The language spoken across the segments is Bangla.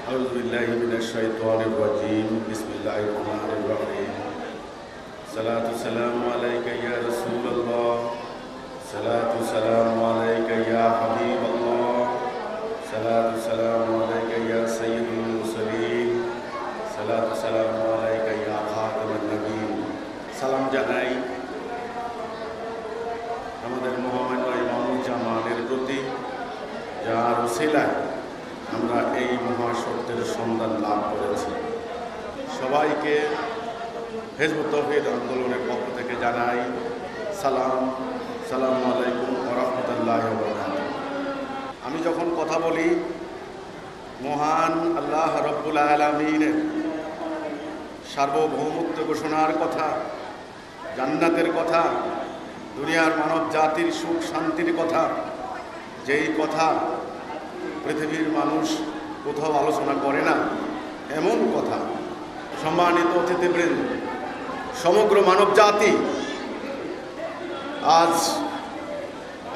أعوذ بالله من الشيطان الرجيم بسم الله الرحمن الرحيم صلاة السلام عليك يا رسول الله صلاة السلام عليك يا حبيب الله صلاة السلام عليك يا سيد المرسلين صلاة السلام عليك يا خاتم النبيين সালাম জানাই আমাদের মহামান্য ইমামুল জামানের প্রতি যার উসিলায় আমরা এই মহাসত্যের সন্ধান লাভ করেছি। সবাইকে হিজবুত তাওহীদ আন্দোলনের পক্ষ থেকে জানাই সালাম আলাইকুম ওয়া রাহমাতুল্লাহি ওয়া বারাকাতুহু। আমি যখন কথা বলি মহান আল্লাহ রাব্বুল আলামিনের সার্বভৌমত্ব ঘোষণার কথা, জান্নাতের কথা, দুনিয়ার মানব জাতির সুখ শান্তির কথা, যেই কথা পৃথিবীর মানুষ কোথাও আলোচনা করে না এমন কথা, সম্মানিত অতিথিবৃন্দ, সমগ্র মানব জাতি আজ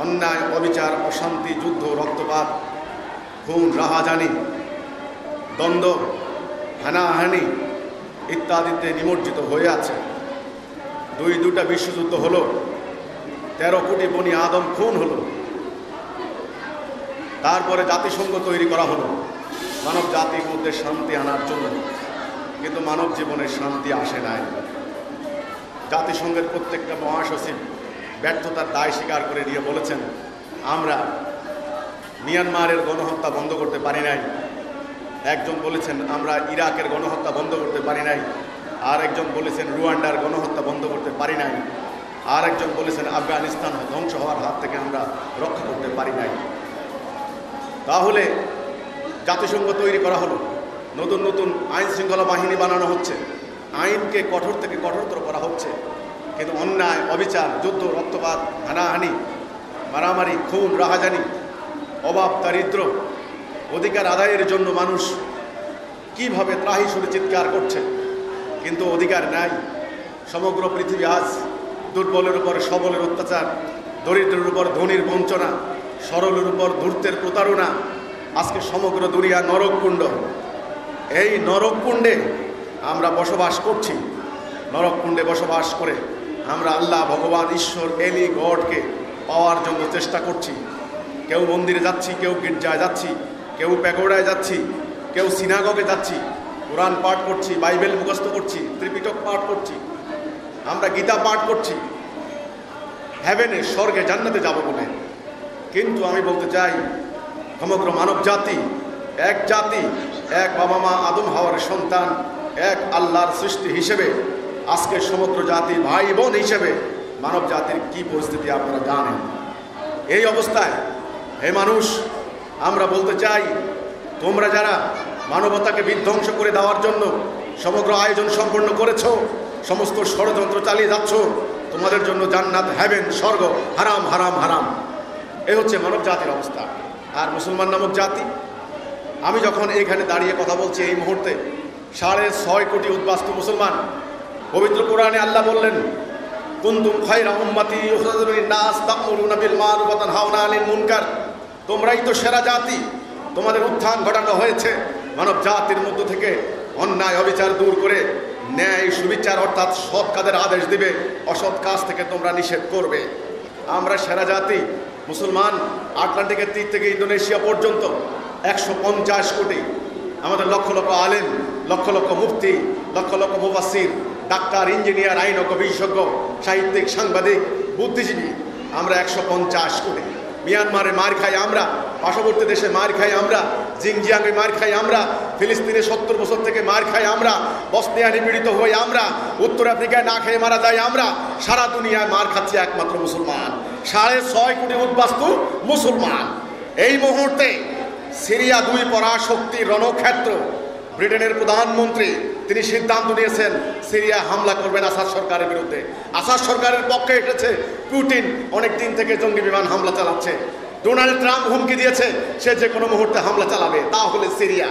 অন্যায়, অবিচার, অশান্তি, যুদ্ধ, রক্তপাত, খুন, রাহাজানি, দ্বন্দ্ব, হানাহানি ইত্যাদিতে নিমজ্জিত হয়ে আছে। দুটা বিশ্বযুদ্ধ হলো, 13 কোটি বনি আদম খুন হলো, তারপরে জাতিসংঘ তৈরি করা হলো মানব জাতির মধ্যে শান্তি আনার জন্য, কিন্তু মানব জীবনে শান্তি আসে নাই। জাতিসংঘের প্রত্যেকটা মহাসচিব ব্যর্থতার দায় স্বীকার করে নিয়ে বলেছেন, আমরা মিয়ানমারের গণহত্যা বন্ধ করতে পারি নাই। একজন বলেছেন আমরা ইরাকের গণহত্যা বন্ধ করতে পারি নাই, আর একজন বলেছেন রুয়ান্ডার গণহত্যা বন্ধ করতে পারি নাই, আর একজন বলেছেন আফগানিস্তান ধ্বংস হওয়ার হাত থেকে আমরা রক্ষা করতে পারি নাই। তাহলে জাতিসংঘ তৈরি করা হলো, নতুন নতুন আইন শৃঙ্খলা বাহিনী বানানো হচ্ছে, আইনকে কঠোর থেকে কঠোরতর করা হচ্ছে, কিন্তু অন্যায়, অবিচার, যুদ্ধ, রক্তপাত, হানাহানি, মারামারি, খুন, রাহাজানি, অভাব, দারিদ্র, অধিকার আদায়ের জন্য মানুষ কিভাবে ত্রাহি সুরে চিৎকার করছে, কিন্তু অধিকার নাই। সমগ্র পৃথিবী আজ দুর্বলের উপর সবলের অত্যাচার, দরিদ্রের উপর ধনীর বঞ্চনা, সরলের উপর ধূর্তের প্রতারণা। আজকে সমগ্র দুনিয়া নরককুণ্ড। এই নরককুণ্ডে আমরা বসবাস করছি। নরককুণ্ডে বসবাস করে আমরা আল্লাহ, ভগবান, ঈশ্বর, এলি, গডকে পাওয়ার জন্য চেষ্টা করছি। কেউ মন্দিরে যাচ্ছি, কেউ গির্জায় যাচ্ছি, কেউ প্যাগোডায় যাচ্ছি, কেউ সিনাগগে যাচ্ছি, কোরআন পাঠ করছি, বাইবেল মুখস্থ করছি, ত্রিপিটক পাঠ করছি, আমরা গীতা পাঠ করছি হেভেনে, স্বর্গে, জান্নাতে যাব বলে। কিন্তু আমি বলতে চাই সমগ্র মানব জাতি এক জাতি, এক বাবা মা আদম হাওয়ার সন্তান, এক আল্লাহর সৃষ্টি হিসেবে আজকে সমগ্র জাতি ভাই বোন হিসেবে মানব জাতির কি পরিস্থিতি আপনারা জানেন। এই অবস্থায় হে মানুষ, আমরা বলতে চাই তোমরা যারা মানবতাকে বিধ্বংস করে দেওয়ার জন্য সমগ্র আয়োজন সম্পন্ন করেছ, সমস্ত ষড়যন্ত্র চালিয়ে যাচ্ছ, তোমাদের জন্য জান্নাত, হেভেন, স্বর্গ হারাম হারাম হারাম। এই হচ্ছে মানব জাতির অবস্থা। আর মুসলমান নামক জাতি, আমি যখন এইখানে দাঁড়িয়ে কথা বলছি এই মুহূর্তে 6.5 কোটি উদ্বাস্তু মুসলমান। পবিত্র কোরআনে আল্লাহ বললেন, কুনতুম খায়রা উম্মাতি উখরিজাত লিন-নাস তা'মুরুনা বিল মা'রুফ ওয়া তানহাউনা আনিল মুনকার। তোমরাই তো সেরা জাতি, তোমাদের উত্থান ঘটানো হয়েছে মানব জাতির মধ্য থেকে অন্যায়, অবিচার দূর করে ন্যায়, সুবিচার অর্থাৎ সৎ কাজের আদেশ দিবে, অসৎ কাজ থেকে তোমরা নিষেধ করবে। আমরা সেরা জাতি মুসলমান। আটলান্টিকের তীর থেকে ইন্দোনেশিয়া পর্যন্ত 150 কোটি আমাদের লক্ষ লক্ষ আলেম, লক্ষ লক্ষ মুফতি, লক্ষ লক্ষ মুফাসসির, ডাক্তার, ইঞ্জিনিয়ার, আইনজ্ঞ, বিশেষজ্ঞ, সাহিত্যিক, সাংবাদিক, বুদ্ধিজীবী, আমরা 150 কোটি। মিয়ানমারে মার খাই আমরা, পার্শ্ববর্তী দেশে মার খাই আমরা, জিনজিয়াংয়ে মার খাই আমরা, ফিলিস্তিনে 70 বছর থেকে মার খাই আমরা, বসনিয়া নিপীড়িত হই আমরা, উত্তর আফ্রিকায় না খেয়ে মারা যায় আমরা। সারা দুনিয়ায় মার খাচ্ছে একমাত্র মুসলমান। 6.5 কোটি উদ্বাস্তু মুসলমান। এই মুহূর্তে সিরিয়া 2 পরাশক্তির রণক্ষেত্র। ব্রিটেনের প্রধানমন্ত্রী তিনি সিদ্ধান্ত নিয়েছেন সিরিয়া হামলা করবেন আসাদ সরকারের বিরুদ্ধে। আসাদ সরকারের পক্ষে এসেছে পুতিন, অনেক দিন থেকে জঙ্গি বিমান হামলা চালাচ্ছে। ডোনাল্ড ট্রাম্প হুমকি দিয়েছে সে যে কোনো মুহূর্তে হামলা চালাবে। তাহলে সিরিয়া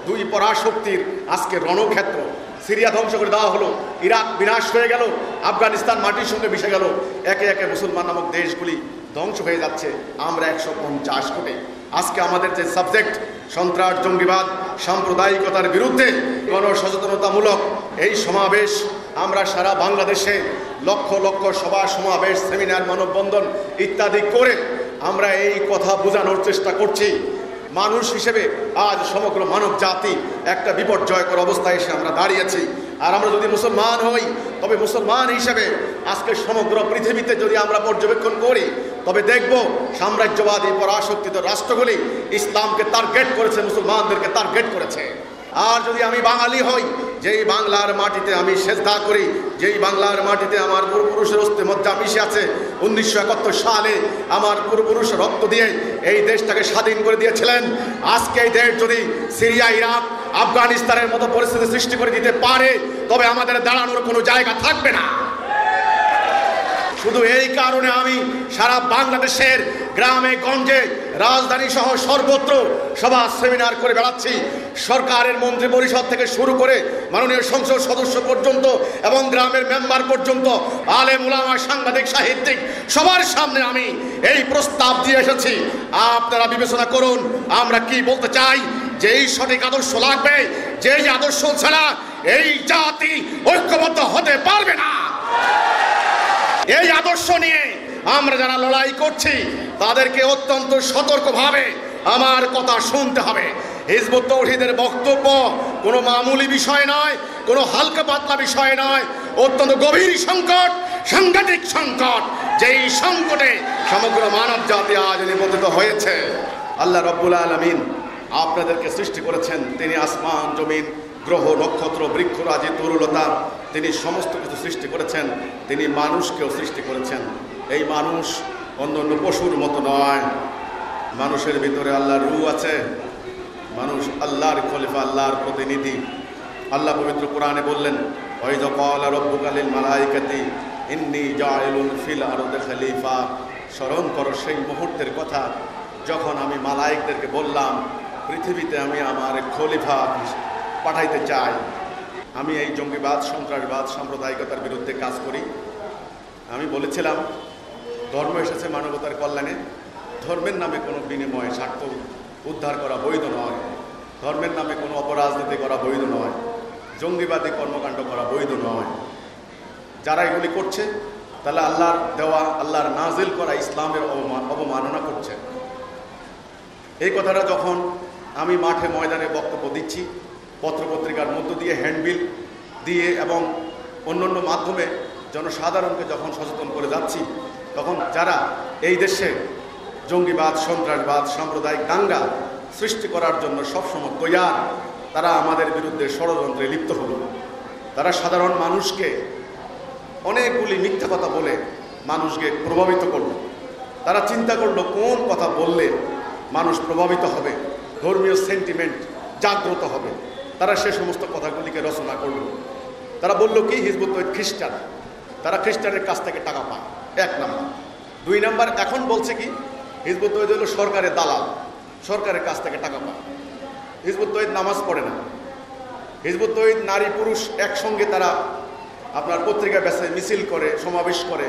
2 পরাশক্তির আজকে রণক্ষেত্র। সিরিয়া ধ্বংস করে দেওয়া হলো, ইরাক বিনাশ হয়ে গেল, আফগানিস্তান মাটির সঙ্গে মিশে গেল, একে একে মুসলমান নামক দেশগুলি ধ্বংস হয়ে যাচ্ছে। আমরা 150 কোটি। আজকে আমাদের যে সাবজেক্ট সন্ত্রাস, জঙ্গিবাদ, সাম্প্রদায়িকতার বিরুদ্ধে গণসচেতনতামূলক এই সমাবেশ, আমরা সারা বাংলাদেশে লক্ষ লক্ষ সভা সমাবেশ, সেমিনার, মানববন্ধন ইত্যাদি করে আমরা এই কথা বোঝানোর চেষ্টা করছি। মানুষ হিসেবে আজ সমগ্র মানব জাতি একটা বিপর্যয়কর অবস্থায় এসে আমরা দাঁড়িয়েছি। আর আমরা যদি মুসলমান হই, তবে মুসলমান হিসেবে আজকে সমগ্র পৃথিবীতে যদি আমরা পর্যবেক্ষণ করি, তবে দেখব সাম্রাজ্যবাদী পরাশক্তিত রাষ্ট্রগুলি ইসলামকে টার্গেট করেছে, মুসলমানদেরকে টার্গেট করেছে। আর যদি আমি বাঙালি হই, যেই বাংলার মাটিতে আমি সেজদা করি, যেই বাংলার মাটিতে আমার পূর্বপুরুষের অস্থিমজ্জা মিশে আছে, 1971 সালে আমার পূর্বপুরুষ রক্ত দিয়ে এই দেশটাকে স্বাধীন করে দিয়েছিলেন। আজকে এই দেশ যদি সিরিয়া, ইরাক, আফগানিস্তানের মতো পরিস্থিতি সৃষ্টি করে দিতে পারে, তবে আমাদের দাঁড়ানোর কোনো জায়গা থাকবে না। শুধু এই কারণে আমি সারা বাংলাদেশের গ্রামে গঞ্জে, রাজধানী সহ সর্বত্র সভা সেমিনার করে বেড়াচ্ছি। সরকারের মন্ত্রী পরিষদ থেকে শুরু করে মাননীয় সংসদ সদস্য পর্যন্ত এবং গ্রামের মেম্বার পর্যন্ত, আলেম ওলামা, সাংবাদিক, সাহিত্যিক, সবার সামনে আমি এই প্রস্তাব দিয়ে এসেছি। আপনারা বিবেচনা করুন আমরা কি বলতে চাই। যেই সঠিক আদর্শ লাগবে, যেই আদর্শ ছাড়া এই জাতি ঐক্যবদ্ধ হতে পারবে না। এই আদর্শ নিয়ে আমরা যারা লড়াই করছি, তাদেরকে অত্যন্ত সতর্কভাবে আমার কথা শুনতে হবে। হিজবুত তাওহীদের বক্তব্য কোনো মামুলি বিষয় নয়, কোনো হালকা পাতলা বিষয় নয়, অত্যন্ত গভীর সংকট, সাংঘাতিক সংকট, যেই সংকটে সমগ্র মানব জাতি আজ নিপতিত হয়েছে। আল্লাহ রাব্বুল আলামিন আপনাদেরকে সৃষ্টি করেছেন, তিনি আসমান, জমিন, গ্রহ, নক্ষত্র, বৃক্ষরাজি, তরুলতা, তিনি সমস্ত কিছু সৃষ্টি করেছেন। তিনি মানুষকেও সৃষ্টি করেছেন। এই মানুষ অন্য অন্য পশুর মতো নয়, মানুষের ভিতরে আল্লাহর রূহ আছে। মানুষ আল্লাহর খলিফা, আল্লাহর প্রতিনিধি। আল্লাহ পবিত্র কোরআনে বললেন, ওয়াইযা ক্বালা রাব্বুকা লিল মালাইকাতি ইন্নী জাইলুন ফিল আরদি খলিফা। স্মরণ করো সেই মুহূর্তের কথা যখন আমি মালায়েকদেরকে বললাম, পৃথিবীতে আমি আমার খলিফা পাঠাইতে চাই। আমি এই জঙ্গিবাদ, সন্ত্রাসবাদ, সাম্প্রদায়িকতার বিরুদ্ধে কাজ করি। আমি বলেছিলাম ধর্ম এসেছে মানবতার কল্যাণে। ধর্মের নামে কোনো বিনিময়ে স্বার্থ উদ্ধার করা বৈধ নয়। ধর্মের নামে কোনো অপরাজনীতি করা বৈধ নয়। জঙ্গিবাদী কর্মকাণ্ড করা বৈধ নয়। যারা এগুলি করছে, তাহলে আল্লাহর দেওয়া, আল্লাহর নাজিল করা ইসলামের অবমাননা করছে। এই কথাটা যখন আমি মাঠে ময়দানে বক্তব্য দিচ্ছি, পত্রপত্রিকার মধ্য দিয়ে, হ্যান্ডবিল দিয়ে এবং অন্যান্য মাধ্যমে জনসাধারণকে যখন সচেতন করে যাচ্ছি, তখন যারা এই দেশে জঙ্গিবাদ, সন্ত্রাসবাদ, সাম্প্রদায়িক দাঙ্গা সৃষ্টি করার জন্য সবসময় তৈয়ার, তারা আমাদের বিরুদ্ধে ষড়যন্ত্রে লিপ্ত হলো। তারা সাধারণ মানুষকে অনেকগুলি মিথ্যা কথা বলে মানুষকে প্রভাবিত করল। তারা চিন্তা করলো কোন কথা বললে মানুষ প্রভাবিত হবে, ধর্মীয় সেন্টিমেন্ট জাগ্রত হবে। তারা সে সমস্ত কথাগুলিকে রচনা করল। তারা বলল কি, হিজবুত তাওহীদ খ্রিস্টান, তারা খ্রিস্টানের কাছ থেকে টাকা পায়, 1 নাম্বার। 2 নাম্বার, এখন বলছে কি, হিজবুত তাওহীদ হলো সরকারের দালাল, সরকারের কাছ থেকে টাকা পায়। হিজবুত তাওহীদ নামাজ পড়ে না। হিজবুত তাওহীদ নারী পুরুষ একসঙ্গে তারা আপনার পত্রিকা বেচে, মিছিল করে, সমাবেশ করে।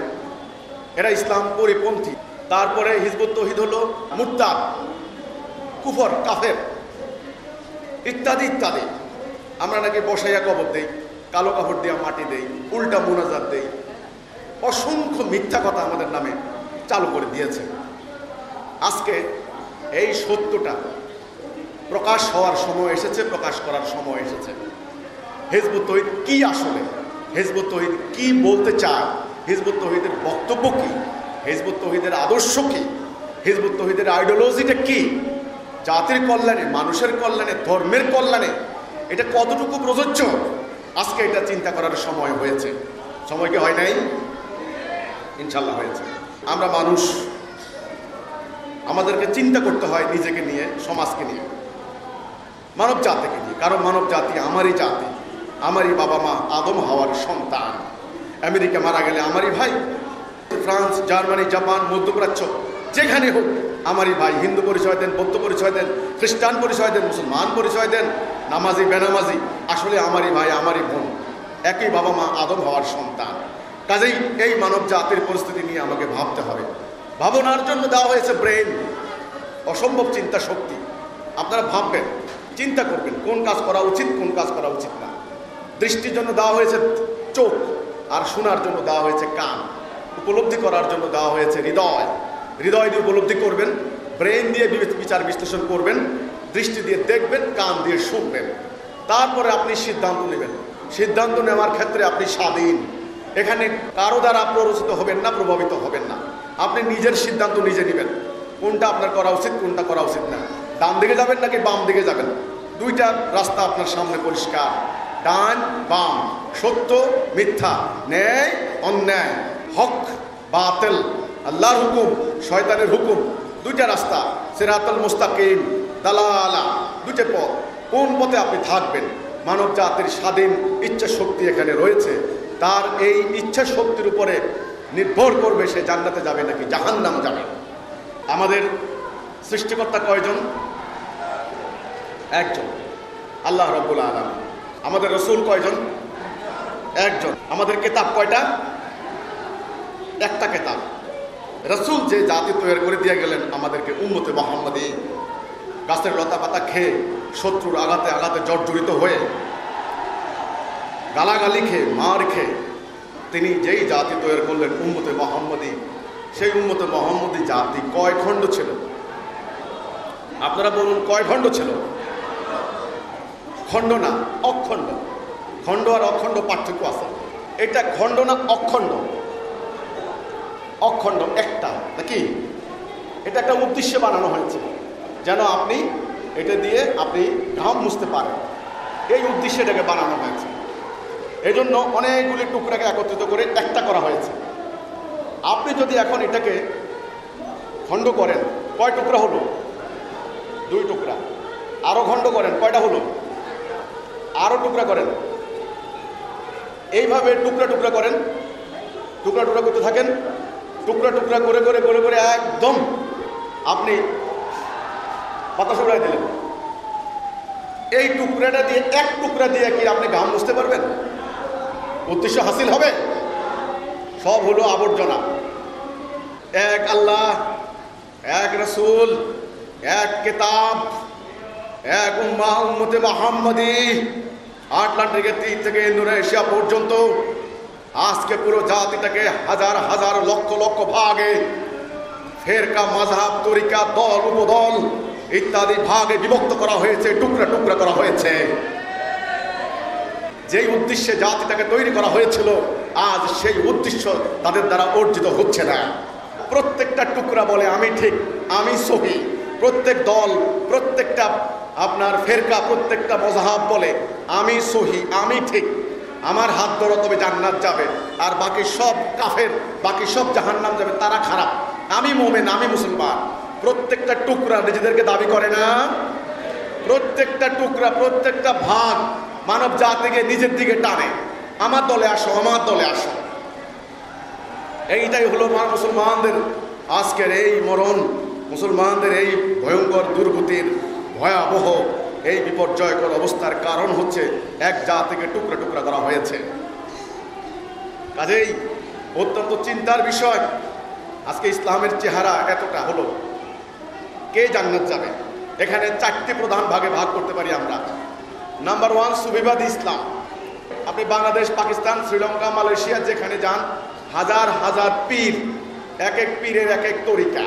এরা ইসলাম পরিপন্থী। তারপরে হিজবুত তাওহীদ হলো মুরতাদ, কুফর, কাফের ইত্যাদি ইত্যাদি। আমরা নাকি বসাইয়া কবর দেই, কালো কাপড় দিয়া মাটি দেই, উল্টা মুনাজাত দেই, অসংখ্য মিথ্যা কথা আমাদের নামে চালু করে দিয়েছে। আজকে এই সত্যটা প্রকাশ হওয়ার সময় এসেছে, প্রকাশ করার সময় এসেছে। হিজবুত তাওহীদ কি আসলে, হিজবুত তাওহীদ কি বলতে চায়, হিজবুত তাওহীদের বক্তব্য কি, হিজবুত তাওহীদের আদর্শ কি, হিজবুত তাওহীদের আইডিওলজিটা কি, জাতির কল্যাণে, মানুষের কল্যাণে, ধর্মের কল্যাণে এটা কতটুকু প্রযোজ্য, আজকে এটা চিন্তা করার সময় হয়েছে। সময় কি হয় নাই? ইনশাল্লাহ হয়েছে। আমরা মানুষ, আমাদেরকে চিন্তা করতে হয় নিজেকে নিয়ে, সমাজকে নিয়ে, মানব জাতিকে নিয়ে। কারণ মানব জাতি আমারই জাতি, আমারই বাবা মা আদম হাওয়ার সন্তান। আমেরিকা মারা গেলে আমারই ভাই, ফ্রান্স, জার্মানি, জাপান, মধ্যপ্রাচ্য যেখানে হোক আমারই ভাই। হিন্দু পরিচয় দেন, বৌদ্ধ পরিচয় দেন, খ্রিস্টান পরিচয় দেন, মুসলমান পরিচয় দেন, নামাজি বেনামাজি, আসলে আমারই ভাই, আমারই বোন, একই বাবা মা আদম হওয়ার সন্তান। কাজেই এই মানব জাতির পরিস্থিতি নিয়ে আমাকে ভাবতে হবে। ভাবনার জন্য দেওয়া হয়েছে ব্রেন, অসম্ভব চিন্তা শক্তি। আপনারা ভাববেন, চিন্তা করবেন কোন কাজ করা উচিত, কোন কাজ করা উচিত না। দৃষ্টির জন্য দেওয়া হয়েছে চোখ, আর শোনার জন্য দেওয়া হয়েছে কান, উপলব্ধি করার জন্য দেওয়া হয়েছে হৃদয়। হৃদয় দিয়ে উপলব্ধি করবেন, ব্রেন দিয়ে বিচার বিশ্লেষণ করবেন, দৃষ্টি দিয়ে দেখবেন, কান দিয়ে শুনবেন, তারপরে আপনি সিদ্ধান্ত নেবেন। সিদ্ধান্ত নেওয়ার ক্ষেত্রে আপনি স্বাধীন। এখানে কারো দ্বারা প্ররোচিত হবেন না, প্রভাবিত হবেন না। আপনি নিজের সিদ্ধান্ত নিজে নেবেন, কোনটা আপনার করা উচিত, কোনটা করা উচিত না। ডান দিকে যাবেন নাকি বাম দিকে যাবেন, দুইটা রাস্তা আপনার সামনে পরিষ্কার। ডান বাম, সত্য মিথ্যা, ন্যায় অন্যায়, হক বাতিল, আল্লাহর হুকুম শয়তানের হুকুম, দুইটা রাস্তা। সিরাতুল মুস্তাকিম, দালালা, দুইটা পথ। কোন পথে আপনি থাকবেন? মানব জাতির স্বাধীন ইচ্ছা শক্তি এখানে রয়েছে। তার এই ইচ্ছা শক্তির উপরে নির্ভর করবে সে জান্নাতে যাবে নাকি জাহান্নাম যাবে। আমাদের সৃষ্টিকর্তা কয়জন? একজন, আল্লাহ রাব্বুল আলামিন। আমাদের রাসূল কয়জন? একজন। আমাদের কিতাব কয়টা? একটা কিতাব। রাসূল যে জাতি তৈরি করে দিয়ে গেলেন আমাদেরকে, উম্মতে মুহাম্মাদী, গাছের লতা পাতা খেয়ে, শত্রুর আঘাতে আঘাতে জর্জরিত হয়ে, গালাগালি খেয়ে, মার খেয়ে তিনি যেই জাতি তৈরি করলেন উম্মতে মুহাম্মাদী, সেই উম্মতে মুহাম্মাদী জাতি কয় খণ্ড ছিল? আপনারা বলুন, কয় খণ্ড ছিল? খণ্ড না, অখণ্ড। খণ্ড আর অখণ্ড পার্থক্য আছে। এটা খণ্ড না, অখণ্ড। অখণ্ড একটা, নাকি? এটা একটা উদ্দেশ্যে বানানো হয়েছে, যেন আপনি এটা দিয়ে আপনি ঘাম মুছতে পারেন। এই উদ্দেশ্যে এটাকে বানানো হয়েছে। এই জন্য অনেকগুলি টুকরাকে একত্রিত করে একটা করা হয়েছে। আপনি যদি এখন এটাকে খণ্ড করেন, কয় টুকরা হলো? 2 টুকরা। আরো খণ্ড করেন, কয়টা হলো? আরো টুকরা করেন। এইভাবে টুকরা টুকরা করেন, টুকরা টুকরা করতে থাকেন। টুকরা টুকরা করে করে করে করে একদম আপনি বাতাসে উড়াই দিলেন। এই টুকরাটা দিয়ে, এক টুকরা দিয়ে কি আপনি ঘাম মুছতে পারবেন? উদ্দেশ্য হাসিল হবে? সব হলো আবর্জনা। এক আল্লাহ, এক রাসূল, এক কিতাব, এক উম্মাহ, উম্মতে মুহাম্মাদী, আটলান্টিকের তীর থেকে ইন্দোনেশিয়া পর্যন্ত আজকে পুরো জাতিটাকে হাজার হাজার লক্ষ লক্ষ ভাগে, ফেরকা, মাযহাব, তরিকা, দল, উপদল ইত্যাদি ভাগে বিভক্ত করা হয়েছে, টুকরা টুকরা করা হয়েছে। যেই উদ্দেশ্যে জাতিটাকে তৈরি করা হয়েছিল, আজ সেই উদ্দেশ্য তাদের দ্বারা অর্জিত হচ্ছে না। প্রত্যেকটা টুকরা বলে আমি ঠিক, আমি সহি। প্রত্যেক দল, প্রত্যেকটা আপনার ফেরকা, প্রত্যেকটা মাযহাব বলে আমি সহি, আমি ঠিক, আমার হাত ধরো তবে জান্নাত যাবে, আর বাকি সব কাফের, বাকি সব জাহান্নাম যাবে, তারা খারাপ। আমি মুমিন, আমি মুসলমান। প্রত্যেকটা টুকরা নিজেদেরকে দাবি করে না। প্রত্যেকটা টুকরা, প্রত্যেকটা ভাগ মানব জাতিকে নিজের দিকে টানে। আমার দলে আসো, আমার দলে আসো। এইটাই হলো মুসলমানদের আজকের এই মরণ, মুসলমানদের এই ভয়ঙ্কর দুর্গতির ভয়াবহ এই বিপর্যয়কর অবস্থার কারণ হচ্ছে এক জাতিকে টুকরা টুকরা করা হয়েছে। কাজেই অত্যন্ত চিন্তার বিষয়। আজকে ইসলামের চেহারা এতটা হলো, কে জান্নাত যাবে? এখানে 4টি প্রধান ভাগে ভাগ করতে পারি আমরা। নাম্বার 1, সুফিবাদী ইসলাম। আপনি বাংলাদেশ, পাকিস্তান, শ্রীলঙ্কা, মালয়েশিয়া যেখানে যান, হাজার হাজার পীর, এক এক পীরের এক এক তরিকা।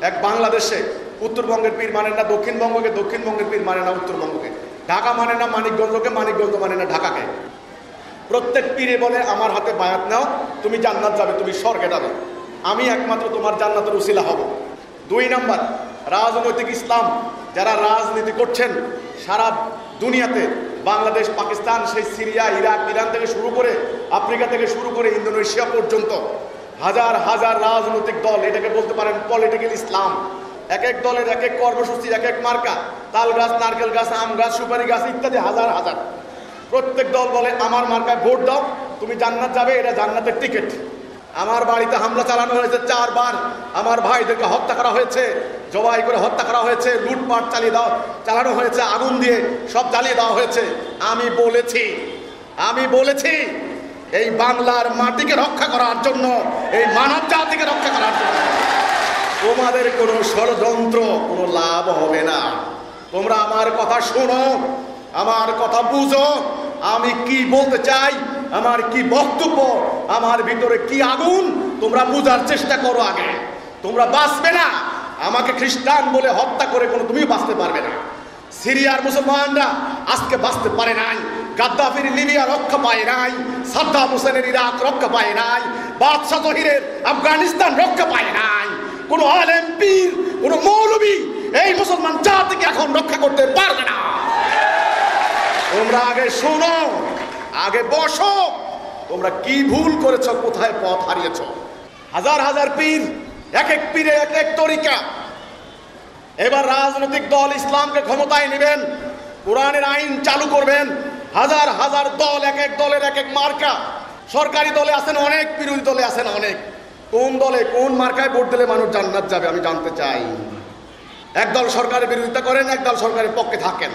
এক বাংলাদেশে উত্তরবঙ্গের পীর মানে না দক্ষিণবঙ্গকে, দক্ষিণবঙ্গের পীর মানে না উত্তরবঙ্গকে, ঢাকা মানে না মানিকগঞ্জকে, মানিকগঞ্জ মানে না ঢাকাকে। প্রত্যেক পীরে বলে আমার হাতে বায়াত নাও, তুমি জান্নাত যাবে, তুমি স্বর্গে যাবে, আমি একমাত্র তোমার জান্নাতের উসিলা হব। 2 নাম্বার, রাজনৈতিক ইসলাম। যারা রাজনীতি করছেন সারা দুনিয়াতে, বাংলাদেশ, পাকিস্তান, সেই সিরিয়া, ইরাক, ইরান থেকে শুরু করে, আফ্রিকা থেকে শুরু করে ইন্দোনেশিয়া পর্যন্ত হাজার হাজার রাজনৈতিক দল, এটাকে বলতে পারেন পলিটিক্যাল ইসলাম। এক এক দলের এক এক কর্মসূচি, এক এক মার্কা, তাল গাছ, নারকেল গাছ, আম গাছ, সুপারি গাছ ইত্যাদি হাজার হাজার। প্রত্যেক দল বলে আমার মার্কায় ভোট দাও, তুমি জান্নাত যাবে, এটা জান্নাতের টিকিট। আমার বাড়িতে হামলা চালানো হয়েছে 4 বার, আমার ভাইদেরকে হত্যা করা হয়েছে, জবাই করে হত্যা করা হয়েছে, লুটপাট চালানো হয়েছে, আগুন দিয়ে সব জ্বালিয়ে দেওয়া হয়েছে। আমি বলেছি এই বাংলার মাটিকে রক্ষা করার জন্য, এই মানব জাতিকে রক্ষা করার জন্য, ও তোমাদের কোনো ষড়যন্ত্র কোনো লাভ হবে না। তোমরা আমার কথা শোনো, আমার কথা বুঝো, আমি কি বলতে চাই, আমার কি বক্তব্য, আমার ভিতরে কি আগুন, তোমরা বুঝার চেষ্টা করো আগে। তোমরা বাঁচবে না, আমাকে খ্রিস্টান বলে হত্যা করে কোনো তুমি বাঁচতে পারবে না। সিরিয়ার মুসলমানরা আজকে বাঁচতে পারে নাই, গাদ্দাফির লিবিয়া রক্ষা পায় নাই, সাদ্দাম হোসেনের ইরাক রক্ষা পায় নাই, বাদশাহ জহিরের আফগানিস্তান রক্ষা পায় নাই। কোন আলেম পীর, কোন মৌলবী এই মুসলমান জাতিকে এখন রক্ষা করতে পারবে না। তোমরা আগে শোনো, আগে বসো, তোমরা কি ভুল করেছো, কোথায় পথ হারিয়েছ। হাজার হাজার পীর, এক এক পীরে এক এক তরিকা। এবার রাজনৈতিক দল ইসলামকে ক্ষমতায় নেবেন, কোরআনের আইন চালু করবেন। হাজার হাজার দল, এক এক দলের এক এক মার্কা। সরকারি দলে আছেন অনেক, বিরোধী দলে আছেন অনেক। কোন দলে কোন মার্কায় ভোট দিলে মানুষ জান্নাত যাবে আমি জানতে চাই। একদল সরকারের বিরোধিতা করেন, একদল সরকারের পক্ষে থাকেন।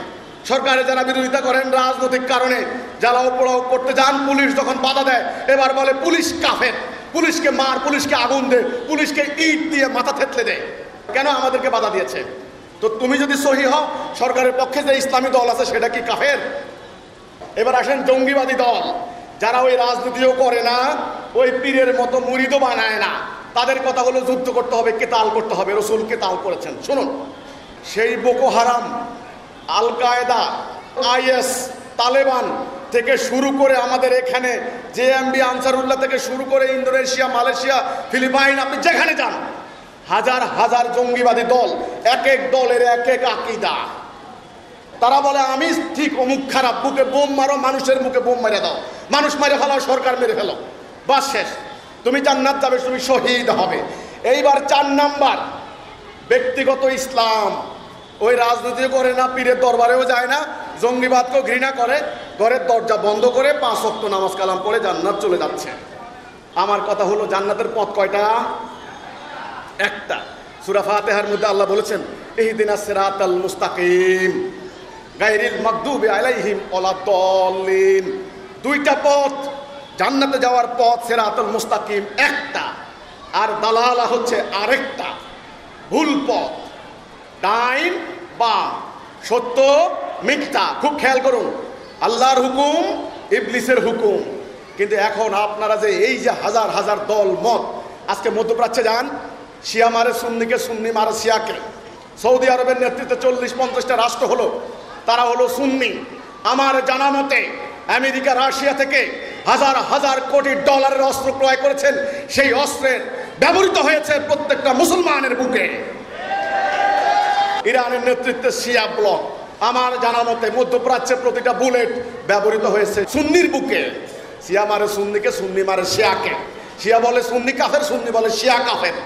সরকারে যারা বিরোধিতা করেন রাজনৈতিক কারণে, যারা উপড়াও করতে যান, পুলিশ যখন বাধা দেয় এবার বলে পুলিশ কাফের, পুলিশকে মার, পুলিশকে আগুন দে, পুলিশকে ইট দিয়ে মাথা থেতলে দেয়। কেন আমাদেরকে বাধা দিয়েছে? তো তুমি যদি সহি হও, সরকারের পক্ষে যে ইসলামী দল আছে সেটা কি কাফের? এবার আসেন জঙ্গিবাদী দল, যারা ওই রাজনীতিও করে না, ওই পীরের মতো মুরিদও বানায় না। তাদের কথা হলো যুদ্ধ করতে হবে, কেতাল করতে হবে। রসুল কেতাল করেছেন। শুনুন, সেই বোকো হারাম, আল কায়দা, আইএস, তালেবান থেকে শুরু করে আমাদের এখানে জেএমবি, আনসারুল্লাহ থেকে শুরু করে ইন্দোনেশিয়া, মালয়েশিয়া, ফিলিপাইন, আপনি যেখানে যান হাজার হাজার জঙ্গিবাদী দল, এক এক দলের এক এক আকীদা। তারা বলে আমি ঠিক, অমুক খারাপ, বুকে বোম মারো, মানুষের মুখে বোম মেরে দাও, মানুষ মেরে ফেলাও, সরকার মেরে ফেলো, বাস শেষ, তুমি জান্নাত যাবে, তুমি শহীদ হবে। এইবার 4 নাম্বার, ব্যক্তিগত ইসলাম। ওই রাজনীতি করে না, পীরের দরবারেও যায় না, জঙ্গিবাদকেও ঘৃণা করে, ঘরের দরজা বন্ধ করে 5 ওয়াক্ত নামাজ কালাম পড়ে জান্নাত চলে যাচ্ছে। আমার কথা হলো, জান্নাতের পথ কয়টা? একটা। সূরা ফাতিহার মধ্যে আল্লাহ বলেছেন ইহদিনাস সিরাতাল মুস্তাকিম গায়রিল মাগদুবি আলাইহিম ওয়ালাদ-দাল্লিন। 2টা পথ, জান্নাতে যাওয়ার পথ সিরাতুল মুস্তাকিম একটা, আর দালালা হচ্ছে আরেকটা, ভুল পথ, ডাইন বাম, সত্য মিথ্যা। খুব খেয়াল করুন, আল্লাহর হুকুম, ইবলিসের হুকুম। কিন্তু এখন আপনারা যে এই যে হাজার হাজার দল মত, আজকে মধ্যপ্রাচ্যে যান, শিয়া মারে সুন্নিকে, সুন্নি মারে শিয়াকে। সৌদি আরবের নেতৃত্বে 40-50টা রাষ্ট্র হলো, তারা হলো সুন্নি। আমার জানা মতে আমেরিকা, রাশিয়া থেকে হাজার হাজার কোটি ডলারের অস্ত্র ক্রয় করেছেন, সেই অস্ত্রের ব্যবহৃত হয়েছে প্রত্যেকটা মুসলমানের বুকে। ইরানের নেতৃত্বে শিয়া ব্লক, আমার জানা মতে মধ্যপ্রাচ্যের প্রতিটা বুলেট ব্যবহৃত হয়েছে সুন্নির বুকে। শিয়া মারে সুন্নিকে, সুন্নি মারে শিয়াকে। শিয়া বলে সুন্নি কাফের, সুন্নি বলে শিয়া কাফের।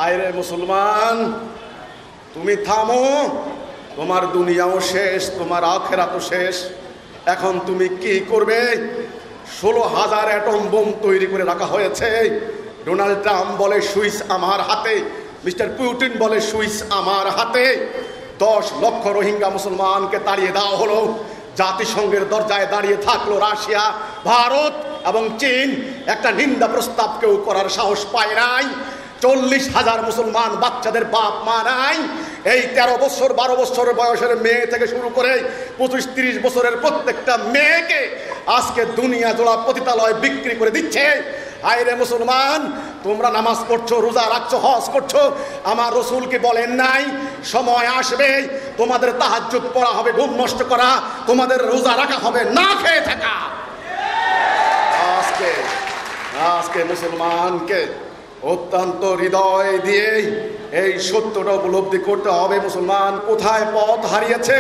আয়রে মুসলমান, তুমি থামো, তোমার দুনিয়াও শেষ, তোমার আখিরাতও শেষ। এখন তুমি কি করবে? 16,000 অ্যাটম বোম তৈরি করে রাখা হয়েছে। ডোনাল্ড ট্রাম্প বলে সুইচ আমার হাতে, মিস্টার পুতিন বলে সুইচ আমার হাতে। 10 লক্ষ রোহিঙ্গা মুসলমানকে তাড়িয়ে দেওয়া হলো। জাতিসংঘের দরজায় দাঁড়িয়ে থাকলো রাশিয়া, ভারত এবং চীন। একটা নিন্দা প্রস্তাব কেউ করার সাহস পায় নাই। 40,000 মুসলমান বাচ্চাদের বাপ মা নাই। এই 13 বছর 12 বছর বয়সের মেয়ে থেকে শুরু করে 25-30 বছরের প্রত্যেকটা মেয়েকে আজকে দুনিয়া জোড়া পতিতালয় বিক্রি করে দিচ্ছে। আইরে মুসলমান, তোমরা নামাজ পড়ছো, রোজা রাখছো, হজ করছো, আমার রসুলকে বলেন নাই সময় আসবে তোমাদের তাহাজ্জুদ পড়া হবে ঘুম নষ্ট করা, তোমাদের রোজা রাখা হবে না খেয়ে থাকা। আজকে মুসলমানকে অত্যন্ত হৃদয় দিয়ে এই সত্যটা উপলব্ধি করতে হবে। মুসলমান কোথায় পথ হারিয়েছে,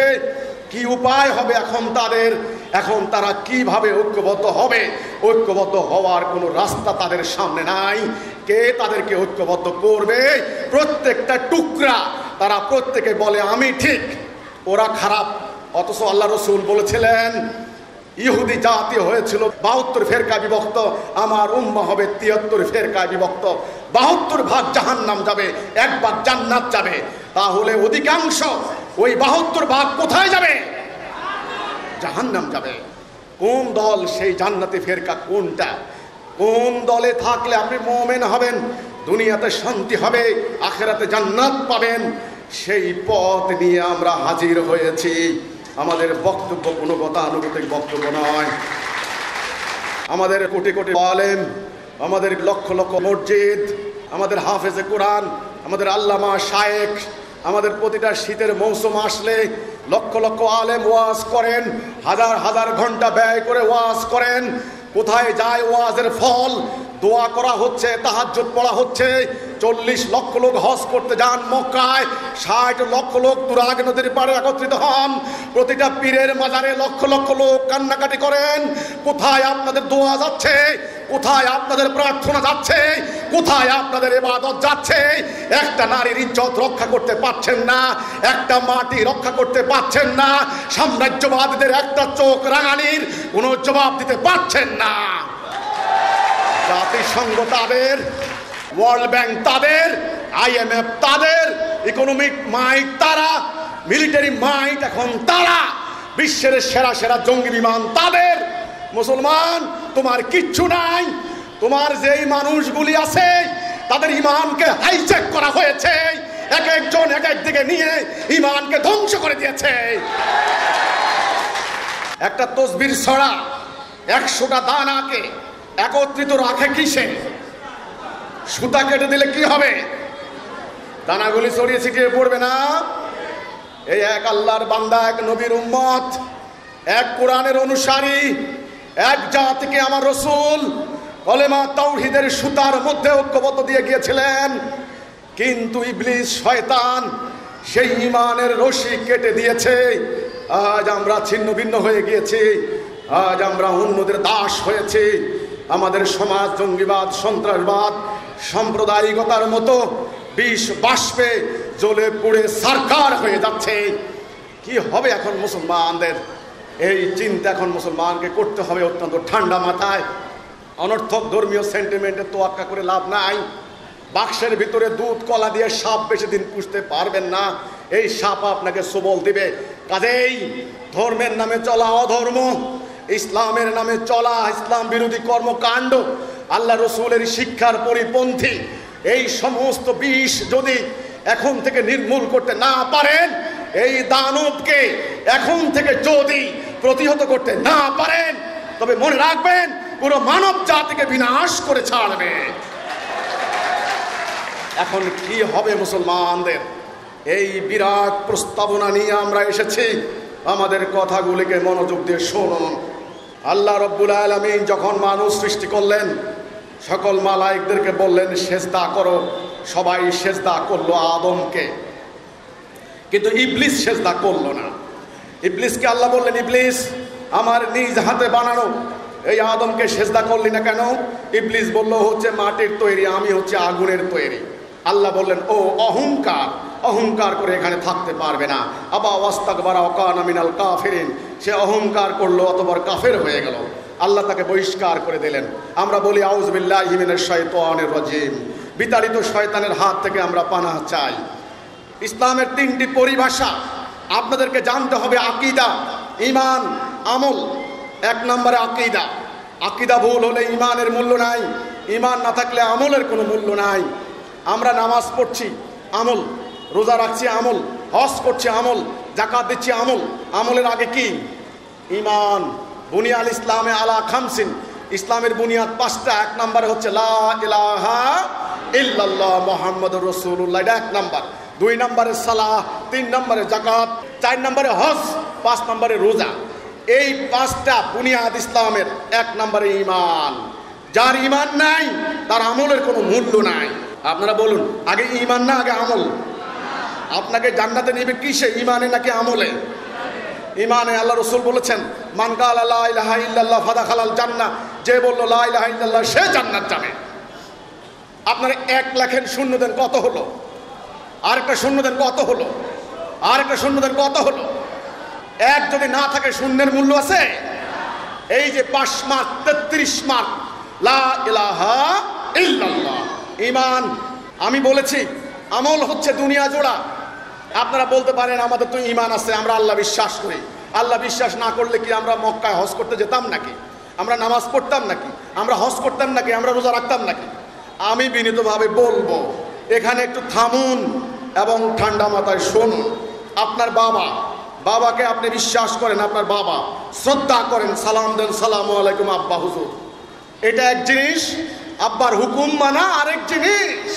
কি উপায় হবে এখন তাদের, এখন তারা কিভাবে ঐক্যবদ্ধ হবে? ঐক্যবদ্ধ হওয়ার কোনো রাস্তা তাদের সামনে নাই। কে তাদেরকে ঐক্যবদ্ধ করবে? প্রত্যেকটা টুকরা তারা প্রত্যেকে বলে আমি ঠিক, ওরা খারাপ। অথচ আল্লাহ রসুল বলেছিলেন ইহুদি জাতি হয়েছিল 72 ফেরকা বিভক্ত, আমার উম্মাহ হবে 73 ফেরকায় বিভক্ত। 72 ভাগ জাহান্নাম যাবে, 1 ভাগ জান্নাত যাবে। তাহলে অধিকাংশ ওই 72 ভাগ কোথায় যাবে? জাহান্নাম যাবে। কোন দল সেই জান্নাতি ফেরকা কোনটা? কোন দলে থাকলে আপনি মুমিন হবেন? দুনিয়াতে শান্তি হবে, আখিরাতে জান্নাত পাবেন, সেই পথ নিয়ে আমরা হাজির হয়েছি। আমাদের বক্তব্য কোনো গতানুগতিক বক্তব্য নয়। আমাদের কোটি কোটি আলেম, আমাদের লক্ষ লক্ষ মসজিদ, আমাদের হাফেজে কোরআন, আমাদের আল্লামা শায়েখ, আমাদের প্রতিটা শীতের মৌসুম আসলে লক্ষ লক্ষ আলেম ওয়াজ করেন, হাজার হাজার ঘন্টা ব্যয় করে ওয়াজ করেন। কোথায় যায় ওয়াজের ফল? দোয়া করা হচ্ছে, তাহাজ্জুদ পড়া হচ্ছে। 40 লক্ষ লোক হজ করতে যান মক্কায়, 60 লক্ষ লোক তুরাগ নদীর পাড়ে একত্রিত হন। প্রতিটা পীরের মাজারে লক্ষ লক্ষ লোক কান্নাকাটি করেন। কোথায় আপনাদের দোয়া যাচ্ছে? কোথায় আপনাদের প্রার্থনা যাচ্ছে? কোথায় আপনাদের ইবাদত যাচ্ছে? একটা নারীর ইজ্জত রক্ষা করতে পারছেন না, একটা মাটি রক্ষা করতে পারছেন না, সাম্রাজ্যবাদীদের একটা চোখ রাঙানির কোনো জবাব দিতে পারছেন না। জাতিসংঘ তাদের, ওয়ার্ল্ড ব্যাংক তাদের, IMF তাদের, ইকোনমিক মাইট তারা, মিলিটারি মাইট এখন তারা, বিশ্বের সেরা সেরা জঙ্গি বিমান তাদের। মুসলমান, তোমার কিচ্ছু নাই। তোমার যেই মানুষগুলি আছে তাদের ইমানকে হাইজ্যাক করা হয়েছে, এক একজন এক এক দিকে নিয়ে ইমানকে ধ্বংস করে দিয়েছে। একটা তসবির ছড়া 100টা দানাকে একত্রিত রাখে কিসে? সুতা কেটে দিলে কি হবে? দানাগুলি ছড়িয়ে ছিটিয়ে পড়বে না? এই এক আল্লাহর বান্দা, এক নবীর উম্মত, এক কোরআনের অনুসারী, এক জাতিকে আমার রসুল কলেমা তাওহীদের সুতার মধ্যে ঐক্যবদ্ধ দিয়ে গিয়েছিলেন। কিন্তু ইবলিস শয়তান সেই ঈমানের রশি কেটে দিয়েছে। আজ আমরা ছিন্ন ভিন্ন হয়ে গিয়েছি, আজ আমরা অন্যদের দাস হয়েছি। আমাদের সমাজ জঙ্গিবাদ, সন্ত্রাসবাদ, সাম্প্রদায়িকতার মতো বিষ বাষ্পে জ্বলে পুড়ে সারকার হয়ে যাচ্ছে। কি হবে এখন মুসলমানদের? এই চিন্তা এখন মুসলমানকে করতে হবে অত্যন্ত ঠান্ডা মাথায়। অনর্থক ধর্মীয় সেন্টিমেন্টে তোয়াক্কা করে লাভ নাই। বাক্সের ভিতরে দুধ কলা দিয়ে সাপ বেশি দিন পুষতে পারবেন না, এই সাপ আপনাকে সবল দিবে। কাজেই ধর্মের নামে চলা অধর্ম, ইসলামের নামে চলা ইসলাম বিরোধী কর্মকাণ্ড, আল্লাহ রসুলের শিক্ষার পরিপন্থী এই সমস্ত বিষ যদি এখন থেকে নির্মূল করতে না পারেন, এই দানবকে এখন থেকে যদি প্রতিহত করতে না পারেন, তবে মনে রাখবেন পুরো মানব জাতিকে বিনাশ করে ছাড়বে। এখন কি হবে মুসলমানদের? এই বিরাট প্রস্তাবনা নিয়ে আমরা এসেছি। আমাদের কথাগুলিকে মনোযোগ দিয়ে শুনুন। আল্লাহ রব্বুল আলামিন যখন মানুষ সৃষ্টি করলেন, সকল মালায়েকদেরকে বললেন সেজদা করো। সবাই সেজদা করলো আদমকে, কিন্তু ইবলিস সেজদা করলো না। ইবলিসকে আল্লাহ বললেন, ইবলিস আমার নিজ হাতে বানানো এই আদমকে সেজদা করলি না কেন? ইবলিস বলল, হচ্ছে মাটির তৈরি, আমি হচ্ছে আগুনের তৈরি। আল্লাহ বললেন, ও অহংকার, অহংকার করে এখানে থাকতে পারবে না। আবা ওয়াস্তাকবারা ওয়া কানা মিনাল কাফিরিন, সে অহংকার করলো, অতঃপর কাফের হয়ে গেল। আল্লাহ তাকে বহিষ্কার করে দিলেন। আমরা বলি আউযু বিল্লাহি মিনাশ শাইতানির রাজিম, বিতাড়িত শয়তানের হাত থেকে আমরা পানাহ চাই। ইসলামের 3টি পরিভাষা আপনাদেরকে জানতে হবে। আকীদা, ঈমান, আমল। 1 নম্বরে আকীদা। আকীদা ভুল হলে ঈমানের মূল্য নাই, ঈমান না থাকলে আমলের কোনো মূল্য নাই। আমরা নামাজ পড়ছি, আমল। রোজা রাখছি, আমল। হজ করছি, আমল। যাকাত দিচ্ছি, আমল। আমলের আগে কি? ঈমান। বুনিয়াল ইসলামে আলা খামসিন, ইসলামের বুনিয়াদ 5টা। 1 নম্বরে হচ্ছে লা ইলাহা ইল্লাল্লাহ মুহাম্মাদুর রাসূলুল্লাহ, এটা 1 নম্বর। 2 নম্বরে সালাহ, 3 নম্বরে যাকাত, 4 নম্বরে হজ, 5 নম্বরে রোজা। এই 5টা বুনিয়াদ ইসলামের। 1 নম্বরে ঈমান। যার ঈমান নাই তার আমলের কোনো মূল্য নাই। আপনারা বলুন, আগে ঈমান না আগে আমল? আপনাকে জান্নাতে নেবে কিসে, ঈমানে নাকি আমলে? ঈমানে। আল্লাহ রাসূল বলেছেন, মান ক্বালা লা ইলাহা ইল্লাল্লাহ ফাদাখালাল জান্নাহ, যে বলল লা ইলাহা ইল্লাল্লাহ সে জান্নাত যাবে। আপনারা 1 লেখেন, শূন্য দেন, কত হলো? আরেকটা শূন্য দেন, কত হলো? আরেকটা শূন্য দেন, কত হলো? 1 যদি না থাকে শূন্যের মূল্য আছে? এই যে 5 মার্ক, 33 মার্ক, লা ইলাহা ইল্লাল্লাহ ঈমান। আমি বলেছি আমল হচ্ছে দুনিয়া জোড়া। আপনারা বলতে পারেন আমাদের তো ঈমান আছে, আমরা আল্লাহ বিশ্বাস করি। আল্লাহ বিশ্বাস না করলে কি আমরা মক্কায় হজ করতে যেতাম নাকি? আমরা নামাজ পড়তাম নাকি? আমরা হজ করতাম নাকি? আমরা রোজা রাখতাম নাকি? আমি বিনীতভাবে বলবো এখানে একটু থামুন এবং ঠান্ডা মাথায় শুনুন। আপনার বাবাকে আপনি বিশ্বাস করেন, আপনার বাবা শ্রদ্ধা করেন, সালাম দেন, সালামু আলাইকুম আব্বা হুজুর, এটা এক জিনিস। আব্বার হুকুম মানা আরেক জিনিস।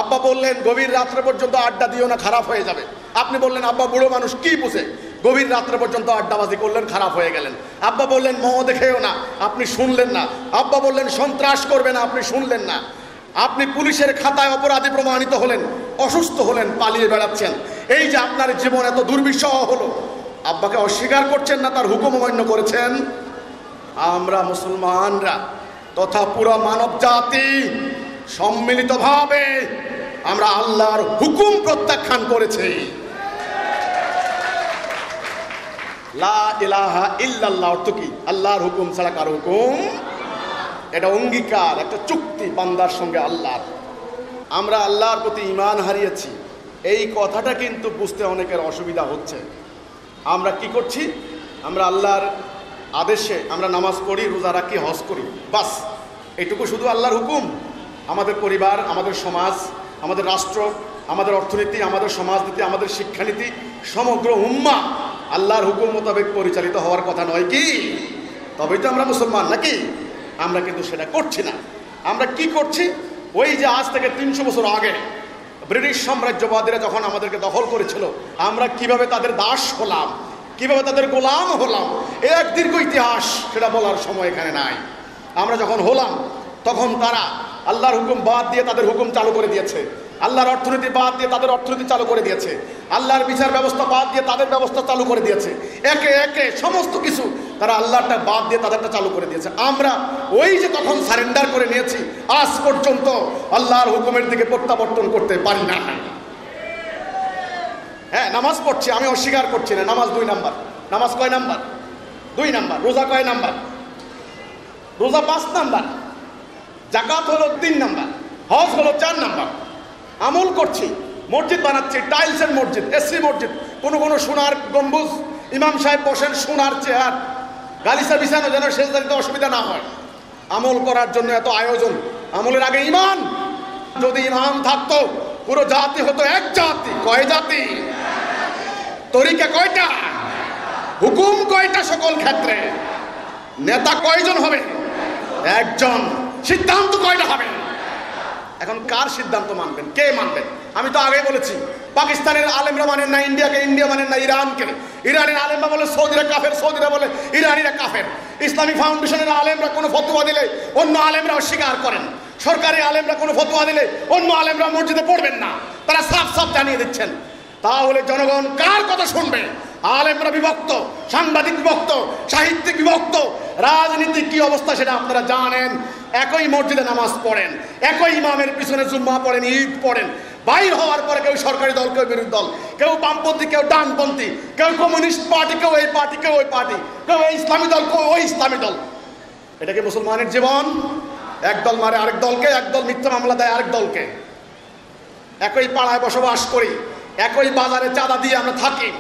আব্বা বললেন গভীর রাত্রে পর্যন্ত আড্ডা দিও না, খারাপ হয়ে যাবে। আপনি বললেন আব্বা বুড়ো মানুষ, কি বুঝে, গভীর রাত্রে পর্যন্ত আড্ডাবাজি করলেন, খারাপ হয়ে গেলেন। আব্বা বললেন মদ খেও না, আপনি শুনলেন না। আব্বা বললেন সন্ত্রাস করবে না, আপনি শুনলেন না। আপনি পুলিশের খাতায় অপরাধী প্রমাণিত হলেন, অসুস্থ হলেন, পালিয়ে বেড়াচ্ছেন। এই যে আপনার জীবন এত দুর্বিষহ হলো, আব্বাকে অস্বীকার করছেন না, তার হুকুম অমান্য করেছেন। আমরা মুসলমানরা তথা পুরো মানব জাতি সম্মিলিতভাবে আমরা আল্লাহর হুকুম প্রত্যাখ্যান করেছি। লা ইলাহা ইল্লাল্লাহ অর্থ কি? আল্লাহর হুকুম ছাড়া কারো হুকুম। এটা অঙ্গীকার, একটা চুক্তি বান্দার সঙ্গে আল্লাহর। আমরা আল্লাহর প্রতি ঈমান হারিয়েছি, এই কথাটা কিন্তু বুঝতে অনেকের অসুবিধা হচ্ছে। আমরা কি করছি? আমরা আল্লাহর আদেশে আমরা নামাজ পড়ি, রোজা রাখি, হজ করি, বাস এটুকু শুধু আল্লাহর হুকুম। আমাদের পরিবার, আমাদের সমাজ, আমাদের রাষ্ট্র, আমাদের অর্থনীতি, আমাদের সমাজনীতি, আমাদের শিক্ষানীতি, সমগ্র উম্মাহ আল্লাহর হুকুম মোতাবেক পরিচালিত হওয়ার কথা নয় কি? তবেই তো আমরা মুসলমান, নাকি? আমরা কিন্তু সেটা করছি না। আমরা কি করছি? ওই যে আজ থেকে 300 বছর আগে ব্রিটিশ সাম্রাজ্যবাদীরা যখন আমাদেরকে দখল করেছিল, আমরা কিভাবে তাদের দাস হলাম, কিভাবে তাদের গোলাম হলাম, এক দীর্ঘ ইতিহাস, সেটা বলার সময় এখানে নাই। আমরা যখন হলাম তখন তারা আল্লাহর হুকুম বাদ দিয়ে তাদের হুকুম চালু করে দিয়েছে, আল্লাহর অর্থনীতি বাদ দিয়ে তাদের অর্থনীতি চালু করে দিয়েছে, আল্লাহর বিচার ব্যবস্থা বাদ দিয়ে তাদের ব্যবস্থা চালু করে দিয়েছে। একে একে সমস্ত কিছু তারা আল্লাহটা বাদ দিয়ে তাদেরটা চালু করে দিয়েছে। আমরা ওই যে তখন সারেন্ডার করে নিয়েছি, আজ পর্যন্ত আল্লাহর হুকুমের দিকে প্রত্যাবর্তন করতে পারি না। হ্যাঁ, নামাজ পড়ছি, আমি অস্বীকার করছি না, নামাজ 2 নাম্বার। নামাজ কয় নাম্বার? 2 নাম্বার। রোজা কয় নাম্বার? রোজা 5 নাম্বার। জাকাত হলো 3 নাম্বার। হজ হলো 4 নাম্বার। আমল করছি, মসজিদ বানাচ্ছি, টাইলসের মসজিদ, এসি মসজিদ, কোনো সোনার গম্বুজ, ইমাম সাহেব বসেন সোনার চেয়ার, গালিচা বিছানো যেন সেজদাতে অসুবিধা না হয়। আমল করার জন্য এত আয়োজন। আমলের আগে ঈমান। যদি ঈমান থাকতো পুরো জাতি হতো এক জাতি। কয় জাতি? তরিকা কয়টা? হুকুম কয়টা? সকল ক্ষেত্রে নেতা কয়জন হবে? একজন। সিদ্ধান্ত কয়টা হবে? এখন কার সিদ্ধান্ত মানবেন? কে মানবেন? আমি তো আগেই বলেছি, পাকিস্তানের আলেমরা মানেন না ইন্ডিয়াকে, ইন্ডিয়া মানেন না ইরানকে, ইরানের আলেমরা বলে সৌদিরা কাফের, সৌদিরা বলে ইরানিরা কাফের। ইসলামী ফাউন্ডেশনের আলেমরা কোনো ফতোয়া দিলে অন্য আলেমরা অস্বীকার করেন। সরকারি আলেমরা কোনো ফতোয়া দিলে অন্য আলেমরা মসজিদে পড়বেন না, তারা সাফ সাফ জানিয়ে দিচ্ছেন। তাহলে জনগণ কার কথা শুনবে? আলেমরা বিভক্ত, সাংবাদিক বিভক্ত, সাহিত্যিক বিভক্ত, রাজনীতিক কি অবস্থা সেটা আপনারা জানেন। একই মসজিদে নামাজ পড়েন, একই ইমামের পিছনে জুম্মা পড়েন, ঈদ পড়েন, বাইর হওয়ার পরে কেউ সরকারি দল, কেউ বিরোধী দল, কেউ বামপন্থী, কেউ ডানপন্থী, কেউ কমিউনিস্ট পার্টি, কেউ এই পার্টি, কেউ ওই পার্টি, কেউ এই ইসলামী দল, কেউ ওই ইসলামী দল। এটা কি মুসলমানের জীবন? এক দল মারে আরেক দলকে, এক দল মিথ্যা মামলা দেয় আরেক দলকে। একই পাড়ায় বসবাস করি, একই বাজারে চাঁদা দিয়ে আমরা থাকি,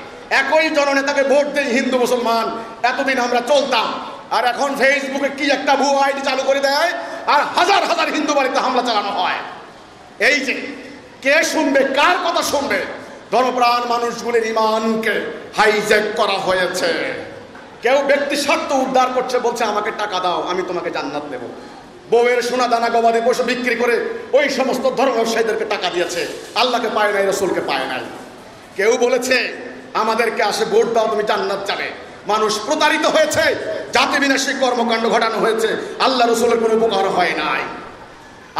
একই জননেতাকে ভোট দেই, হিন্দু মুসলমান এতদিন আমরা চলতাম। আর এখন ফেসবুকে কি একটা ভুয়ো আইডি চালু করে দেয়, আর হাজার হাজার হিন্দু বাড়িতে হামলা চালানো হয়। এই যে কে শুনবে, কার কথা শুনবে? ধর্মপ্রাণ মানুষগুলির ঈমানকে হাইজ্যাক করা হয়েছে। কেউ ব্যক্তি স্বার্থ উদ্ধার করছে, বলছে আমাকে টাকা দাও, আমি তোমাকে জান্নাত দেব। বউয়ের সোনা দানা গবাদি পশু বিক্রি করে ওই সমস্ত ধর্ম ব্যবসায়ীদেরকে টাকা দিয়েছে, আল্লাহকে পায় নাই, রসুলকে পায় নাই। কেউ বলেছে আমাদেরকে আসে ভোট দাও, তুমি জান্নাত যাবে। মানুষ প্রতারিত হয়েছে, জাতি বিনাশী কর্মকাণ্ড ঘটানো হয়েছে, আল্লাহ রসুলের কোনো উপকার হয় নাই।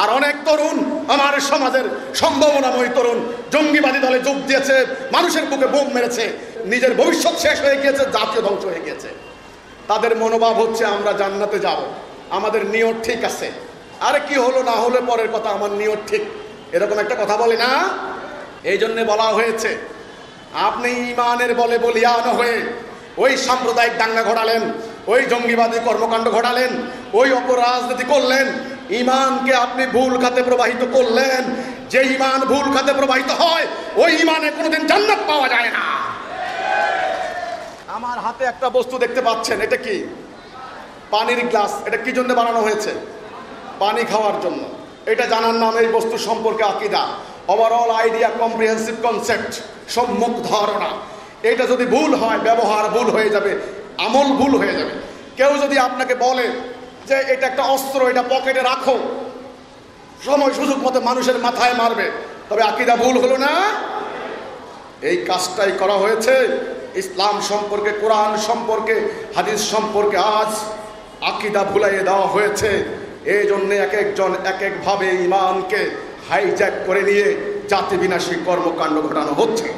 আর অনেক তরুণ, আমার সমাজের সম্ভাবনাময় তরুণ, জঙ্গিবাদী দলে যোগ দিয়েছে, মানুষের বুকে বোম মেরেছে, নিজের ভবিষ্যৎ শেষ হয়ে গিয়েছে, জাতীয় ধ্বংস হয়ে গিয়েছে। তাদের মনোভাব হচ্ছে আমরা জান্নাতে যাব, আমাদের নিয়ত ঠিক আছে। আরে কি হলো না হলে পরের কথা, আমার নিয়ত ঠিক, এরকম একটা কথা বলে না। এই জন্যে বলা হয়েছে আপনি ঈমানের বলে বলিয়ান হয়ে ওই সাম্প্রদায়িক দাঙ্গা ঘটালেন, ওই জঙ্গিবাদী কর্মকাণ্ড ঘটালেন, ওই অপরাজনীতি করলেন, ঈমানকে আপনি ভুল খাতে প্রবাহিত করলেন। যে ঈমান ভুল খাতে প্রবাহিত হয়, ওই ঈমানে কোনোদিন জান্নাত পাওয়া যায় না। আমার হাতে একটা বস্তু দেখতে পাচ্ছেন, এটা কি? পানির গ্লাস। এটা কি জন্য বানানো হয়েছে? পানি খাওয়ার জন্য। এটা জানার নাম এই বস্তু সম্পর্কে আকীদা, ওভারঅল আইডিয়া, কম্প্রিহেন্সিভ কনসেপ্ট, সম্যক ধারণা। এটা যদি ভুল হয়, ব্যবহার ভুল হয়ে যাবে, আমল ভুল হয়ে যাবে। কেউ যদি আপনাকে বলে যে এটা একটা অস্ত্র, এটা পকেটে রাখো, সময় সুযোগ মতো মানুষের মাথায় মারবে, তবে আকীদা ভুল হলো না? এই কাজটাই করা হয়েছে ইসলাম সম্পর্কে, কোরআন সম্পর্কে, হাদিস সম্পর্কে। আজ আকীদা ভুলাইয়ে দেওয়া হয়েছে। এই জন্য এক একজন এক একভাবে ইমানকে হাইজ্যাক করে নিয়ে জাতি বিনাশী কর্মকাণ্ড ঘটানো হচ্ছে।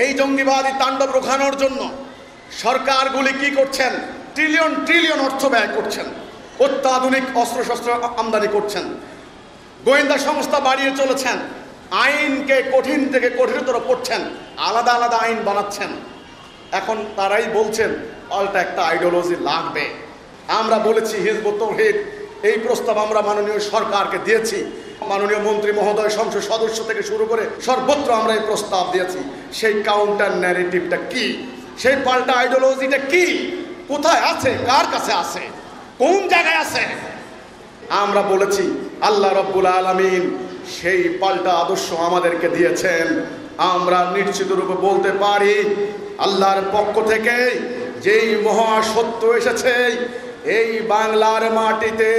এই জঙ্গিবাদী তাণ্ডব রোখানোর জন্য সরকারগুলি কি করছেন? ট্রিলিয়ন ট্রিলিয়ন অর্থ ব্যয় করছেন, অত্যাধুনিক অস্ত্রশস্ত্র আমদানি করছেন, গোয়েন্দা সংস্থা বাড়িয়ে চলেছেন, আইনকে কঠিন থেকে কঠিনতর করছেন, আলাদা আলাদা আইন বানাচ্ছেন। এখন তারাই বলছেন পাল্টা একটা আইডিওলজি লাগবে। আমরা বলেছি হিজবুত তাওহীদ, এই প্রস্তাব আমরা মাননীয় সরকারকে দিয়েছি। মাননীয় মন্ত্রী মহোদয়, সংসদ সদস্য থেকে শুরু করে সর্বত্র আমরা এই প্রস্তাব দিয়েছি। সেই কাউন্টার ন্যারেটিভটা কি? সেই পাল্টা আইডিওলজিটা কি? কোথায় আছে? কার কাছে আছে? কোন জায়গায় আছে? আমরা বলেছি আল্লাহ রাব্বুল আলামিন সেই পাল্টা আদর্শ আমাদেরকে দিয়েছেন। আমরা নিশ্চিত রূপে বলতে পারি আল্লাহর পক্ষ থেকে যেই মহা সত্য এসেছে, এই বাংলার মাটিতে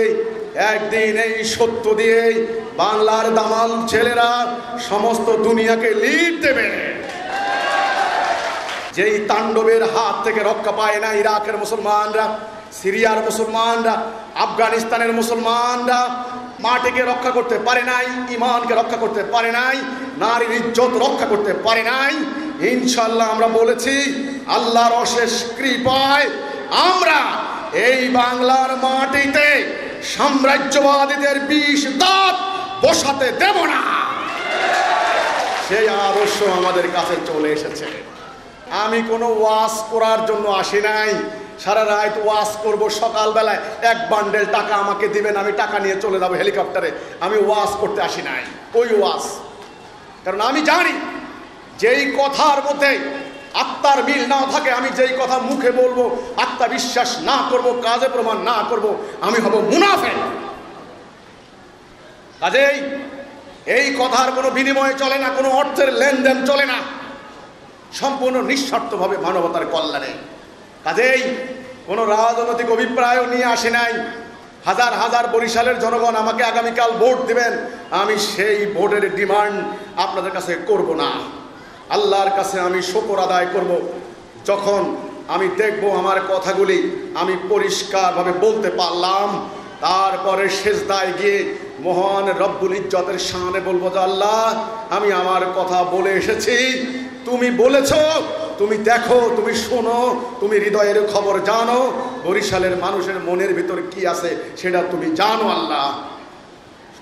একদিন এই সত্য দিয়ে বাংলার দামাল ছেলেরা সমস্ত দুনিয়াকে লিড দেবে। যেই তাণ্ডবের হাত থেকে রক্ষা পায় না ইরাকের মুসলমানরা, সিরিয়ার মুসলমানরা, আফগানিস্তানের মুসলমানরা, মাটিকে রক্ষা করতে পারে নাই, ইমানকে রক্ষা করতে পারে নাই, নারীর ইজ্জত রক্ষা করতে পারে নাই। ইনশাআল্লাহ আমরা বলেছি আল্লাহর অশেষ কৃপায় আমরা এই বাংলার মাটিতে সাম্রাজ্যবাদীদের বিষ দাঁত বসাতে দেব না। সেই আদর্শ আমাদের কাছে চলে এসেছে। আমি কোনো ওয়াজ করার জন্য আসি নাই, সারা রাত ওয়াজ করব, সকালবেলায় এক বান্ডেল টাকা আমাকে দিবেন, আমি টাকা নিয়ে চলে যাবো হেলিকপ্টারে। আমি ওয়াজ করতে আসি নাই, ওই ওয়াজ। কারণ আমি জানি যেই কথার মধ্যে আত্মার মিল না থাকে, আমি যেই কথা মুখে বলবো, আত্মা বিশ্বাস না করব, কাজে প্রমাণ না করব, আমি হব মুনাফিক। কাজেই এই কথার কোনো বিনিময় চলে না, কোনো অর্থের লেনদেন চলে না, সম্পূর্ণ নিঃস্বার্থভাবে মানবতার কল্যাণে। কাজেই কোনো রাজনৈতিক অভিপ্রায়ও নিয়ে আসে নাই। হাজার হাজার বরিশালের জনগণ আমাকে আগামীকাল ভোট দিবেন, আমি সেই ভোটের ডিমান্ড আপনাদের কাছে করব না। আল্লাহর কাছে আমি শুকর আদায় করব যখন আমি দেখব আমার কথাগুলি আমি পরিষ্কারভাবে বলতে পারলাম। তারপরে সেজদায় গিয়ে মহান রব্বুল ইজ্জতের শানে বলবো যে আল্লাহ, আমি আমার কথা বলে এসেছি, তুমি বলেছ, তুমি দেখো, তুমি শোনো, তুমি হৃদয়ের খবর জানো, বরিশালের মানুষের মনের ভিতর কি আছে সেটা তুমি জানো। আল্লাহ,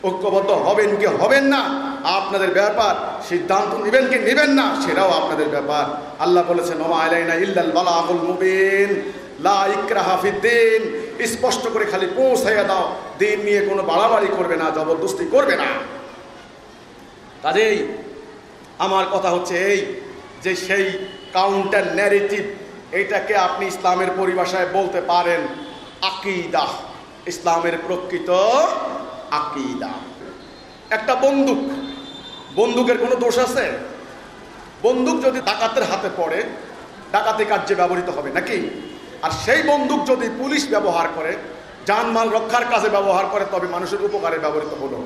ঐক্যবদ্ধ হবেন কি হবেন না আপনাদের ব্যাপার, সিদ্ধান্ত নেবেন কি নেবেন না সেটাও আপনাদের ব্যাপার। আল্লাহ বলেছেন ওমা আলাইনা ইল্লাল বালাগুল মুবিন, লা ইকরাহা ফিদ্দিন, স্পষ্ট করে খালি পৌঁছাইয়া দাও, দিন নিয়ে কোনো বাড়াবাড়ি করবে না, জবরদস্তি করবে না। কাজেই আমার কথা হচ্ছে এই যে সেই কাউন্টার ন্যারেটিভ, এটাকে আপনি ইসলামের পরিভাষায় বলতে পারেন আকীদা, ইসলামের প্রকৃত আকীদা। একটা বন্দুক, বন্দুকের কোনো দোষ আছে? বন্দুক যদি ডাকাতের হাতে পড়ে ডাকাতি কার্যে ব্যবহৃত হবে নাকি? আর সেই বন্দুক যদি পুলিশ ব্যবহার করে, জানমাল রক্ষার কাজে ব্যবহার করে, তবে মানুষের উপকারে ব্যবহৃত হলো।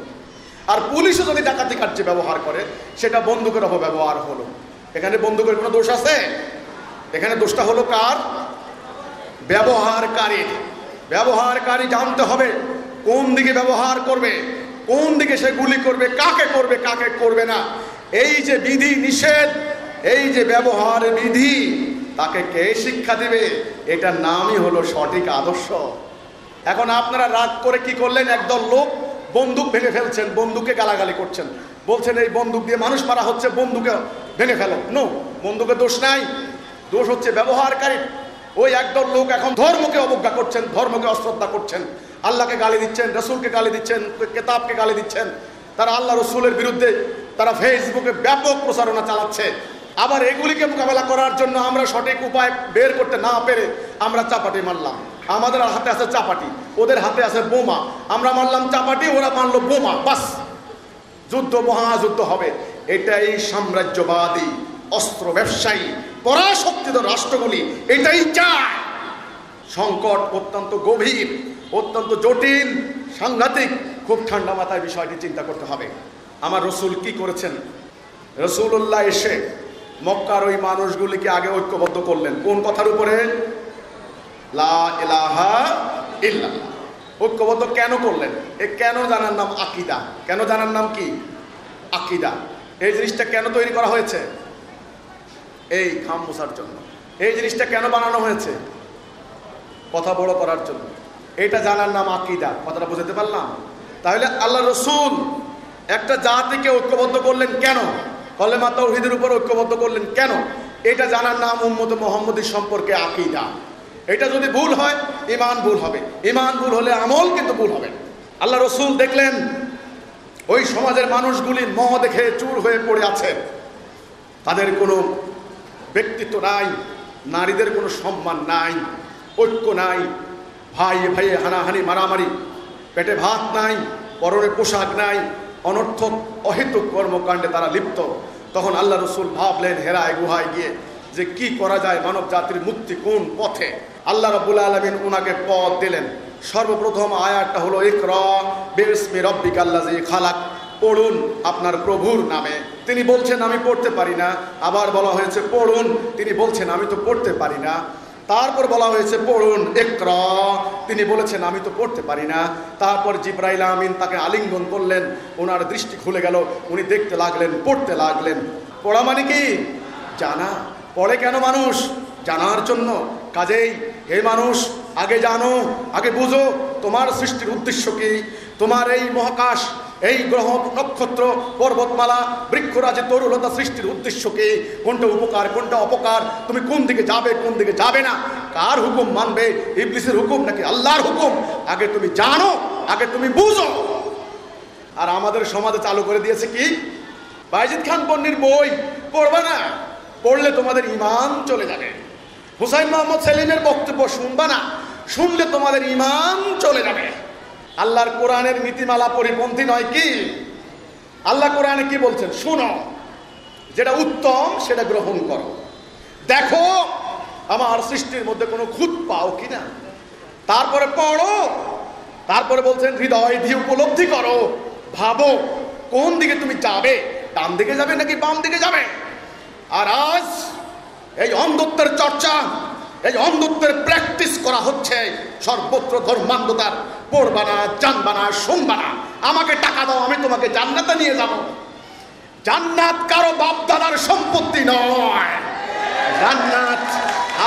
আর পুলিশও যদি ডাকাতি কার্যে ব্যবহার করে, সেটা বন্দুকের অপব্যবহার হলো। এখানে বন্দুকের কোনো দোষ আছে? এখানে দোষটা হলো কার? ব্যবহারকারীর। ব্যবহারকারী জানতে হবে কোন দিকে ব্যবহার করবে, কোন দিকে সে গুলি করবে, কাকে করবে কাকে করবে না। এই যে বিধি নিষেধ, এই যে ব্যবহার বিধি, তাকে কে শিক্ষা দিবে? এটার নামই হলো সঠিক আদর্শ। এখন আপনারা রাগ করে কি করলেন? একদল লোক বন্দুক ভেঙে ফেলছেন, বন্দুকে গালাগালি করছেন, বলছেন এই বন্দুক দিয়ে মানুষ মারা হচ্ছে, বন্দুকে ভেঙে ফেলো। নো, বন্দুকের দোষ নাই, দোষ হচ্ছে ব্যবহারকারী। ওই একদল লোক এখন ধর্মকে অবজ্ঞা করছেন, ধর্মকে অশ্রদ্ধা করছেন, আল্লাহকে গালি দিচ্ছেন, রসুলকে গালি দিচ্ছেন, কেতাবকে গালি দিচ্ছেন। তারা আল্লাহ রসুলের বিরুদ্ধে তারা ফেসবুকে ব্যাপক প্রচারণা চালাচ্ছে। আবার এগুলিকে মোকাবেলা করার জন্য আমরা সঠিক উপায় বের করতে না পেরে আমরা চাপাটি মারলাম। আমাদের হাতে আছে চাপাটি, ওদের হাতে আছে বোমা। আমরা মারলাম চাপাটি, ওরা মারলো বোমা, বাস যুদ্ধ, মহাযুদ্ধ হবে। এটাই সাম্রাজ্যবাদী অস্ত্র ব্যবসায়ী পরাশক্তিত রাষ্ট্রগুলি এটাই চায়। সংকট অত্যন্ত গভীর, অত্যন্ত জটিল, সাংঘাতিক। খুব ঠান্ডা মাথায় বিষয়টি চিন্তা করতে হবে। আমার রসুল কি করেছেন? রসুল্লাহ এসে মক্কার ওই মানুষগুলিকে আগে ঐক্যবদ্ধ করলেন কোন কথার উপরে? লা ইলাহা ইল্লাল্লাহ। ঐক্যবদ্ধ কেন করলেন? এ কেন জানার নাম আকীদা। কেন জানার নাম কি? আকীদা। এই জিনিসটা কেন তৈরি করা হয়েছে? এই খাম মোছার জন্য। এই জিনিসটা কেন বানানো হয়েছে? কথা বড় করার জন্য। এটা জানার নাম আকীদা। কথাটা বুঝতে পারলাম? তাহলে আল্লাহ রসুল একটা জাতিকে ঐক্যবদ্ধ করলেন কেন? কলেমা তাওহীদের উপর ঐক্যবদ্ধ করলেন কেন? এটা জানার নাম উম্মতে মুহাম্মদী সম্পর্কে আকীদা। এটা যদি ভুল হয় ঈমান ভুল হবে, ঈমান ভুল হলে আমল কিন্তু ভুল হবে। আল্লাহ রসুল দেখলেন ওই সমাজের মানুষগুলি মহ দেখে চুর হয়ে পড়ে আছে, তাদের কোনো ব্যক্তিত্ব নাই, নারীদের কোনো সম্মান নাই, ঐক্য নাই, ভাই ভাইয়ে হানাহানি মারামারি, পেটে ভাত নাই, পরনে পোশাক নাই, অনর্থক অহেতুক কর্মকাণ্ডে তারা লিপ্ত। তখন আল্লাহ রসুল ভাবলেন হেরায় গুহায় গিয়ে যে কি করা যায়, মানব জাতির মুক্তি কোন পথে। আল্লাহ রাব্বুল আলামিন ওনাকে পথ দিলেন। সর্বপ্রথম আয়াতটা হলো ইকরা বিসমি রাব্বিকাল্লাযী খালাক, পড়ুন আপনার প্রভুর নামে। তিনি বলছেন আমি পড়তে পারি না। আবার বলা হয়েছে পড়ুন, তিনি বলছেন আমি তো পড়তে পারি না। তারপর বলা হয়েছে পড়ুন ইকরা, তিনি বলেছেন আমি তো পড়তে পারি না। তারপর জিবরাইল আমিন তাকে আলিঙ্গন করলেন, ওনার দৃষ্টি খুলে গেল, উনি দেখতে লাগলেন, পড়তে লাগলেন। পড়া মানে কি? জানা। পড়ে কেন মানুষ? জানার জন্য। কাজেই হে মানুষ, আগে জানো, আগে বুঝো তোমার সৃষ্টির উদ্দেশ্য কি, তোমার এই মহাকাশ, এই গ্রহ নক্ষত্র পর্বতমালা বৃক্ষরাজি তরুলতা সৃষ্টির উদ্দেশ্য কি, কোনটা উপকার কোনটা অপকার, তুমি কোন দিকে যাবে কোন দিকে যাবে না, কার হুকুম মানবে, ইবলিসের হুকুম নাকি আল্লাহর হুকুম, আগে তুমি জানো, আগে তুমি বুঝো। আর আমাদের সমাজে চালু করে দিয়েছে কি, বাইজিদ খান পন্নীর বই পড়বে না, পড়লে তোমাদের ঈমান চলে যাবে। হুসাইন মোহাম্মদ সেলিমের বক্তব্য শুনবা না, শুনলে তোমাদের ঈমান চলে যাবে। আল্লাহর কোরআনের নীতিমালা পরিপন্থী নয় কি? আল্লাহ কোরআনে কি বলছেন? শুনো, যেটা উত্তম সেটা গ্রহণ করো, দেখো আমার সৃষ্টির মধ্যে কোনো খুঁত পাও কিনা, তারপরে পড়ো। তারপরে বলছেন হৃদয় দিয়ে উপলব্ধি করো, ভাবো কোন দিকে তুমি যাবে, ডান দিকে যাবে নাকি বাম দিকে যাবে। আর আজ এই অন্ধত্বের চর্চা, এই অন্ধত্বের প্র্যাকটিস করা হচ্ছে সর্বত্র ধর্মান্ধতার। পড়বা না, জানবা না, শুনবা না, আমাকে টাকা দাও আমি তোমাকে জান্নাতে নিয়ে যাব। জান্নাত কারো বাপ দাদার সম্পত্তি নয়, জান্নাত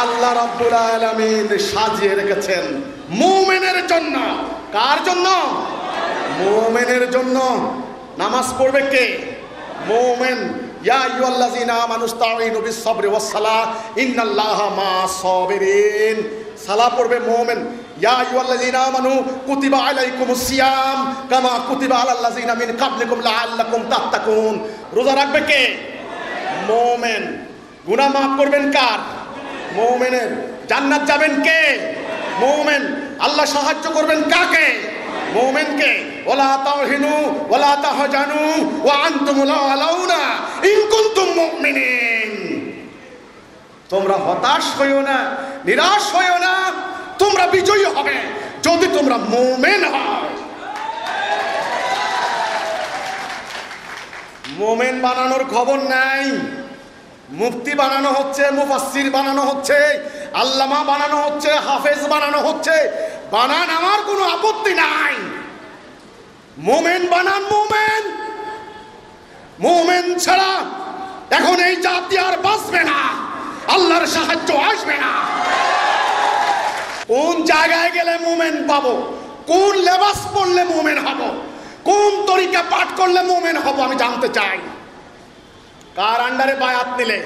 আল্লাহ রাব্বুল আলামিন সাজিয়ে রেখেছেন মুমিনের জন্য। কার জন্য? মুমিনের জন্য। নামাজ পড়বে কে? মুমিন। ইয়া আইয়ুহাল্লাযীনা আমানু ইসতাঈনু বিস-সাবরি ওয়াস-সালাহ ইন্নাল্লাহা মা'আস সাবিরিন। সালাহ পড়বে মুমিন। ইয়া আইয়ুহাল্লাযীনা আমানু কুতিবা আলাইকুমুস সিয়াম কামা কুতিবা আলাল্লাযীনা মিন ক্বাবলিকুম লাআল্লাকুম তাত্তাকুন। রোজা রাখবে কে? মুমিন। গুনাহ মাফ করবেন কার? মুমিনের। জান্নাত যাবেন কে? মুমিন। আল্লাহ সাহায্য করবেন কাকে? মুমিনকে। ওয়ালা তাহিনু ওয়ালা তাহজানু ওয়া আনতুমুল আলাউনা ইন কুনতুম মুমিনিন। তোমরা হতাশ হইও না, নিরাশ হইও না, তোমরা বিজয়ী হবে যদি তোমরা মুমিন হও। মুমিন বানানোর খবর নাই। মুফতি বানানো হচ্ছে, মুফাসসির বানানো হচ্ছে, আল্লামা বানানো হচ্ছে, হাফেজ বানানো হচ্ছে। বানান, আমার কোনো আপত্তি নাই। মুমিন বানান, মুমিন। মুমিন ছাড়া এখন এই জাতি আর বাঁচবে না, আল্লাহর সাহায্য আসবে না। কোন জায়গায় গেলে মুমিন পাবো, কোন লেবাস পরলে মুমিন হব, কোন তরিকা পাঠ করলে মুমিন হব, আমি জানতে চাই। কার আন্ডারে বায়াত নিলে,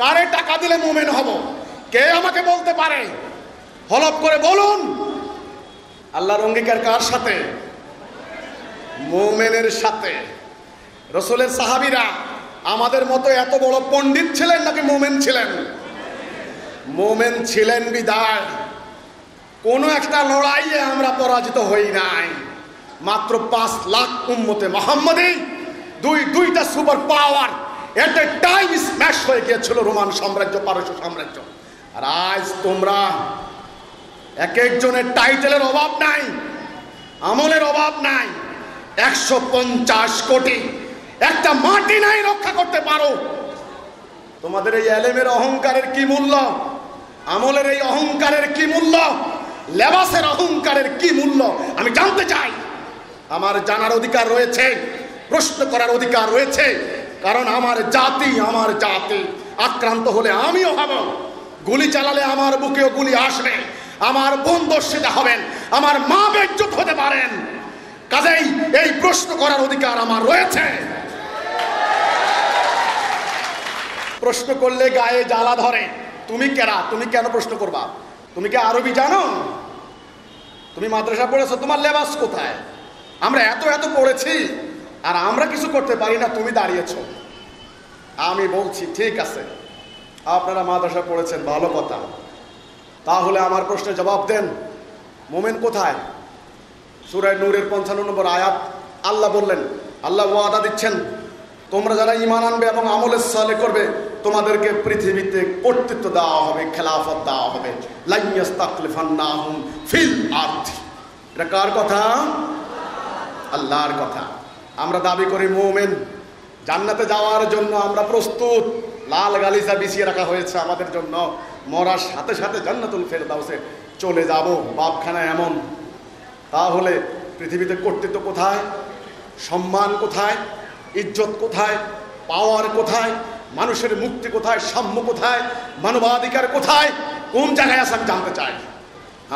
কারে টাকা দিলে মুমিন হব, কে আমাকে বলতে পারে? হলফ করে বলুন। আল্লাহর অঙ্গীকার কার সাথে? মুমিনের সাথে। রাসূলের সাহাবীরা আমাদের মতো এত বড় পণ্ডিত ছিলেন নাকি মুমিন ছিলেন? মুমিন ছিলেন বিদায় কোনো একটা লড়াইয়ে আমরা পরাজিত হই নাই। মাত্র 5 লাখ উম্মতে মুহাম্মাদি দুইটা সুপার পাওয়ার এট এ টাইম স্ম্যাশ হয়ে গিয়েছিল রোমান সাম্রাজ্য, পারস্য সাম্রাজ্য। আর আজ তোমরা এক একজনের টাইটেলের অভাব নাই, আমলের অভাব নাই, 150 কোটি একটা মাটি নাই রক্ষা করতে পারো। তোমাদের এই এলেমের অহংকারের কি মূল্য? আমলের এই অহংকারের কি মূল্য? লেবাসের অহংকারের কি মূল্য? আমি জানতে চাই। আমার জানার অধিকার রয়েছে, প্রশ্ন করার অধিকার রয়েছে, কারণ আমার জাতি আক্রান্ত হলে আমিও হব। গুলি চালালে আমার বুকেও গুলি আসবে, আমার বোন দর্শিতা হবেন, আমার মা বেজ্জত হতে পারেন। কাজেই এই প্রশ্ন করার অধিকার আমার রয়েছে। প্রশ্ন করলে গায়ে জ্বালা ধরে। তুমি কেরা? তুমি কেন প্রশ্ন করবা? তুমি কি আরবি জানো? তুমি মাদ্রাসা পড়েছো, তোমার লেবাস কোথায়? আমরা এত পড়েছি আর আমরা কিছু করতে পারি না, তুমি দাঁড়িয়েছো। আমি বলছি ঠিক আছে, আপনারা মাদ্রাসা পড়েছেন, ভালো কথা। তাহলে আমার প্রশ্নের জবাব দেন, মোমেন কোথায়? সূরা নূরের 55 নম্বর আয়াত আল্লাহ বললেন, আল্লাহ ওয়াদা দিচ্ছেন, তোমরা যারা ঈমান আনবে এবং আমলে সালেহ করবে তোমাদেরকে পৃথিবীতে কর্তৃত্ব দেওয়া হবে, খেলাফত দেওয়া হবে। লা ইস্তাখলিফান্নাহুম ফিল আরদ। এটা কার কথা? আল্লাহর কথা। আমরা দাবি করি মুমিন, জান্নাতে যাওয়ার জন্য আমরা প্রস্তুত। লাল গালিচা বিছিয়ে রাখা হয়েছে আমাদের জন্য, মরার সাথে সাথে জান্নাতুল ফেরদাউসে চলে যাব। বাপখানা এমন। তাহলে পৃথিবীতে কর্তৃত্ব কোথায়? সম্মান কোথায়? ইজ্জত কোথায়? পাওয়ার কোথায়? মানুষের মুক্তি কোথায়? সাম্য কোথায়? মানবাধিকার কোথায়? কোন জায়গায় আছে আমি জানতে চাই।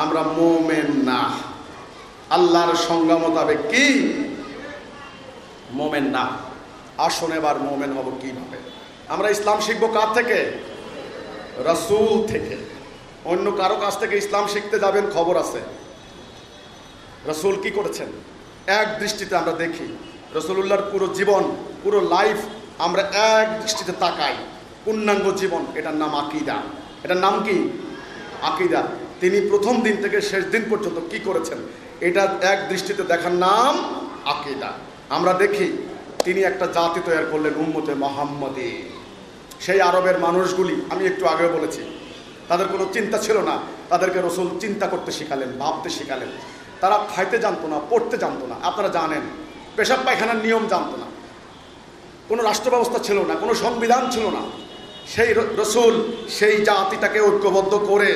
আমরা মুমিন না। আল্লাহর সংজ্ঞা মোতাবেক কি? মুমিন না। আসুন এবার মুমিন হব কিভাবে? আমরা ইসলাম শিখবো কার থেকে? রাসূল থেকে। অন্য কারো কাছ থেকে ইসলাম শিখতে যাবেন খবর আছে। রাসূল কি করেছেন এক দৃষ্টিতে আমরা দেখি। রাসূলুল্লাহর পুরো জীবন, পুরো লাইফ আমরা এক দৃষ্টিতে তাকাই। পূর্ণাঙ্গ জীবন, এটার নাম আকীদা। এটার নাম কি? আকীদা। তিনি প্রথম দিন থেকে শেষ দিন পর্যন্ত কি করেছেন এটা এক দৃষ্টিতে দেখার নাম আকীদা। আমরা দেখি তিনি একটা জাতি তৈরি করলেন, উম্মতে মুহাম্মাদি। সেই আরবের মানুষগুলি, আমি একটু আগেও বলেছি, তাদের কোনো চিন্তা ছিল না। তাদেরকে রাসূল চিন্তা করতে শিখালেন, ভাবতে শিখালেন। তারা খাইতে জানতো না, পড়তে জানতো না। আপনারা জানেন, পেশাব পায়খানার নিয়ম জানতো না, কোনো রাষ্ট্র ব্যবস্থা ছিল না, কোনো সংবিধান ছিল না। সেই রাসূল সেই জাতিটাকে ঐক্যবদ্ধ করে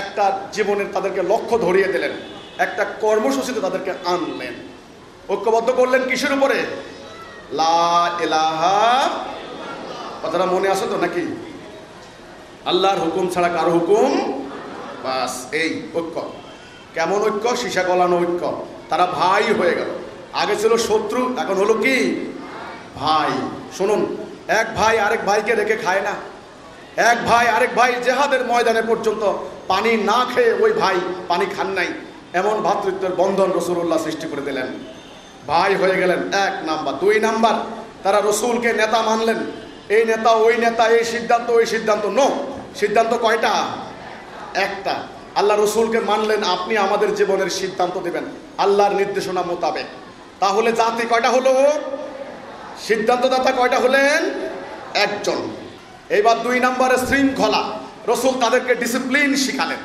একটা জীবনের তাদেরকে লক্ষ্য ধরিয়ে দিলেন, একটা কর্মসূচিতে তাদেরকে আনলেন। ঐক্যবদ্ধ করলেন কিসের উপরে? লা ইলাহা। কথাটা মনে আছে তো নাকি? আল্লাহর হুকুম ছাড়া কারো হুকুম, বাস। এই ঐক্য। কেমন ঐক্য? সীসা গলানো ঐক্য। তারা ভাই হয়ে গেল। আগে ছিল শত্রু, এখন হলো কি? ভাই। শুনুন, এক ভাই আরেক ভাইকে রেখে খায় না। এক ভাই আরেক ভাই জেহাদের ময়দানে পর্যন্ত পানি না খেয়ে ওই ভাই পানি খান নাই। এমন ভ্রাতৃত্বের বন্ধন রাসূলুল্লাহ সৃষ্টি করে দিলেন। ভাই হয়ে গেলেন, 1 নাম্বার। 2 নাম্বার, তারা রাসূলকে নেতা মানলেন। এই নেতা ওই নেতা, এই সিদ্ধান্ত ওই সিদ্ধান্ত। নো, সিদ্ধান্ত কয়টা? একটা। আল্লাহ রাসূলকে মানলেন, আপনি আমাদের জীবনের সিদ্ধান্ত দেবেন আল্লাহর নির্দেশনা মোতাবেক। তাহলে জাতি কয়টা হলো? সিদ্ধান্তদাতা কয়টা হলেন? একজন। এইবার 2 নম্বরে শৃঙ্খলা। রাসূল তাদেরকে ডিসিপ্লিন শিখালেন।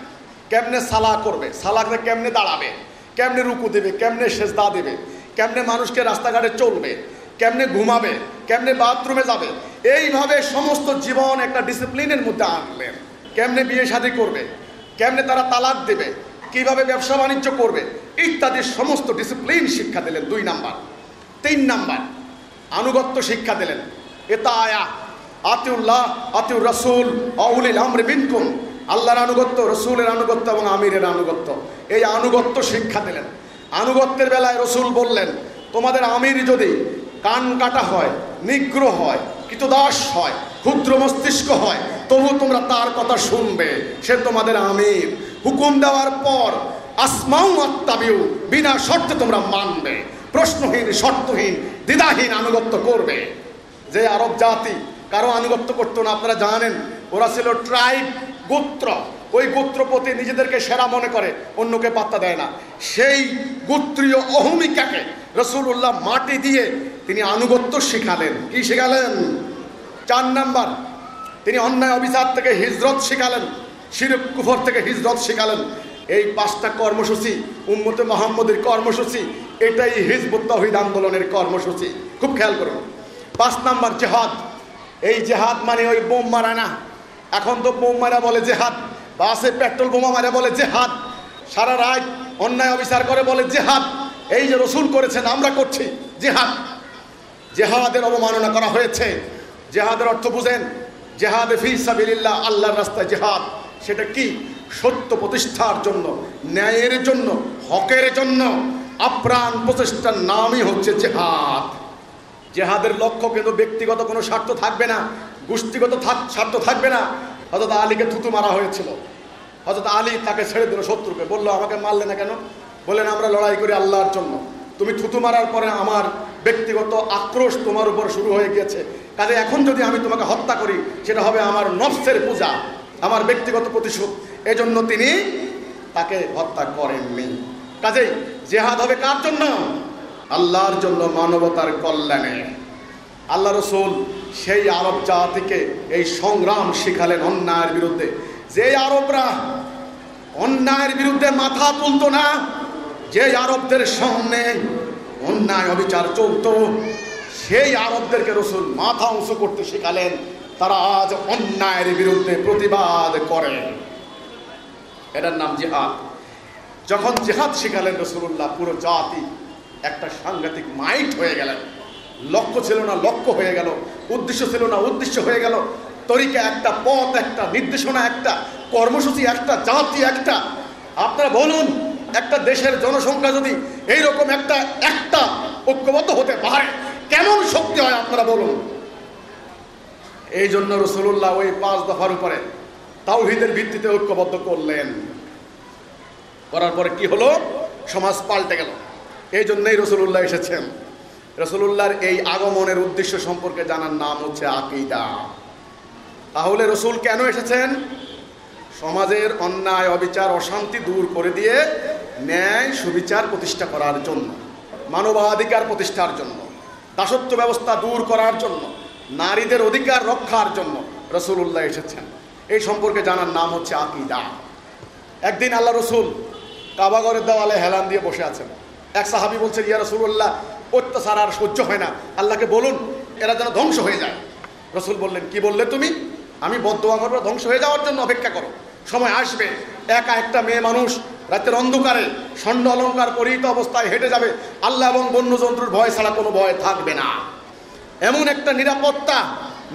কেমনে সালাহ করবে, সালাতে কেমনে দাঁড়াবে, কেমনে রুকু দেবে, কেমনে সেজদা দেবে, কেমনে মানুষকে রাস্তাঘাটে চলবে, কেমনে ঘুমাবে, কেমনে বাথরুমে যাবে। এইভাবে সমস্ত জীবন একটা ডিসিপ্লিনের মধ্যে আনলেন। কেমনে বিয়ে শাদী করবে, কেমনে তারা তালাক দেবে, কিভাবে ব্যবসা বাণিজ্য করবে, ইত্যাদি সমস্ত ডিসিপ্লিন শিক্ষা দিলেন। 2 নাম্বার। 3 নাম্বার, আনুগত্য শিক্ষা দিলেন। এতায়া আতিউল্লাহ আতিউর রাসূল আউলিল আমরি মিনকুম। আল্লাহর আনুগত্য, রাসূলের আনুগত্য এবং আমিরের আনুগত্য, এই আনুগত্য শিক্ষা দিলেন। আনুগত্যের বেলায় রাসূল বললেন, তোমাদের আমির যদি কান কাটা হয়, নিগ্র হয়, কৃতদাস হয়, ক্ষুদ্র মস্তিষ্ক হয়, তবু তোমরা তার কথা শুনবে, সে তোমাদের আমির। হুকুম দেওয়ার পর আসমাউ আত্তাবিউ, বিনা শর্তে তোমরা মানবে, প্রশ্নহীন, শর্তহীন, দ্বিধাহীন আনুগত্য করবে। যে আরব জাতি কারো আনুগত্য করতো না, আপনারা জানেন, ওরা ছিল ট্রাইব, গোত্র। ওই গোত্রপতি নিজেদেরকে সেরা মনে করে, অন্যকে পাত্তা দেয় না। সেই গোত্রীয় অহমিকাকে রাসূলুল্লাহ মাটি দিয়ে তিনি আনুগত্য শিখালেন। কি শিখালেন? 4 নাম্বার, তিনি অন্যায় অবিচার থেকে হিজরত শিখালেন, শিরক কুফর থেকে হিজরত শিখালেন। এই 5টা কর্মসূচি উম্মতে মুহাম্মদের কর্মসূচি, এটাই হিজবুত তাওহীদ আন্দোলনের কর্মসূচি। খুব খেয়াল করুন। 5 নাম্বার জেহাদ। এই জেহাদ মানে ওই বোম মারা না। এখন তো বোম মারা বলে জেহাদ, বাসে পেট্রোল বোমা মারা বলে জেহাদ, সারা রাত অন্যায় অবিচার করে বলে জেহাদ। এই যে রসুল করেছেন আমরা করছি জেহাদ। জেহাদের অবমাননা করা হয়েছে। জেহাদের অর্থ বুঝেন, জেহাদে ফি সাবিলিল্লাহ, আল্লাহর রাস্তায় জেহাদ। সেটা কি? সত্য প্রতিষ্ঠার জন্য, ন্যায়ের জন্য, হকের জন্য আপ্রাণ প্রচেষ্টার নামই হচ্ছে জেহাদ। জেহাদের লক্ষ্য কিন্তু ব্যক্তিগত কোনো স্বার্থ থাকবে না, গোষ্ঠীগত স্বার্থ থাকবে না। হযরত আলীকে থুতু মারা হয়েছিল। হযরত আলী তাকে ছেড়ে দিল শত্রুকে, বললো আমাকে মারলে না কেন? বললেন আমরা লড়াই করি আল্লাহর জন্য। তুমি থুতু মারার পরে আমার ব্যক্তিগত আক্রোশ তোমার উপর শুরু হয়ে গিয়েছে, কাজে এখন যদি আমি তোমাকে হত্যা করি সেটা হবে আমার নফসের পূজা, আমার ব্যক্তিগত প্রতিশোধ। এজন্য তিনি তাকে হত্যা করেননি। কাজেই জেহাদ হবে কার জন্য? আল্লাহর জন্য, মানবতার কল্যাণে। আল্লাহ রসুল সেই আরব জাতিকে এই সংগ্রাম শিখালেন অন্যায়ের বিরুদ্ধে। যে আরবরা অন্যায়ের বিরুদ্ধে মাথা তুলত না, যে আরবদের সামনে অন্যায় অবিচার চলত, সেই আরবদেরকে রসুল মাথা উঁচু করতে শিখালেন। তারা আজ অন্যায়ের বিরুদ্ধে প্রতিবাদ করে। এটার নাম জিহাদ। যখন জিহাদ শিখালেন রসুল্লাহ, পুরো জাতি একটা সাংঘাতিক মাইট হয়ে গেলেন। লক্ষ্য ছিল না, লক্ষ্য হয়ে গেল। উদ্দেশ্য ছিল না, উদ্দেশ্য হয়ে গেল। তরিকা একটা, পথ একটা, নির্দেশনা একটা, কর্মসূচি একটা, জাতি একটা। আপনারা বলুন, একটা দেশের জনসংখ্যা যদি এইরকম একটা ঐক্যবদ্ধ হতে পারে, কেমন শক্তি হয় আপনারা বলুন। এই জন্য রাসূলুল্লাহ ওই 5 দফার উপরে তাওহীদের ভিত্তিতে ঐক্যবদ্ধ করলেন। করার পরে কি হলো? সমাজ পাল্টে গেল। এই জন্যই রাসূলুল্লাহ এসেছেন। রাসূলুল্লাহর এই আগমনের উদ্দেশ্য সম্পর্কে জানার নাম হচ্ছে আকীদা। তাহলে রসুল কেন এসেছেন? সমাজের অন্যায় অবিচার অশান্তি দূর করে দিয়ে ন্যায় সুবিচার প্রতিষ্ঠা করার জন্য, মানবাধিকার প্রতিষ্ঠার জন্য, দাসত্ব ব্যবস্থা দূর করার জন্য, নারীদের অধিকার রক্ষার জন্য রাসূলুল্লাহ এসেছেন। এই সম্পর্কে জানার নাম হচ্ছে আকীদা। একদিন আল্লাহ রসুল কাবাগরের দেওয়ালে হেলান দিয়ে বসে আছেন। এক সাহাবী বলছেন, ইয়া রাসূলুল্লাহ, অত্যাচার আর সহ্য হয় না, আল্লাহকে বলুন এরা যেন ধ্বংস হয়ে যায়। রসুল বললেন, কি বললে তুমি? আমি বদদোয়া করবো ধ্বংস হয়ে যাওয়ার জন্য? অপেক্ষা করো, সময় আসবে। একা একটা মেয়ে মানুষ রাতের অন্ধকারে স্বর্ণ অলঙ্কার পরিহিত অবস্থায় হেঁটে যাবে, আল্লাহ এবং বন্যজন্তুর ভয় ছাড়া কোনো ভয় থাকবে না। এমন একটা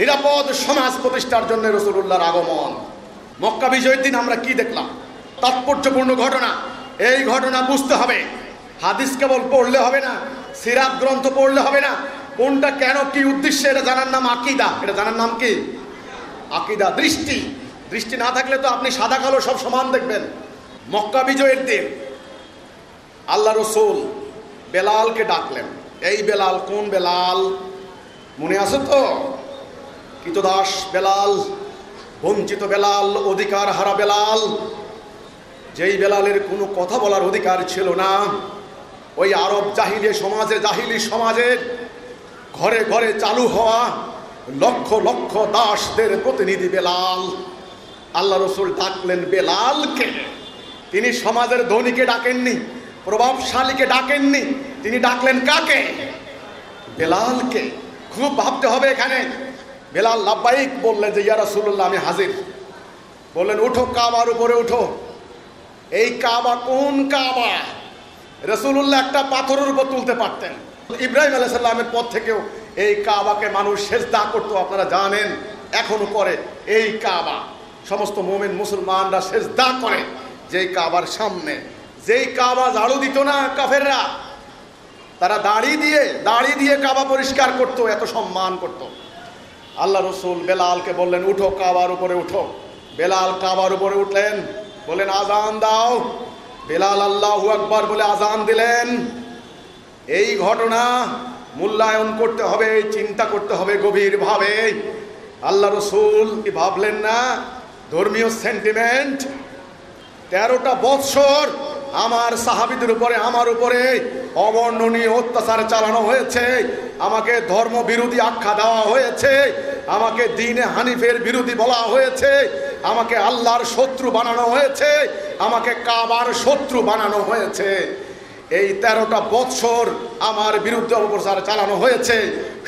নিরাপদ সমাজ প্রতিষ্ঠার জন্য রাসূলুল্লাহর আগমন। মক্কা বিজয়ের দিন আমরা কি দেখলাম? তাৎপর্যপূর্ণ ঘটনা। এই ঘটনা বুঝতে হবে। হাদিস কেবল পড়লে হবে না, সিরাত গ্রন্থ পড়লে হবে না। কোনটা, কেন, কি উদ্দেশ্যে, এটা জানার নাম আকীদা। এটা জানার নাম কি? আকীদা। দৃষ্টি না থাকলে তো আপনি সাদা কালো সব সমান দেখবেন। মক্কা বিজয়ের দিন আল্লাহ রসুল বেলালকে ডাকলেন। এই বেলাল কোন বেলাল মনে আছে তো? কৃতদাস বেলাল, বঞ্চিত বেলাল, অধিকার হারা বেলাল, যেই বেলালের কোনো কথা বলার অধিকার ছিল না। ওই আরব জাহিলি সমাজের ঘরে ঘরে চালু হওয়া লক্ষ লক্ষ দাসদের প্রতিনিধি বেলাল। আল্লাহ রসুল ডাকলেন বেলালকে। তিনি সমাজের ধনীকে ডাকেননি, প্রভাবশালীকে ডাকেননি, তিনি ডাকলেন কাকে? বেলালকে। খুব ভাবতে হবে এখানে। বেলাল লাব্বাইক বললেন যে, ইয়া রাসূলুল্লাহ, আমি হাজির। বললেন, উঠো, কাবার উপরে উঠো। এই কাবা কোন কাবা? রাসূলুল্লাহ একটা পাথরের উপর তুলতে পারতেন। ইব্রাহিম আলাইহিস সালামের পর থেকেও এই কাবাকে মানুষ সেজদা করতো, আপনারা জানেন, এখনো করে। এই কাবা সমস্ত মুমিন মুসলমানরা সেজদা করে যেই কাবার সামনে। যেই কাবা ঝাড়ু দিত না কাফেররা, তারা দাড়ি দিয়ে কাবা পরিষ্কার করত, এত সম্মান করত। আল্লাহ রসুল বেলালকে বললেন, উঠো, কাবার উপরে উঠো। বেলাল কাবার উপরে উঠলেন, বললেন, আজান দাও। বেলাল আল্লাহু আকবার বলে আজান দিলেন। এই ঘটনা মূল্যায়ন করতে হবে, চিন্তা করতে হবে গভীরভাবে। আল্লাহ রসুল ভাবলেন না ধর্মীয় সেন্টিমেন্ট। 13টা বৎসর আমার সাহাবীদের উপরে, আমার উপরে অবর্ণনীয় অত্যাচার চালানো হয়েছে। আমাকে ধর্ম বিরোধী আখ্যা দেওয়া হয়েছে, আমাকে দ্বীনে হানিফের বিরোধী বলা হয়েছে, আমাকে আল্লাহর শত্রু বানানো হয়েছে, আমাকে কাবার শত্রু বানানো হয়েছে। এই 13টা বৎসর আমার বিরুদ্ধে অপপ্রচার চালানো হয়েছে।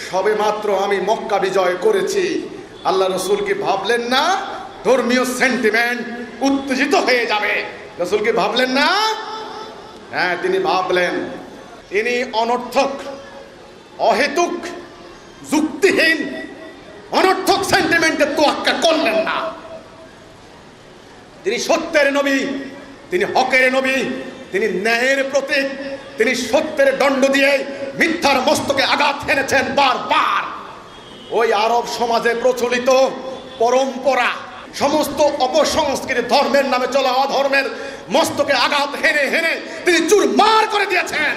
সবে মাত্র আমি মক্কা বিজয় করেছি। আল্লাহ রসুল কি ভাবলেন না ধর্মীয় সেন্টিমেন্ট উত্তেজিত হয়ে যাবে? রসুল কি ভাবলেন না? হ্যাঁ, তিনি ভাবলেন। তিনি অনর্থক, অহেতুক, যুক্তিহীন, অনর্থক সেন্টিমেন্টের তোয়াক্কা করলেন না। তিনি সত্যের নবী, তিনি হকের নবী, তিনি ন্যায়ের প্রতীক। তিনি সত্যের দণ্ড দিয়ে মিথ্যার মস্তকে আঘাত হেনেছেন বারবার। ওই আরব সমাজে প্রচলিত পরম্পরা, সমস্ত অপসংস্কৃতি, ধর্মের নামে চলা অধর্মের মস্তকে আঘাত হেনে হেনে তিনি চুরমার করে দিয়েছেন।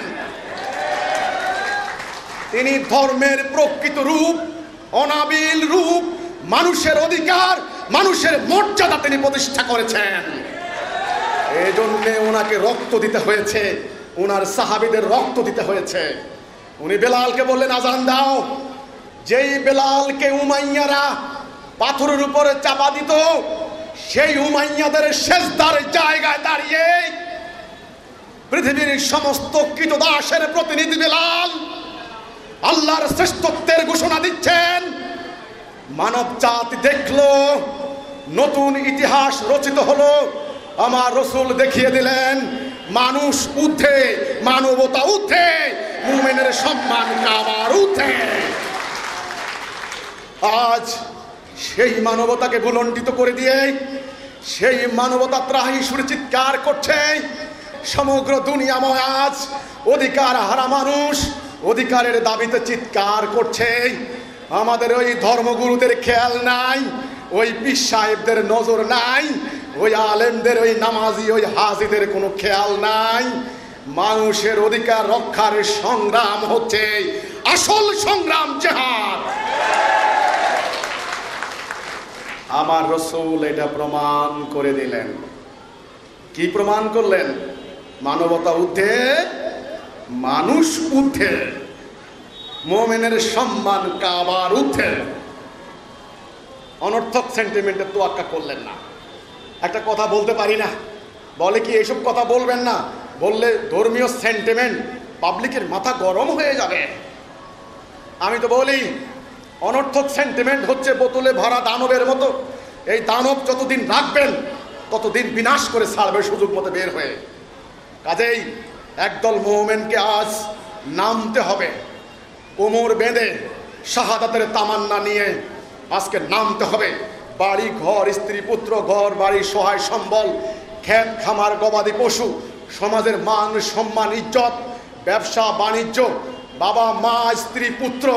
তিনি ধর্মের প্রকৃত রূপ, অনাবিল রূপ, মানুষের অধিকার, মানুষের মর্যাদা তিনি প্রতিষ্ঠা করেছেন। এই জন্যে ওনাকে রক্ত দিতে হয়েছে, ওনার সাহাবীদের রক্ত দিতে হয়েছে। উনি বেলালকে বললেন আজান দাও। যেই বেলালকে উমাইয়ারা পাথরের উপরে চাপা দিত, সেই উমাইয়াদের সেজদার জায়গায় দাঁড়িয়ে পৃথিবীর সমস্ত কৃতদাসের প্রতিনিধি বেলাল আল্লাহর শ্রেষ্ঠত্বের ঘোষণা দিচ্ছেন। মানব জাতি দেখলো, নতুন ইতিহাস রচিত হলো। আমার রসুল দেখিয়ে দিলেন মানুষ ঊর্ধ্বে, মানবতা ঊর্ধ্বে, মুমিনের সম্মান কাবার ঊর্ধ্বে। আজ সেই মানবতাকে ভুলণ্ঠিত করে দিয়ে সেই মানবতা ত্রাহি সুরে চিৎকার করছে। সমগ্র দুনিয়াময় আজ অধিকার হারা মানুষ অধিকারের দাবিতে চিৎকার করছে। আমাদের ওই ধর্মগুরুদের খেয়াল নাই, ওই পীর সাহেবদের নজর নাই, ওই আলেমদের, ওই নামাজি, ওই হাজিদের কোনো খেয়াল নাই। মানুষের অধিকার রক্ষার সংগ্রাম হচ্ছে আসল সংগ্রাম, জিহাদ। আমার রসুল এটা প্রমাণ করে দিলেন। কি প্রমাণ করলেন? মানবতা ঊর্ধ্বে, মানুষ ঊর্ধ্বে, মুমিনের সম্মান কাবার ঊর্ধ্বে। অনর্থক সেন্টিমেন্টের তোয়াক্কা করলেন না। একটা কথা বলতে পারি না, বলে কি এইসব কথা বলবেন না, বললে ধর্মীয় সেন্টিমেন্ট, পাবলিকের মাথা গরম হয়ে যাবে। আমি তো বলি অনর্থক সেন্টিমেন্ট হচ্ছে বোতলে ভরা দানবের মতো। এই দানব যতদিন রাখবেন ততদিন বিনাশ করে ছাড়বে সুযোগ মতো বের হয়ে। কাজেই একদল মুমিনকে আজ নামতে হবে, কোমর বেঁধে শাহাদাতের তামান্না নিয়ে আজকে নামতে হবে। বাড়ি ঘর, স্ত্রী পুত্র, ঘর বাড়ি, সহায় সম্বল, ক্ষেত খামার, গবাদি পশু, সমাজের মান সম্মান, ইজ্জত, ব্যবসা বাণিজ্য, বাবা মা স্ত্রী পুত্র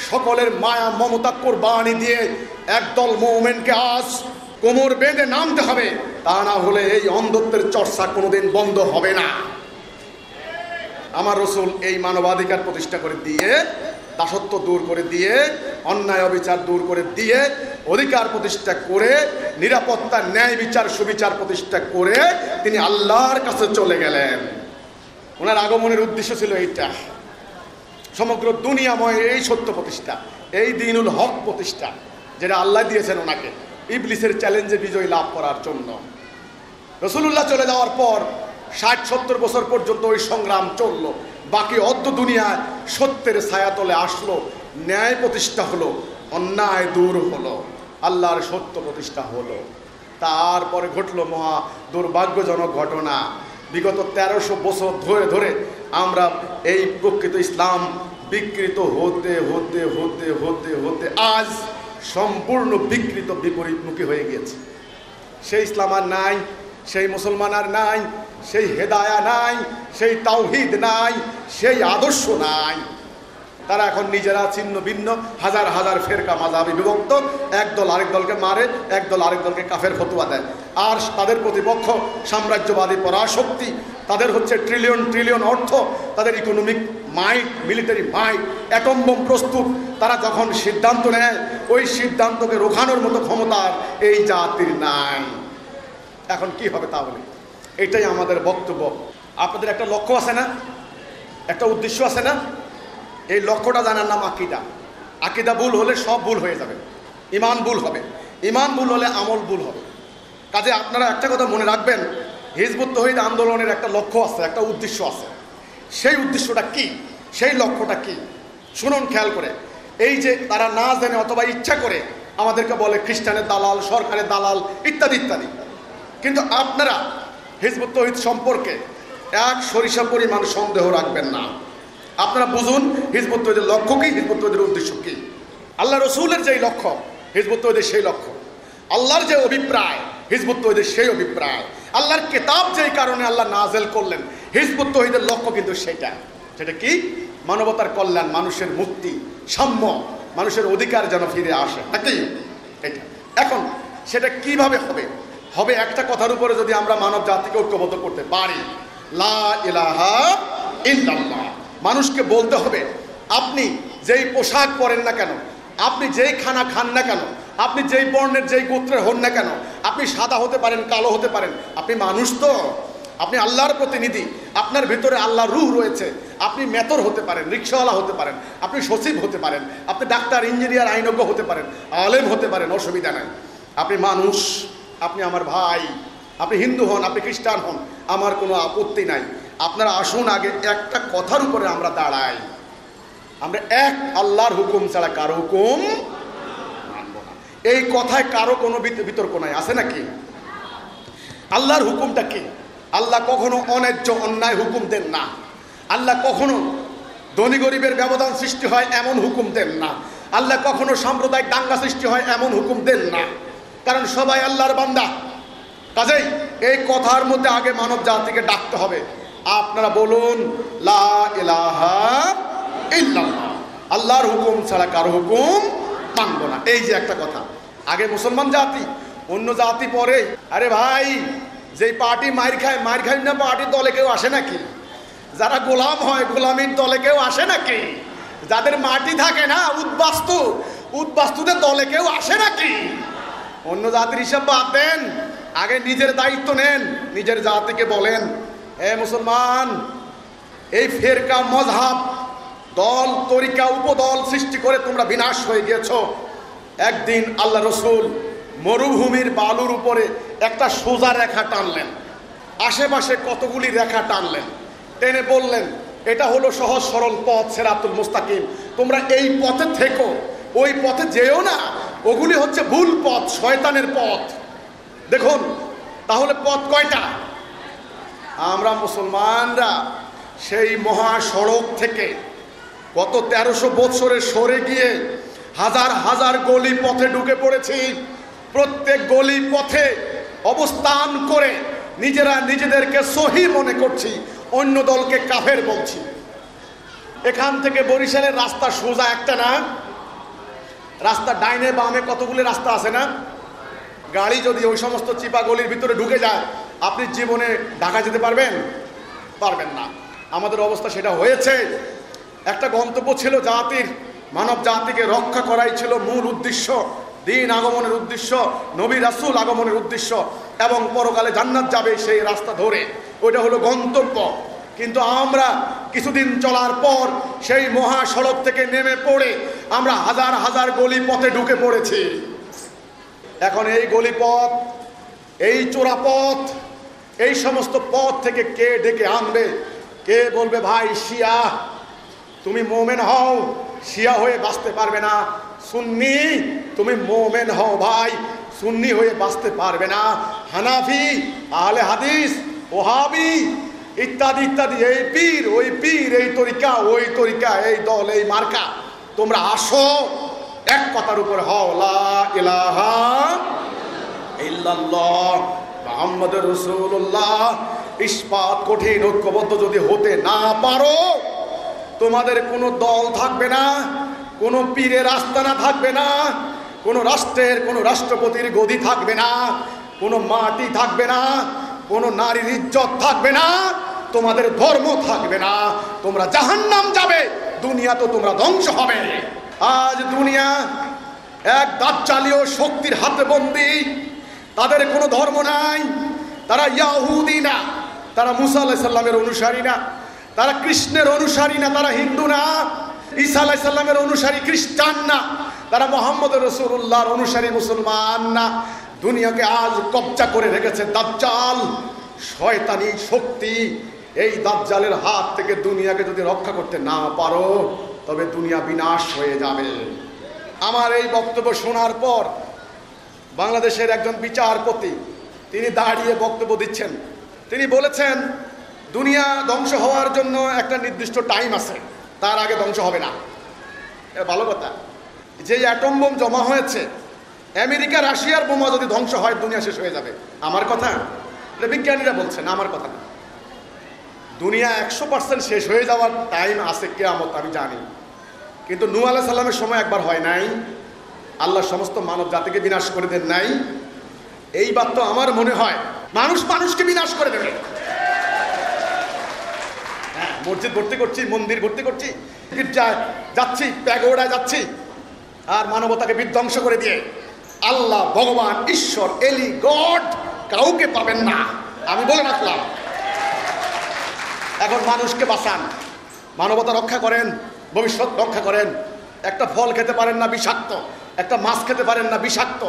সকলের মায়া মমতা কোরবানি দিয়ে একদল মুমিনকে আজ কোমর বেঁধে নামতে হবে। তা না হলে এই অন্ধত্বের চর্চা কোনোদিন বন্ধ হবে না। আমার রসুল এই মানবাধিকার প্রতিষ্ঠা করে দিয়ে, দাসত্ব দূর করে দিয়ে, অন্যায় অবিচার দূর করে দিয়ে, অধিকার প্রতিষ্ঠা করে, নিরাপত্তা, ন্যায় বিচার, সুবিচার প্রতিষ্ঠা করে তিনি আল্লাহর কাছে চলে গেলেন। ওনার আগমনের উদ্দেশ্য ছিল এইটা, সমগ্র দুনিয়াময় এই সত্য প্রতিষ্ঠা, এই দ্বীনুল হক প্রতিষ্ঠা, যেটা আল্লাহ দিয়েছেন ওনাকে ইবলিসের চ্যালেঞ্জে বিজয় লাভ করার জন্য। রাসূলুল্লাহ চলে যাওয়ার পর ৬০-৭০ বছর পর্যন্ত ওই সংগ্রাম চলল। বাকি অর্ধ দুনিয়ায় সত্যের ছায়াতলে আসলো, ন্যায় প্রতিষ্ঠা হলো, অন্যায় দূর হলো, আল্লাহর সত্য প্রতিষ্ঠা হলো। তারপরে ঘটলো মহা দুর্ভাগ্যজনক ঘটনা। বিগত ১৩০০ বছর ধরে ধরে আমরা এই প্রকৃত ইসলাম বিকৃত হতে হতে হতে হতে হতে আজ সম্পূর্ণ বিকৃত, বিপরীতমুখী হয়ে গিয়েছে। সেই ইসলাম আর নাই, সেই মুসলমান আর নাই, সেই হেদায়া নাই, সেই তাওহীদ নাই, সেই আদর্শ নাই। তারা এখন নিজেরা ছিন্ন ভিন্ন, হাজার হাজার ফেরকা মাযহাবে বিভক্ত, একদল আরেক দলকে মারে, একদল আরেক দলকে কাফের ফতোয়া দেয়। আর তাদের প্রতিপক্ষ সাম্রাজ্যবাদী পরাশক্তি, তাদের হচ্ছে ট্রিলিয়ন ট্রিলিয়ন অর্থ, তাদের ইকোনমিক মাইট, মিলিটারি মাইট, অ্যাটম বোম প্রস্তুত। তারা যখন সিদ্ধান্ত নেয়, ওই সিদ্ধান্তকে রোখানোর মতো ক্ষমতা এই জাতির নাই। এখন কি হবে তাহলে? এটাই আমাদের বক্তব্য। আপনাদের একটা লক্ষ্য আছে না, একটা উদ্দেশ্য আছে না? এই লক্ষ্যটা জানার নাম আকীদা। আকীদা ভুল হলে সব ভুল হয়ে যাবে। ঈমান ভুল হবে, ঈমান ভুল হলে আমল ভুল হবে। কাজে আপনারা একটা কথা মনে রাখবেন, হিজবুত তাওহীদ আন্দোলনের একটা লক্ষ্য আছে, একটা উদ্দেশ্য আছে। সেই উদ্দেশ্যটা কি, সেই লক্ষ্যটা কি? শুনুন খেয়াল করে। এই যে তারা না জেনে অথবা ইচ্ছা করে আমাদেরকে বলে খ্রিস্টানের দালাল, সরকারের দালাল, ইত্যাদি ইত্যাদি। কিন্তু আপনারা হিজবুত তাওহীদ সম্পর্কে এক সরিষা পরিমাণ সন্দেহ রাখবেন না। আপনারা বুঝুন হিজবুত তাওহীদের লক্ষ্য কি, হিজবুত তাওহীদের উদ্দেশ্য কি। আল্লাহ রসুলের যেই লক্ষ্য, হিজবুত তাওহীদের সেই লক্ষ্য। আল্লাহর যে অভিপ্রায়, হিজবুত তাওহীদের সেই অভিপ্রায়। আল্লাহর কিতাব যেই কারণে আল্লাহ নাজেল করলেন, হিজবুত তাওহীদের লক্ষ্য কিন্তু সেটা। সেটা কি? মানবতার কল্যাণ, মানুষের মুক্তি, সাম্য, মানুষের অধিকার যেন ফিরে আসে, নাকি? এটা এখন সেটা কিভাবে হবে? হবে একটা কথার উপরে যদি আমরা মানব জাতিকে ঐক্যবদ্ধ করতে পারি, লা ইলাহা ইল্লাল্লাহ। মানুষকে বলতে হবে, আপনি যেই পোশাক পরেন না কেন, আপনি যেই খানা খান না কেন, আপনি যেই বর্ণের যেই গোত্রের হন না কেন, আপনি সাদা হতে পারেন, কালো হতে পারেন, আপনি মানুষ তো, আপনি আল্লাহর প্রতিনিধি, আপনার ভিতরে আল্লাহর রূহ রয়েছে। আপনি মেতর হতে পারেন, রিক্সাওয়ালা হতে পারেন, আপনি সচিব হতে পারেন, আপনি ডাক্তার, ইঞ্জিনিয়ার, আইনজ্ঞ হতে পারেন, আলেম হতে পারেন, অসুবিধা নাই। আপনি মানুষ, আপনি আমার ভাই। আপনি হিন্দু হন, আপনি খ্রিস্টান হন, আমার কোনো আপত্তি নাই। আপনারা আসুন আগে একটা কথার উপরে আমরা দাঁড়াই, আমরা এক আল্লাহর হুকুম ছাড়া কারো হুকুম মানব না। এই কথায় কারো কোনো বিতর্ক নাই, আছে নাকি? আল্লাহর হুকুমটা কি? আল্লাহ কখনো অন্যায্য অন্যায় হুকুম দেন না। আল্লাহ কখনো ধনী গরিবের ব্যবধান সৃষ্টি হয় এমন হুকুম দেন না। আল্লাহ কখনো সাম্প্রদায়িক দাঙ্গা সৃষ্টি হয় এমন হুকুম দেন না, কারণ সবাই আল্লাহর বান্দা। কাজেই এই কথার মধ্যে আগে মানব জাতিকে ডাকতে হবে। আপনারা বলুন লা ইলাহা ইল্লাল্লাহ, আল্লাহর হুকুম ছাড়া কারো হুকুম মানব না। এই যে একটা কথা, আগে মুসলমান জাতি, অন্য জাতি পরে। আরে ভাই, যেই পার্টি মার খায়, মার খায় না পার্টির দলে কেউ আসে নাকি? যারা গোলাম হয়, গোলামির দলে কেউ আসে নাকি? যাদের মাটি থাকে না, উদ্বাস্তু, উদ্বাস্তুদের দলে কেউ আসে নাকি? অন্য জাতির হিসাব বাদ দেন, আগে নিজের দায়িত্ব নেন, নিজের জাতিকে বলেন, হে মুসলমান, এই ফেরকা, মজহাব, দল, তরিকা, উপদল সৃষ্টি করে তোমরা বিনাশ হয়ে গিয়েছ। একদিন আল্লাহ রসুল মরুভূমির বালুর উপরে একটা সোজা রেখা টানলেন, আশেপাশে কতগুলি রেখা টানলেন, টেনে বললেন, এটা হলো সহজ সরল পথ, সিরাতুল মুস্তাকিম। তোমরা এই পথে থেকো, ওই পথে যেও না, ওগুলি হচ্ছে ভুল পথ, শয়তানের পথ। দেখুন তাহলে পথ কয়টা? আমরা মুসলমানরা সেই মহাসড়ক থেকে গত 1300 বছরে সরে গিয়ে হাজার হাজার গলি পথে ঢুকে পড়েছি। প্রত্যেক গলি পথে অবস্থান করে নিজেরা নিজেদেরকে সহি মনে করছি, অন্য দলকে কাফের বলছি। এখান থেকে বরিশালের রাস্তা সোজা একটা না, রাস্তা ডাইনে বামে কতগুলি রাস্তা আছে না? গাড়ি যদি ওই সমস্ত চিপা গলির ভিতরে ঢুকে যায়, আপনি জীবনে ঢাকা যেতে পারবেন? পারবেন না। আমাদের অবস্থা সেটা হয়েছে। একটা গন্তব্য ছিল জাতির, মানব জাতিকে রক্ষা করাই ছিল মূল উদ্দেশ্য, দিন আগমনের উদ্দেশ্য, নবী রাসূল আগমনের উদ্দেশ্য, এবং পরকালে জান্নাত যাবে সেই রাস্তা ধরে, ওইটা হলো গন্তব্য। কিন্তু আমরা কিছুদিন চলার পর সেই মহাসড়ক থেকে নেমে পড়ে আমরা হাজার হাজার গলি পথে ঢুকে পড়েছি। এখন এই গলিপথ, এই চোরাপথ, এই সমস্ত পথ থেকে কে ডেকে আনবে? কে বলবে ভাই শিয়া তুমি মোমেন হও, শিয়া হয়ে বাঁচতে পারবে না। সুন্নি তুমি মোমেন হও ভাই, সুন্নি হয়ে বাঁচতে পারবে না। হানাফি, আহলে হাদিস, ওহাবি ইত্যাদি ইত্যাদি, এই পীর ওই পীর, এই তরিকা ওই তরিকা, এই দল এই মার্কা, তোমরা আসো এক কথার উপরে হও, লা ইলাহা ইল্লাল্লাহ মুহাম্মাদুর রাসূলুল্লাহ। ইস্পাত কঠিন, ঐক্যবদ্ধ যদি হতে না পারো তোমাদের কোনো দল থাকবে না, কোনো পীরের আস্তানা থাকবে না, কোনো রাষ্ট্রের কোনো রাষ্ট্রপতির গদি থাকবে না, কোনো মাটি থাকবে না, কোনো নারীর ইজ্জত থাকবে না, তোমাদের ধর্ম থাকবে না, তোমরা জাহান্নাম যাবে, দুনিয়া তো তোমরা ধ্বংস হবে। আজ দুনিয়া এক দাজ্জালীয় শক্তির হাতে বন্দী। তাদের কোনো ধর্ম নাই, তারা ইয়াহুদি না, তারা মুসা আলাইহিস সালামের অনুসারী না, তারা কৃষ্ণের অনুসারী না, তারা হিন্দু না, ঈসা আলাইহিস সালামের অনুসারী খ্রিস্টান না, তারা মুহাম্মদ রাসূলুল্লাহর অনুসারী মুসলমান না। দুনিয়াকে আজ কব্জা করে রেখেছে দাজ্জাল, শয়তানি শক্তি। এই দাজ্জালের হাত থেকে দুনিয়াকে যদি রক্ষা করতে না পারো তবে দুনিয়া বিনাশ হয়ে যাবে। আমার এই বক্তব্য শোনার পর বাংলাদেশের একজন বিচারপতি তিনি দাঁড়িয়ে বক্তব্য দিচ্ছেন। তিনি বলেছেন দুনিয়া ধ্বংস হওয়ার জন্য একটা নির্দিষ্ট টাইম আছে, তার আগে ধ্বংস হবে না। ভালো কথা, যে অ্যাটম বোম জমা হয়েছে, আমেরিকা রাশিয়ার বোমা যদি ধ্বংস হয় দুনিয়া শেষ হয়ে যাবে। আমার কথা, এটা বিজ্ঞানীরা বলছেন, আমার কথা না। দুনিয়া 100% শেষ হয়ে যাওয়ার টাইম আছে কিয়ামত, আমি জানি। কিন্তু নূহ আলাইহিস সালামের সময় একবার হয় নাই? আল্লাহ সমস্ত মানব জাতিকে বিনাশ করে দেন নাই? এইবার তো আমার মনে হয় মানুষ মানুষকে বিনাশ করে দেবে। হ্যাঁ, মসজিদ ভর্তি করছি, মন্দির ভর্তি করছি, গির্জায় যাচ্ছি, প্যাগোডায় যাচ্ছি, আর মানবতাকে বিধ্বংস করে দিয়ে আল্লাহ, ভগবান, ঈশ্বর, এলি, গড কাউকে পাবেন না, আমি বলে রাখলাম। এখন মানুষকে বাঁচান, মানবতা রক্ষা করেন, ভবিষ্যৎ রক্ষা করেন। একটা ফল খেতে পারেন না, বিষাক্ত। একটা মাছ খেতে পারেন না, বিষাক্ত।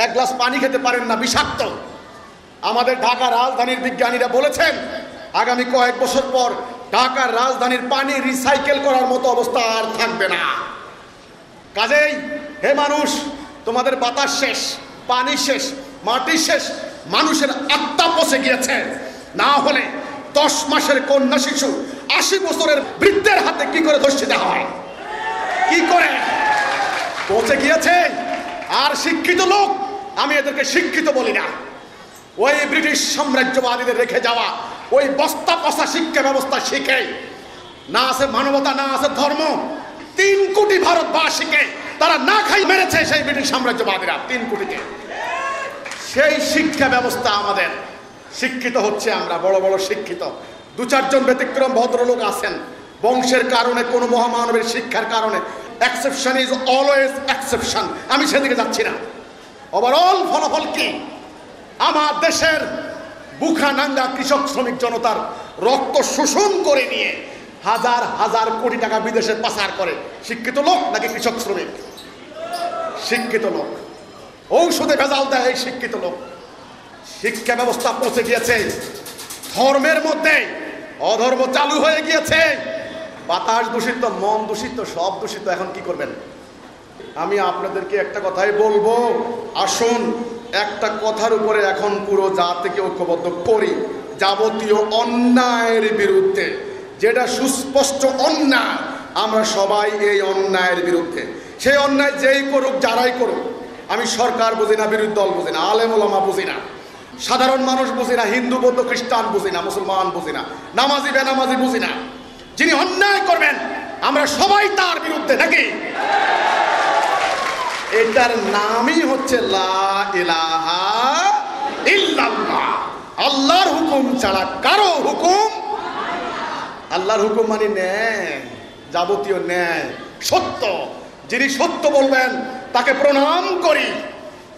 এক গ্লাস পানি খেতে পারেন না, বিষাক্ত। আমাদের ঢাকার রাজধানীর বিজ্ঞানীরা বলেছেন আগামী কয়েক বছর পর ঢাকার রাজধানীর পানি রিসাইকেল করার মতো অবস্থা আর থাকবে না। কাজেই হে মানুষ, তোমাদের বাতাস শেষ, পানি শেষ, মাটি শেষ, মানুষের আত্মা পচে গিয়েছে। না হলে 10 মাসের কন্যা শিশু 80 বছরের বৃদ্ধের হাতে কি করে ধর্ষিত হয়? কি করে পচে গিয়েছে। আর শিক্ষিত লোক, আমি এদেরকে শিক্ষিত বলি না, ওই ব্রিটিশ সাম্রাজ্যবাদীদের রেখে যাওয়া ওই বস্তা পচা শিক্ষা ব্যবস্থা শিখে, না আছে মানবতা, না আছে ধর্ম। 3 কোটি ভারতবাসীকে তারা না খাই মেরেছে সেই ব্রিটিশ সাম্রাজ্যবাদীরা, 3 কোটিকে। সেই শিক্ষা ব্যবস্থা আমাদের, শিক্ষিত হচ্ছে আমরা, বড় বড় শিক্ষিত। 2-4 জন ব্যতিক্রম ভদ্রলোক আছেন, বংশের কারণে, কোনো মহামানবের শিক্ষার কারণে। এক্সেপশন ইজ অলওয়েজ এক্সেপশন, আমি সেদিকে যাচ্ছি না। ওভারঅল ফলাফল কি? আমার দেশের বুখা নাঙ্গা কৃষক শ্রমিক জনতার রক্ত শোষণ করে নিয়ে হাজার হাজার কোটি টাকা বিদেশে পাচার করে শিক্ষিত লোক নাকি কৃষক শ্রমিক? শিক্ষিত লোক। ঔষধে ভেজাল দেয় এই শিক্ষিত লোক। শিক্ষা ব্যবস্থা পৌঁছে গিয়েছে, ধর্মের মধ্যে অধর্ম চালু হয়ে গিয়েছে। বাতাস দূষিত, মন দূষিত, সব দূষিত। এখন কি করবেন? আমি আপনাদেরকে একটা কথাই বলবো, আসুন একটা কথার উপরে এখন পুরো জাতিকে ঐক্যবদ্ধ করি, যাবতীয় অন্যায়ের বিরুদ্ধে। যেটা সুস্পষ্ট অন্যায়, আমরা সবাই এই অন্যায়ের বিরুদ্ধে। সেই অন্যায় যেই করুক, যারাই করুক, আমি সরকার বুঝি না, বিরোধী দল বুঝি না, আলেম ওলামা বুঝি না, সাধারণ মানুষ বুঝি না, হিন্দু বৌদ্ধ খ্রিস্টান বুঝি না, মুসলমান বুঝি না, নামাজি বেনামাজি বুঝি না। যিনি অন্যায় করবেন আমরা সবাই তার বিরুদ্ধে থাকি। এটার নামই হচ্ছে লা ইলাহা ইল্লাল্লাহ। আল্লাহর হুকুম ছাড়া কারো হুকুম, আল্লাহর হুকুম মানে ন্যায়, যাবতীয় ন্যায়, সত্য। যিনি সত্য বলবেন তাকে প্রণাম করি।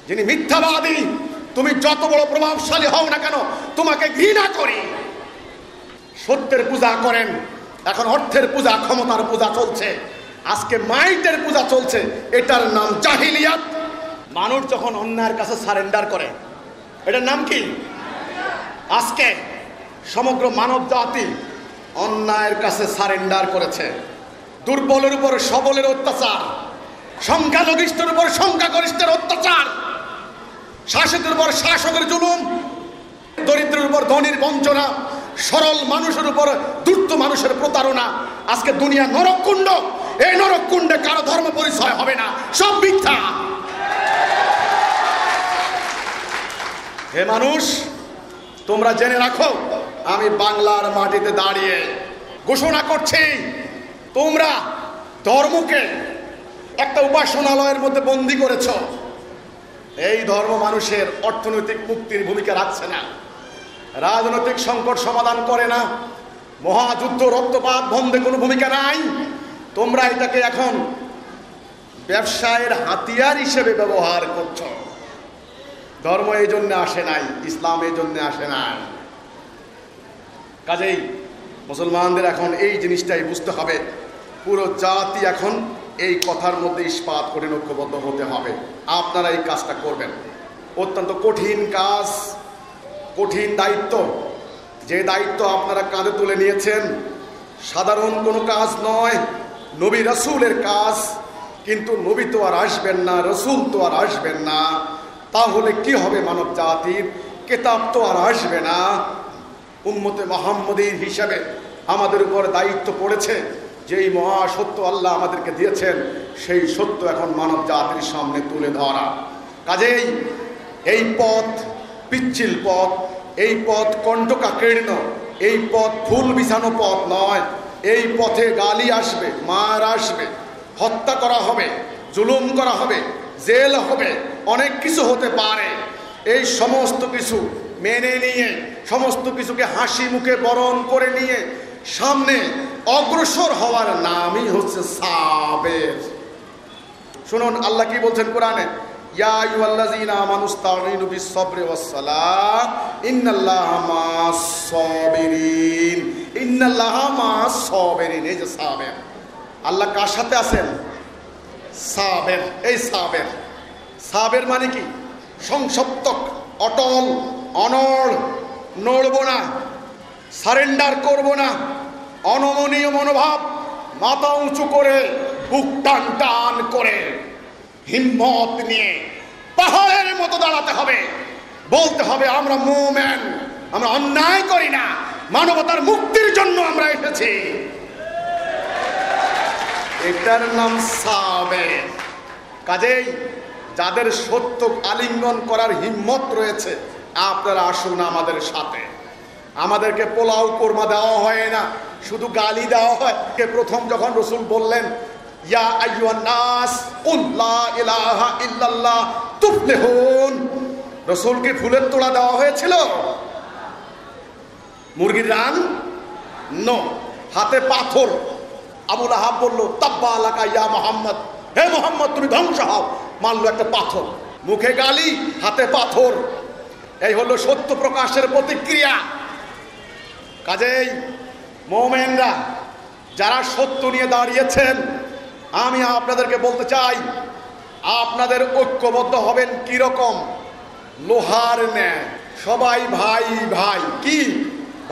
যিনি মিথ্যাবাদী, তুমি যত বড় প্রভাবশালী হও না কেন, তোমাকে ঘৃণা করি। সত্যের পূজা করেন, এখন অর্থের পূজা, ক্ষমতার পূজা চলছে, আজকে মাইটের পূজা চলছে, এটার নাম জাহিলিয়াত। মানুষ যখন অন্যায়ের কাছে সারেন্ডার করে, এটার নাম কি? আজকে সমগ্র মানব জাতি অন্যায়ের কাছে সারেন্ডার করেছে। দুর্বলের উপর সবলের অত্যাচার, সংখ্যালঘিষ্ঠের উপর সংখ্যাগরিষ্ঠের অত্যাচার, শাসকের উপর শাসকের জুলুম, দরিদ্রের উপর ধনীর বঞ্চনা, সরল মানুষের উপর দুর্ত মানুষের প্রতারণা। আজকে দুনিয়া নরককুণ্ড। এই নরককুণ্ডে কারো ধর্ম পরিচয় হবে না, সব মিথ্যা। হে মানুষ, তোমরা জেনে রাখো, আমি বাংলার মাটিতে দাঁড়িয়ে ঘোষণা করছি, তোমরা ধর্মকে একটা উপাসনালয়ের মধ্যে বন্দী করেছ। এই ধর্ম মানুষের অর্থনৈতিক মুক্তির ভূমিকা রাখছে না, রাজনৈতিক সংকট সমাধান করে না, মহাযুদ্ধ রক্তপাত বন্ধে কোনো ভূমিকা নাই। তোমরা এটাকে এখন ব্যবসায়ের হাতিয়ার হিসেবে ব্যবহার করছো। ধর্ম এই জন্য আসে নাই, ইসলাম এই জন্য আসে নাই। কাজেই মুসলমানদের এখন এই জিনিসটাই বুঝতে হবে, পুরো জাতি এখন এই কথার মধ্যে ইস্পাত করে ঐক্যবদ্ধ হতে হবে। আপনারা এই কাজটা করবেন, অত্যন্ত কঠিন কাজ, কঠিন দায়িত্ব। যে দায়িত্ব আপনারা কাঁধে তুলে নিয়েছেন সাধারণ কোনো কাজ নয়, নবী রাসূলের কাজ। কিন্তু নবী তো আর আসবেন না, রাসূল তো আর আসবেন না, তাহলে কি হবে মানব জাতির? কিতাব তো আর আসবে না। উম্মতে মুহাম্মদীর হিসাবে আমাদের উপর দায়িত্ব পড়েছে, যেই মহাসত্য আল্লাহ আমাদেরকে দিয়েছেন সেই সত্য এখন মানব জাতির সামনে তুলে ধরা। কাজেই এই পথ পিচ্ছিল পথ, এই পথ কণ্টকাকীর্ণ, এই পথ ফুল বিছানো পথ নয়। এই পথে গালি আসবে, মার আসবে, হত্যা করা হবে, জুলুম করা হবে, জেল হবে, অনেক কিছু হতে পারে। এই সমস্ত কিছু মেনে নিয়ে, সমস্ত কিছুকে হাসি মুখে বরণ করে নিয়ে সামনে অগ্রসর হওয়ার নামই হচ্ছে সাবের। শুনুন আল্লাহ কি বলছেন কোরআনে, ইয়া আইয়ুহাল্লাযীনা আমানুস্তাঈনু বিস-সাবরি ওয়াস-সালাহ ইন্নাল্লাহা মা'আস-সাবিরিন, ইন্নাল্লাহা মা'আস-সাবিরিন। এই যে সাবের, আল্লাহ কার সাথে আছেন? সাবের। এই সাবের, সাবের মানে কি? সংসপ্তক, অটল, অনড়, নড়ব না, সারেন্ডার করব না, অনমনীয় মনোভাব, মাথা উঁচু করে, বুক টান টান করে, হিম্মত নিয়ে পাহাড়ের মতো দাঁড়াতে হবে, বলতে হবে আমরা মুমিন, আমরা অন্যায় করি না, মানবতার মুক্তির জন্য আমরা এসেছি। এটার নাম সাবের। কাজেই যাদের সত্য আলিঙ্গন করার হিম্মত রয়েছে আপনারা আসুন আমাদের সাথে। আমাদেরকে পোলাও কোরমা দেওয়া হয় না, শুধু গালি দেওয়া হয়। প্রথম যখন রাসূল বললেন ইয়া আইয়ুহান নাস কুল লা ইলাহা ইল্লাল্লাহ তুফলিহুন, রাসূলকে ফুলের তোড়া দেওয়া হয়েছিল? মুরগির রান নো, হাতে পাথর। আবু লাহাব বলল তাব্বা লাকা ইয়া মুহাম্মদ, হে মুহাম্মদ তুমি ধ্বংস হও, মারলো একটা পাথর। মুখে গালি, হাতে পাথর। এই হলো সত্য প্রকাশের প্রতিক্রিয়া। কাজেই মুমিনরা যারা সত্য নিয়ে দাঁড়িয়েছেন, আমি আপনাদেরকে বলতে চাই আপনাদের ঐক্যবদ্ধ হবেন কি রকম? লোহার ন্যায়, সবাই ভাই ভাই। কি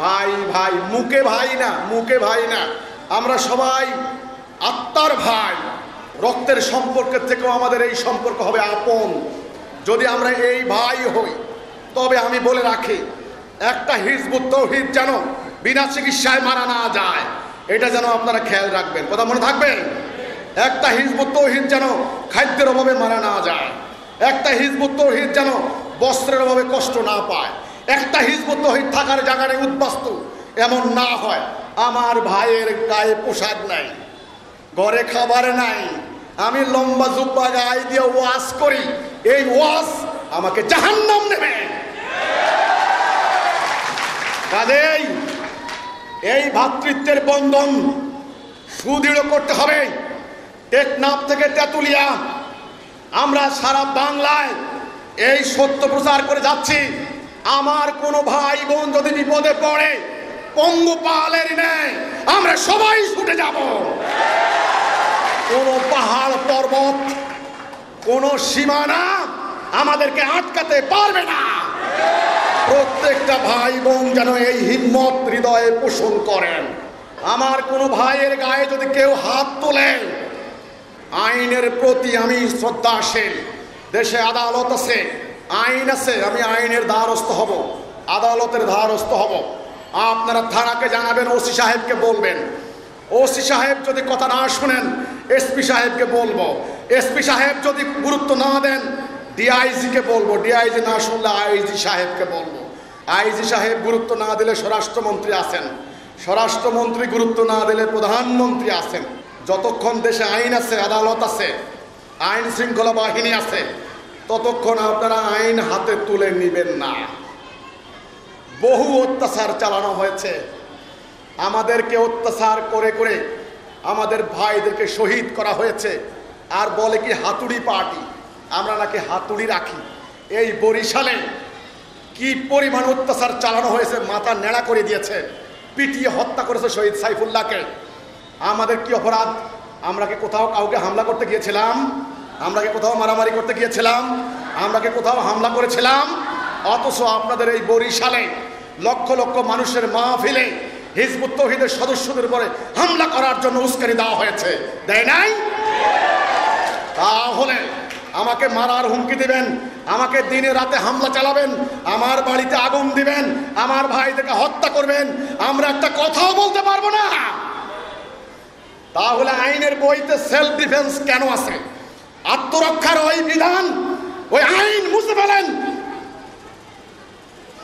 ভাই ভাই? মুখে ভাই না, মুখে ভাই না, আমরা সবাই আত্মার ভাই। রক্তের সম্পর্কের থেকেও আমাদের এই সম্পর্ক হবে আপন। যদি আমরা এই ভাই হই, তবে আমি বলে রাখি একটা হিজবুত তাওহীদ যেন বিনা চিকিৎসায় মারা না যায়, এটা যেন আপনারা খেয়াল রাখবেন। কথা মনে থাকবে? একটা হিজবুত তাওহীদ যেন খাদ্যের অভাবে মারা না যায়, একটা হিজবুত তাওহীদ যেন বস্ত্রের অভাবে কষ্ট না পায়, একটা হিজবুত তাওহীদ থাকার জায়গায় উদ্বাস্তু এমন না হয়। আমার ভাইয়ের গায়ে পোশাক নাই, ঘরে খাবার নাই, আমি লম্বা জুব্বা গায়ে দিয়ে ওয়াজ করি, এই ওয়াজ আমাকে জাহান্নাম নেবে। কাজেই এই ভ্রাতৃত্বের বন্ধন সুদৃঢ় করতে হবে। টেকনাফ থেকে তেঁতুলিয়া আমরা সারা বাংলায় এই সত্য প্রচার করে যাচ্ছি। আমার কোনো ভাই বোন যদি বিপদে পড়ে পঙ্গপালের ন্যায় আমরা সবাই ছুটে যাব। কোনো পাহাড় পর্বত, কোনো সীমানা আমাদেরকে আটকাতে পারবে না। প্রত্যেকটা ভাই বোন যেন এই হিম্মত হৃদয়ে পোষণ করেন। আমার কোনো ভাইয়ের গায়ে যদি কেউ হাত তোলে, আইনের প্রতি আমি শ্রদ্ধাশীল। দেশে আদালত আছে, আইন আছে, আমি আইনের দ্বারস্থ হব, আদালতের দ্বারস্থ হব। আপনারা থানাকে জানাবেন, ওসি সাহেবকে বলবেন। ওসি সাহেব যদি কথা না শুনেন এসপি সাহেবকে বলবো, এসপি সাহেব যদি গুরুত্ব না দেন ডিআইজিকে বলবো, ডিআইজি না শুনলে আইজি সাহেবকে বলবো, আইজি সাহেব গুরুত্ব না দিলে স্বরাষ্ট্রমন্ত্রী আছেন, স্বরাষ্ট্রমন্ত্রী গুরুত্ব না দিলে প্রধানমন্ত্রী আছেন। যতক্ষণ দেশে আইন আছে, আদালত আছে, আইন শৃঙ্খলা বাহিনী আছে, ততক্ষণ আপনারা আইন হাতে তুলে নেবেন না। বহু অত্যাচার চালানো হয়েছে, আমাদেরকে অত্যাচার করে করে আমাদের ভাইদেরকে শহীদ করা হয়েছে। আর বলে কি হাতুড়ি পার্টি, আমরা নাকি হাতুড়ি রাখি। এই বরিশালে কি পরিমাণ অত্যাচার চালানো হয়েছে, মাথা নেড়া করে দিয়েছে, পিটিয়ে হত্যা করেছে শহীদ সাইফুল্লাহকে। আমাদের কি অপরাধ? আমরা কি কোথাও কাউকে হামলা করতে গিয়েছিলাম? আমরা কি কোথাও মারামারি করতে গিয়েছিলাম? আমরা কি কোথাও হামলা করেছিলাম? অথচ আপনাদের এই বরিশালে লক্ষ লক্ষ মানুষের মাহফিলে হিজবুত তৌহিদের সদস্যদের উপরে হামলা করার জন্য উস্কানি দেওয়া হয়েছে, দেয় নাই? তাহলে আমাকে মারার হুমকি দিবেন, আমাকে দিনে রাতে হামলা চালাবেন, আমার বাড়িতে আগুন দিবেন, আমার ভাইদেরকে হত্যা করবেন, আমরা একটা কথাও বলতে পারবো না? তাহলে আইনের বইতে সেলফ ডিফেন্স কেন আছে? আত্মরক্ষার ওই বিধান, ওই আইন মুছে ফেলেন।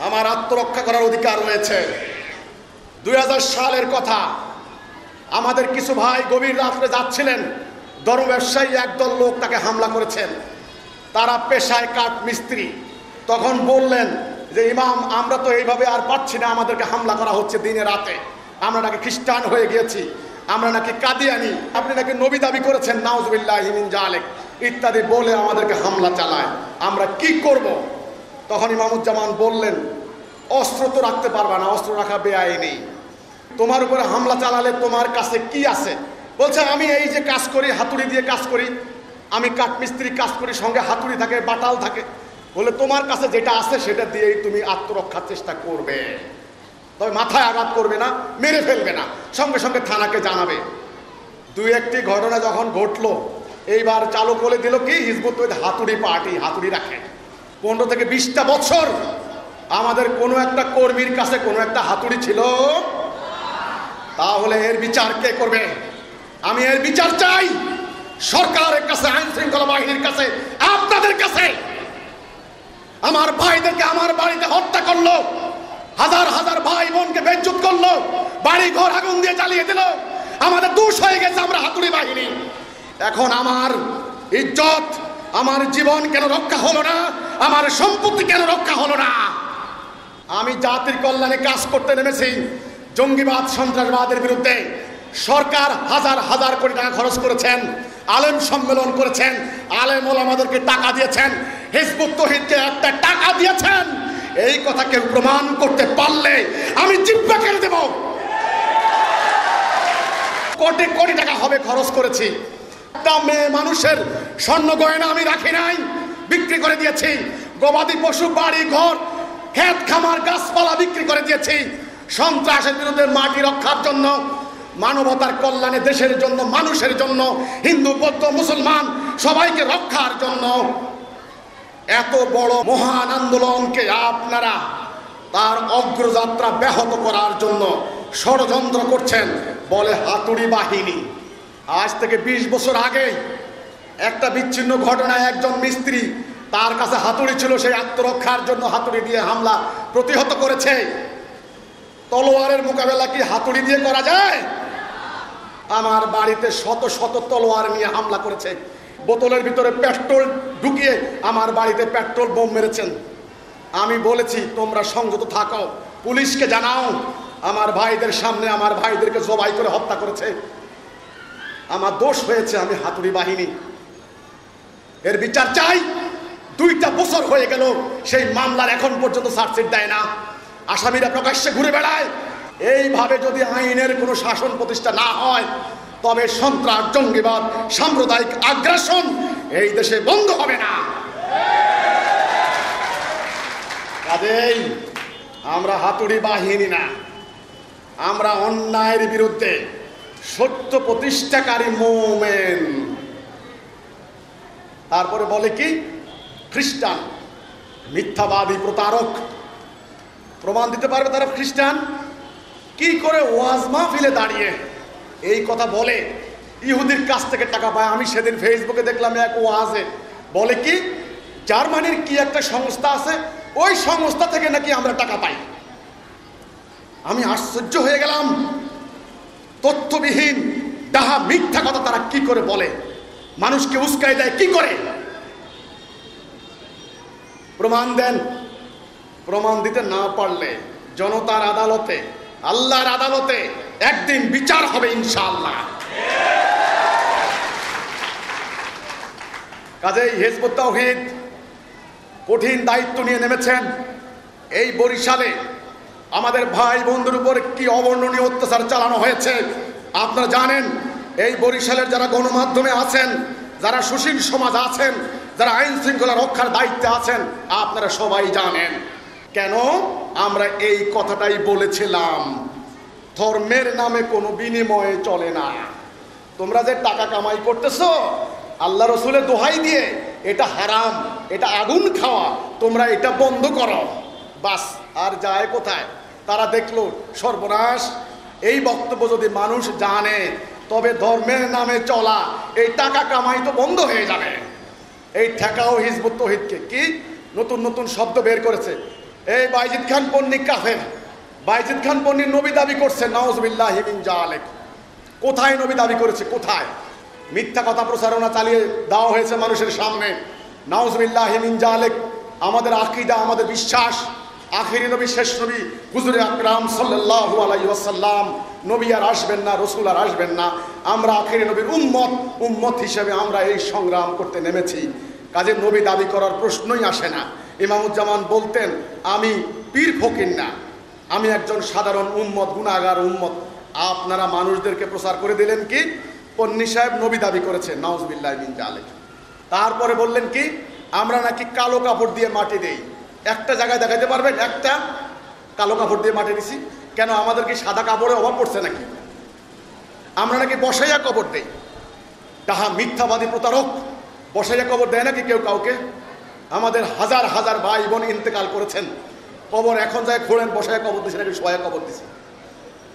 আমার আত্মরক্ষা করার অধিকার রয়েছে। 2000 সালের কথা, আমাদের কিছু ভাই গভীর রাত্রে যাচ্ছিলেন, ধর্ম ব্যবসায়ী একদল লোক তাকে হামলা করেছেন। তারা পেশায় কাঠ মিস্ত্রি। তখন বললেন যে ইমাম, আমরা তো এইভাবে আর পাচ্ছি না, আমাদেরকে হামলা করা হচ্ছে দিনে রাতে, আমরা নাকি খ্রিস্টান হয়ে গিয়েছি, আমরা নাকি কাদিয়ানি, আপনি নাকি নবী দাবি করেছেন, নাউজুবিল্লাহি মিন জালিক ইত্যাদি বলে আমাদেরকে হামলা চালায়, আমরা কি করব? তখন ইমামুজ্জামান বললেন, অস্ত্র তো রাখতে পারবা না, অস্ত্র রাখা বেআইনি, তোমার উপরে হামলা চালালে তোমার কাছে কি আছে? বলছে আমি এই যে কাজ করি, হাতুড়ি দিয়ে কাজ করি, আমি কাঠমিস্ত্রি কাজ করি, সঙ্গে হাতুড়ি থাকে, বাটাল থাকে। বলে তোমার কাছে যেটা আছে সেটা দিয়েই তুমি আত্মরক্ষার চেষ্টা করবে, তবে মাথায় আঘাত করবে না, মেরে ফেলবে না, সঙ্গে সঙ্গে থানাকে জানাবে। দুই একটি ঘটনা যখন ঘটলো, এইবার চালু করে দিল কি হিজবুত তৌহিদ হাতুড়ি পার্টি, হাতুড়ি রাখে। 15 থেকে 20টা বছর আমাদের কোনো একটা কর্মীর কাছে কোনো একটা হাতুড়ি ছিল? তাহলে এর বিচার কে করবে? আমি এর বিচার চাই সরকারের কাছে, আইন শৃঙ্খলা বাহিনীর কাছে, আপনাদের কাছে। আমার ভাইদেরকে আমার বাড়িতে হত্যা করলো, হাজার হাজার ভাই বোনকে বেজ্জত করলো, বাড়ি ঘর আগুন দিয়ে জ্বালিয়ে দিল। আমাদের দোষ হয়ে গেছে, আমরা হাতুড়ি বাহিনী। এখন আমার ইজ্জত, আমার জীবন কেন রক্ষা হলো না? আমার সম্পত্তি কেন রক্ষা হলো না? আমি জাতির কল্যাণে কাজ করতে নেমেছি। জঙ্গিবাদ, সন্ত্রাসবাদের বিরুদ্ধে সরকার হাজার হাজার কোটি টাকা খরচ করেছেন, আলেম সম্মেলন করেছেন, আলেম ওলামাদেরকে টাকা দিয়েছেন, হিজবুত তৌহিদকে একটা টাকা দিয়েছেন। এই কথা কেউ প্রমাণ করতে পারলে আমি জিহ্বা কেড়ে দেব। কোটি কোটি টাকা হবে খরচ করেছি। একটা মেয়ে মানুষের স্বর্ণ গয়না আমি রাখি নাই, বিক্রি করে দিয়েছি। গবাদি পশু, বাড়ি ঘর, ক্ষেত খামার, গাছপালা বিক্রি করে দিয়েছি। সন্ত্রাসের বিরুদ্ধে মাটি রক্ষার জন্য, মানবতার কল্যাণে, দেশের জন্য, মানুষের জন্য, হিন্দু বৌদ্ধ মুসলমান সবাইকে রক্ষার জন্য এত বড় মহান আন্দোলনকে আপনারা তার অগ্রযাত্রা ব্যাহত করার জন্য ষড়যন্ত্র করছেন, বলে হাতুড়ি বাহিনী। আজ থেকে 20 বছর আগে একটা বিচ্ছিন্ন ঘটনায় একজন মিস্ত্রি, তার কাছে হাতুড়ি ছিল, সেই আত্মরক্ষার জন্য হাতুড়ি দিয়ে হামলা প্রতিহত করেছে। তলোয়ারের মোকাবেলা কি হাতুড়ি দিয়ে করা যায়? আমার বাড়িতে শত শত তলোয়ার নিয়ে হামলা করেছে, বোতলের ভিতরে পেট্রোল ঢুকিয়ে আমার বাড়িতে পেট্রোল বোম মেরেছেন। আমি বলেছি তোমরা সংযত থাকো, পুলিশকে জানাও। আমার ভাইদের সামনে আমার ভাইদেরকে জবাই করে হত্যা করেছে। আমার দোষ হয়েছে, আমি হাতুড়ি বাহিনী, এর বিচার চাই। 2টা বছর হয়ে গেল, সেই মামলার এখন পর্যন্ত চার্জশিট দেয় না, আসামিরা প্রকাশ্যে ঘুরে বেড়ায়। এইভাবে যদি আইনের কোনো শাসন প্রতিষ্ঠা না হয়, তবে সন্ত্রাস, জঙ্গিবাদ, সাম্প্রদায়িক আগ্রাসন এই দেশে বন্ধ হবে না। কাজেই আমরা হাতুড়ি বাহিনী না, আমরা অন্যায়ের বিরুদ্ধে সত্য প্রতিষ্ঠাকারী মোমেন। তারপরে বলে কি খ্রিস্টান, মিথ্যাবাদী, প্রতারক। প্রমাণ দিতে পারবে তারা খ্রিস্টান? কি করে ওয়াজ মাহফিলে দাঁড়িয়ে এই কথা বলে ইহুদির কাছ থেকে টাকা পায়? আমি সেদিন ফেসবুকে দেখলাম এক ওয়াজে বলে কি জার্মানির কি একটা সংস্থা আছে, ওই সংস্থা থেকে নাকি আমরা টাকা পাই। আমি আশ্চর্য হয়ে গেলাম, তথ্যবিহীন ডাহা মিথ্যা কথা তারা কি করে বলে, মানুষকে উস্কাই দেয় কি করে। প্রমাণ দেন। প্রমাণ দিতে না পারলে জনতার আদালতে, আল্লাহর আদালতে একদিন বিচার হবে ইনশাআল্লাহ। কাজেই হিজবুত তাওহীদ কঠিন দায়িত্ব নিয়ে নেমেছেন। এই বরিশালে আমাদের ভাই বন্ধুর উপর কি অবর্ণনীয় অত্যাচার চালানো হয়েছে আপনারা জানেন। এই বরিশালের যারা গণমাধ্যমে আছেন, যারা সুশীল সমাজ আছেন, যারা আইন শৃঙ্খলা রক্ষার দায়িত্বে আছেন, আপনারা সবাই জানেন। কেন আমরা এই কথাটাই বলেছিলাম, ধর্মের নামে কোনো বিনিময়ে চলে না। তোমরা যে টাকা কামাই করতেছো আল্লাহ রসুলের দোহাই দিয়ে, এটা হারাম, এটা আগুন খাওয়া, তোমরা এটা বন্ধ করো। বাস, আর যায় কোথায়? তারা দেখলো সর্বনাশ, এই বক্তব্য যদি মানুষ জানে তবে ধর্মের নামে চলা এই টাকা কামাই তো বন্ধ হয়ে যাবে। এই ঠেকাও হিজবুত তাওহীদকে কি নতুন নতুন শব্দ বের করেছে। এই বাইজিদ খান পন্নী কাফের, বাইজিদ খান পন্নী নবী দাবি করছে, নাউজুবিল্লাহি মিন জালিক। কোথায় নবী দাবি করেছে? কোথায়? মিথ্যা কথা প্রচারণা চালিয়ে দেওয়া হয়েছে মানুষের সামনে। নাউজুবিল্লাহি মিন জালিক। আমাদের আকীদা, আমাদের বিশ্বাস, আখিরি নবী, শেষ নবী হুজুরে আকরাম সাল্লাল্লাহু আলাইহি ওয়াসাল্লাম, নবী আর আসবেন না, রসুল আর আসবেন না। আমরা আখিরি নবীর উম্মত হিসেবে আমরা এই সংগ্রাম করতে নেমেছি। কাজে নবী দাবি করার প্রশ্নই আসে না। ইমামুজ্জামান বলতেন, আমি পীর ফকির না, আমি একজন সাধারণ উম্মত, গুনাহগার উম্মত। আপনারা মানুষদেরকে প্রচার করে দিলেন কি পন্নী সাহেব নবী দাবি করেছে, নাউজুবিল্লাহি মিন জালিক। তারপরে বললেন কি আমরা নাকি কালো কাপড় দিয়ে মাটি দেই। একটা জায়গায় দেখাতে পারবেন একটা কালো কাপড় দিয়ে মাটি দিছি? কেন আমাদের কি সাদা কাপড়ের অভাব পড়ছে নাকি? আমরা নাকি বসাইয়া কবর দেই। তাহা মিথ্যাবাদী প্রতারক। বসাইয়া কবর দেয় নাকি কেউ কাউকে? আমাদের হাজার হাজার ভাই বোন ইন্তেকাল করেছেন, কবর এখন যায় খোঁড়েন, বসাইয়া কবর দিছে নাকি শোয়া কবর দিছে?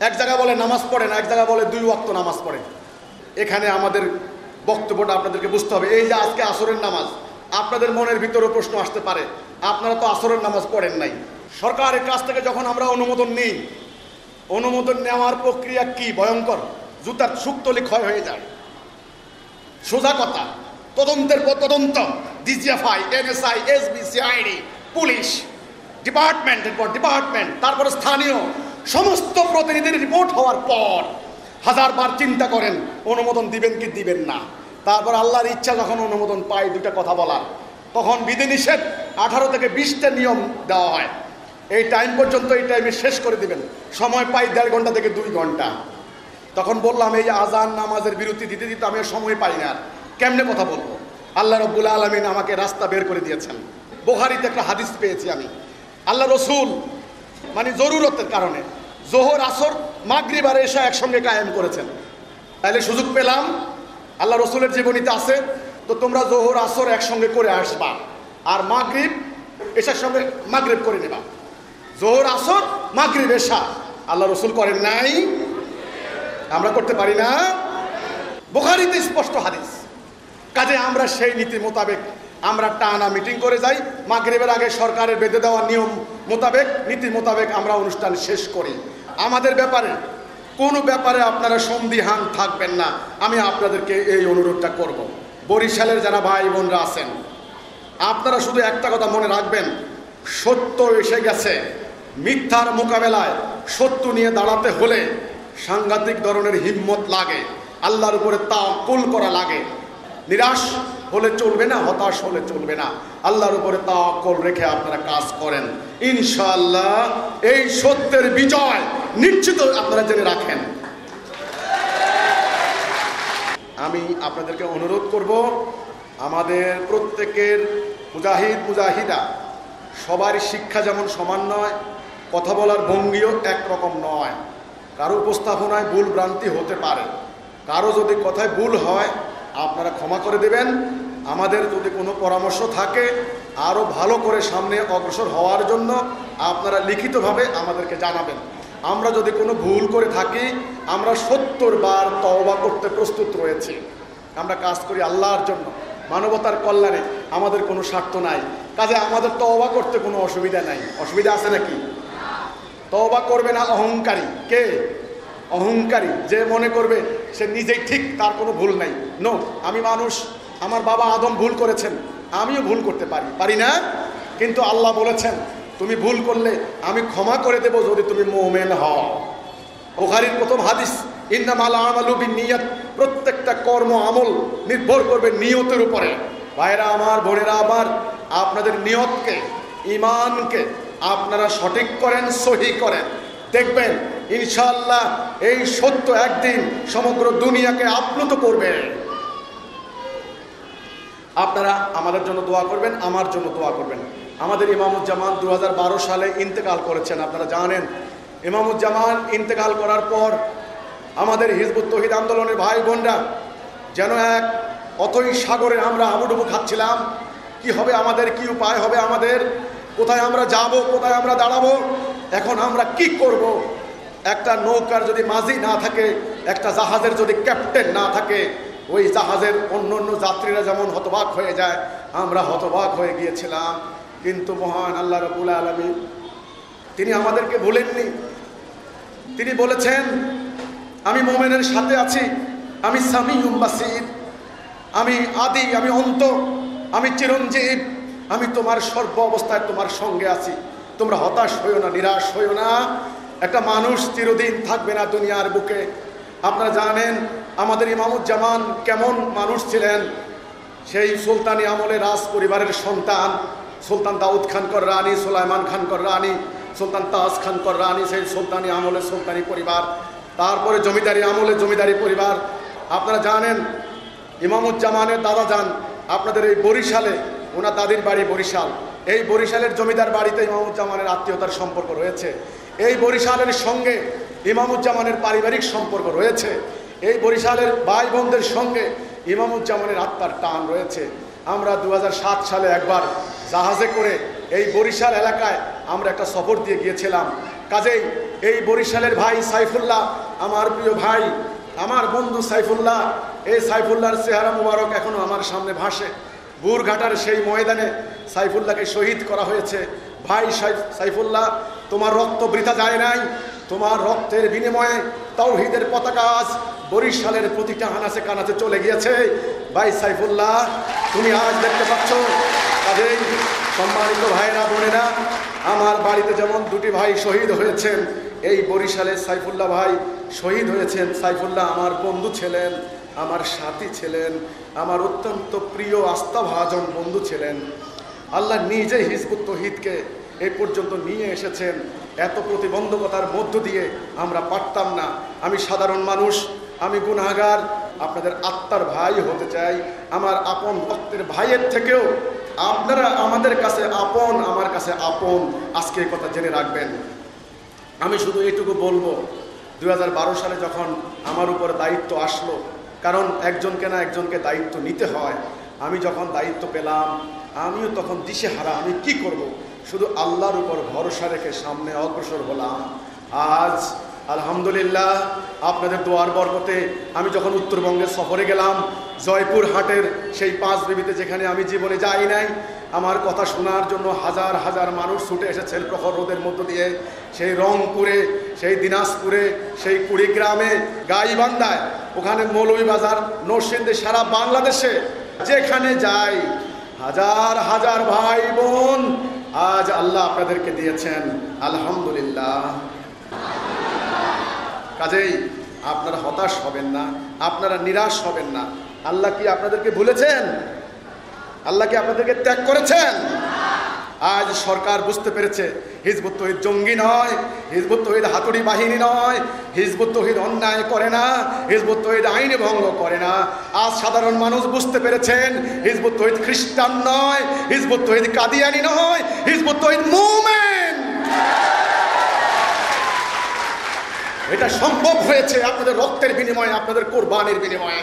এক জায়গায় বলে নামাজ পড়ে না, এক জায়গায় বলে 2 ওয়াক্ত নামাজ পড়ে। এখানে আমাদের বক্তব্যটা আপনাদেরকে বুঝতে হবে। এই যে আজকে আসরের নামাজ, আপনাদের মনের ভিতরেও প্রশ্ন আসতে পারে, আপনারা তো আসরের নামাজ পড়েন নাই। সরকারের কাছ থেকে যখন আমরা অনুমোদন নিই, অনুমোদন নেওয়ার প্রক্রিয়া কি ভয়ঙ্কর, জুতার সুক্তলি ক্ষয় হয়ে যায়। সোজা কথা, তদন্তের পর তদন্ত, DGFI, NSI, SB, CID, police, ডিপার্টমেন্টের পর ডিপার্টমেন্ট, তারপরে স্থানীয় সমস্ত প্রতিনিধির রিপোর্ট হওয়ার পর হাজারবার চিন্তা করেন অনুমোদন দিবেন কি দিবেন না। তারপর আল্লাহর ইচ্ছা যখন অনুমোদন পাই দুটা কথা বলার, তখন বিধিনিষেধ 18 থেকে 20টা নিয়ম দেওয়া হয়। এই টাইম পর্যন্ত এই টাইমে শেষ করে দিবেন। সময় পাই 1.5 ঘন্টা থেকে 2 ঘন্টা। তখন বললাম এই আজান নামাজের বিরতি দিতে দিতে আমি সময় পাই না, কেমনে কথা বলবো? আল্লাহ রাব্বুল আলামিন আমাকে রাস্তা বের করে দিয়েছেন। বুখারীতে একটা হাদিস পেয়েছি আমি, আল্লাহ রসুল মানে জরুরতের কারণে জোহর, আসর, মাগরিব আর এশা একসঙ্গে কায়েম করেছেন। তাহলে সুযোগ পেলাম, আল্লাহ রসুলের জীবনীতে আছে, তো তোমরা জোহর আসর একসঙ্গে করে আসবা, আর মাগরিব এশার সঙ্গে মাগরিব করে নেবা। জোহর, আসর, মাগরিব, এশা আল্লাহ রসুল করেন নাই, আমরা করতে পারি না। বুখারীতে স্পষ্ট হাদিস। কাজে আমরা সেই নীতি মোতাবেক আমরা টানা মিটিং করে যাই। মাগরিবের আগে সরকারের বেঁধে দেওয়া নিয়ম মোতাবেক, নীতি মোতাবেক আমরা অনুষ্ঠান শেষ করি। আমাদের ব্যাপারে কোনো ব্যাপারে আপনারা সন্দিহান থাকবেন না। আমি আপনাদেরকে এই অনুরোধটা করব, বরিশালের যারা ভাই বোনরা আছেন, আপনারা শুধু একটা কথা মনে রাখবেন, সত্য এসে গেছে। মিথ্যার মোকাবেলায় সত্য নিয়ে দাঁড়াতে হলে সাংঘাতিক ধরনের হিম্মত লাগে, আল্লাহর উপরে তাওয়াক্কুল করা লাগে। নিরাশ হলে চলবে না, হতাশ হলে চলবে না। আল্লাহর উপরে তাওয়াক্কুল রেখে আপনারা কাজ করেন, ইনশাআল্লাহ এই সত্যের বিজয় নিশ্চিত আপনারা জেনে রাখেন। আমি আপনাদেরকে অনুরোধ করব, আমাদের প্রত্যেকের মুজাহিদা সবার শিক্ষা যেমন সমান নয়, কথা বলার ভঙ্গিও একরকম নয়। কারো উপস্থাপনায় ভুল ভ্রান্তি হতে পারে, কারো যদি কথায় ভুল হয় আপনারা ক্ষমা করে দেবেন। আমাদের যদি কোনো পরামর্শ থাকে আরও ভালো করে সামনে অগ্রসর হওয়ার জন্য আপনারা লিখিতভাবে আমাদেরকে জানাবেন। আমরা যদি কোনো ভুল করে থাকি আমরা 70 বার তওবা করতে প্রস্তুত রয়েছি। আমরা কাজ করি আল্লাহর জন্য, মানবতার কল্যাণে, আমাদের কোনো স্বার্থ নাই। কাজে আমাদের তওবা করতে কোনো অসুবিধা নাই। অসুবিধা আছে নাকি? তওবা করবে না অহংকারী। কে? অহংকারী, যে মনে করবে সে নিজেই ঠিক, তার কোনো ভুল নাই। নো, আমি মানুষ, আমার বাবা আদম ভুল করেছেন, আমিও ভুল করতে পারি না? কিন্তু আল্লাহ বলেছেন তুমি ভুল করলে আমি ক্ষমা করে দেব যদি তুমি মুমিন হও। বুখারীর প্রথম হাদিস, ইন্নামাল আমালু বিন্নিয়াত, প্রত্যেকটা কর্ম আমল নির্ভর করবে নিয়তের উপরে। ভাইরা আমার, বোনেরা আমার, আপনাদের নিয়তকে, ঈমানকে আপনারা সঠিক করেন, সহি করেন, দেখবেন ইনশাআল্লাহ এই সত্য একদিন সমগ্র দুনিয়াকে আপ্লুত করবে। আপনারা আমাদের জন্য দোয়া করবেন, আমার জন্য দোয়া করবেন। আমাদের ইমামুজ্জামান 2012 সালে ইন্তেকাল করেছেন, আপনারা জানেন। ইমামুজ্জামান ইন্তেকাল করার পর আমাদের হিজবুত তৌহিদ আন্দোলনের ভাই বোনরা যেন এক অথই সাগরে আমরা হাবুডুবু খাচ্ছিলাম। কি হবে আমাদের, কি উপায় হবে আমাদের, কোথায় আমরা যাব, কোথায় আমরা দাঁড়াবো, এখন আমরা কি করব। একটা নৌকার যদি মাঝি না থাকে, একটা জাহাজের যদি ক্যাপ্টেন না থাকে, ওই জাহাজের অন্য অন্য যাত্রীরা যেমন হতবাক হয়ে যায়, আমরা হতবাক হয়ে গিয়েছিলাম। কিন্তু মহান আল্লাহ রাব্বুল আলামিন তিনি আমাদেরকে ভুলেননি। তিনি বলেছেন আমি মুমিনের সাথে আছি, আমি সামিউম বাসীর, আমি আদি, আমি অন্ত, আমি চিরঞ্জীব, আমি তোমার সর্ব অবস্থায় তোমার সঙ্গে আছি। তোমরা হতাশ হইও না, নিরাশ হইও না। একটা মানুষ চিরদিন থাকবে না দুনিয়ার বুকে। আপনারা জানেন আমাদের ইমামুজ্জামান কেমন মানুষ ছিলেন। সেই সুলতানি আমলে রাজ পরিবারের সন্তান, সুলতান দাউদ খান কররানী, সুলাইমান খান কররানী, সুলতান তাজ খান কররানী, সেই সুলতানি আমলে সুলতানি পরিবার। তারপরে জমিদারি আমলে জমিদারি পরিবার। আপনারা জানেন ইমামুজ্জামানের দাদা যান আপনাদের এই বরিশালে, ওনার দাদির বাড়ি বরিশাল। এই বরিশালের জমিদার বাড়িতে ইমামুজ্জামানের আত্মীয়তার সম্পর্ক রয়েছে। এই বরিশালের সঙ্গে ইমামুজ্জামানের পারিবারিক সম্পর্ক রয়েছে। এই বরিশালের ভাই বোনদের সঙ্গে ইমামুজ্জামানের আত্মার টান রয়েছে। আমরা 2007 সালে একবার জাহাজে করে এই বরিশাল এলাকায় আমরা একটা সফর দিয়ে গিয়েছিলাম। কাজেই এই বরিশালের ভাই সাইফুল্লাহ, আমার প্রিয় ভাই, আমার বন্ধু সাইফুল্লাহ, এই সাইফুল্লাহর চেহারা মুবারক এখনো আমার সামনে ভাসে। বুরঘাটার সেই ময়দানে সাইফুল্লাহকে শহীদ করা হয়েছে। ভাই সাইফুল্লাহ, তোমার রক্ত বৃথা যায় নাই, তোমার রক্তের বিনিময়ে তাওহীদের পতাকা আজ বরিশালের প্রতিটা আনাচে কানাচে চলে গিয়েছে। ভাই সাইফুল্লাহ, তুমি আজ দেখতে পাচ্ছ। কাজেই সম্মানিত ভাইরা বোনেরা, আমার বাড়িতে যেমন দুটি ভাই শহীদ হয়েছেন, এই বরিশালের সাইফুল্লাহ ভাই শহীদ হয়েছেন। সাইফুল্লাহ আমার বন্ধু ছিলেন, আমার সাথী ছিলেন, আমার অত্যন্ত প্রিয় আস্থাভাজন বন্ধু ছিলেন। আল্লাহ নিজে হিজবুত তৌহিদকে এই পর্যন্ত নিয়ে এসেছেন। এত প্রতিবন্ধকতার মধ্য দিয়ে আমরা পারতাম না। আমি সাধারণ মানুষ, আমি গুনাহগার, আপনাদের আত্মার ভাই হতে চাই। আমার আপন রক্তের ভাইয়ের থেকেও আপনারা আমাদের কাছে আপন, আমার কাছে আপন। আজকে এই কথা জেনে রাখবেন। আমি শুধু এইটুকু বলবো, 2012 সালে যখন আমার উপর দায়িত্ব আসলো, কারণ একজনকে না একজনকে দায়িত্ব নিতে হয়। আমি যখন দায়িত্ব পেলাম, আমিও তখন দিশেহারা, আমি কি করব। শুধু আল্লাহর উপর ভরসা রেখে সামনে অগ্রসর হলাম। আজ আলহামদুলিল্লাহ আপনাদের দোয়ার বরকতে আমি যখন উত্তরবঙ্গের সফরে গেলাম, জয়পুর হাটের সেই পাঁচবিবিতে, যেখানে আমি জীবনে যাই নাই, আমার কথা শোনার জন্য হাজার হাজার মানুষ ছুটে এসেছেন প্রখর রোদের মধ্য দিয়ে। সেই রংপুরে, সেই দিনাজপুরে, সেই কুড়িগ্রামে, গাইবান্ধায়, ওখানে মৌলভীবাজার, নরসিংদী, সারা বাংলাদেশে যেখানে যাই, হাজার হাজার ভাই বোন আজ আল্লাহ আপনাদেরকে দিয়েছেন, আলহামদুলিল্লাহ। কাজেই আপনারা হতাশ হবেন না, আপনারা নিরাশ হবেন না। আল্লাহ কি আপনাদেরকে ভুলেছেন? আল্লাহ কি আপনাদেরকে ত্যাগ করেছেন? আজ সরকার বুঝতে পেরেছে হিজবুত তৌহিদ জঙ্গি নয়, হিজবুত তৌহিদ হাতুড়ি বাহিনী নয়, হিজবুত তৌহিদ অন্যায় করে না, হিজবুত তৌহিদ আইন ভঙ্গ করে না। আজ সাধারণ মানুষ বুঝতে পেরেছেন হিজবুত তৌহিদ খ্রিস্টান নয়, হিজবুত তৌহিদ কাদিয়ানি নয়, হিজবুত তৌহিদ মুমিন। এটা সম্ভব হয়েছে আপনাদের রক্তের বিনিময়ে, আপনাদের কোরবানির বিনিময়ে।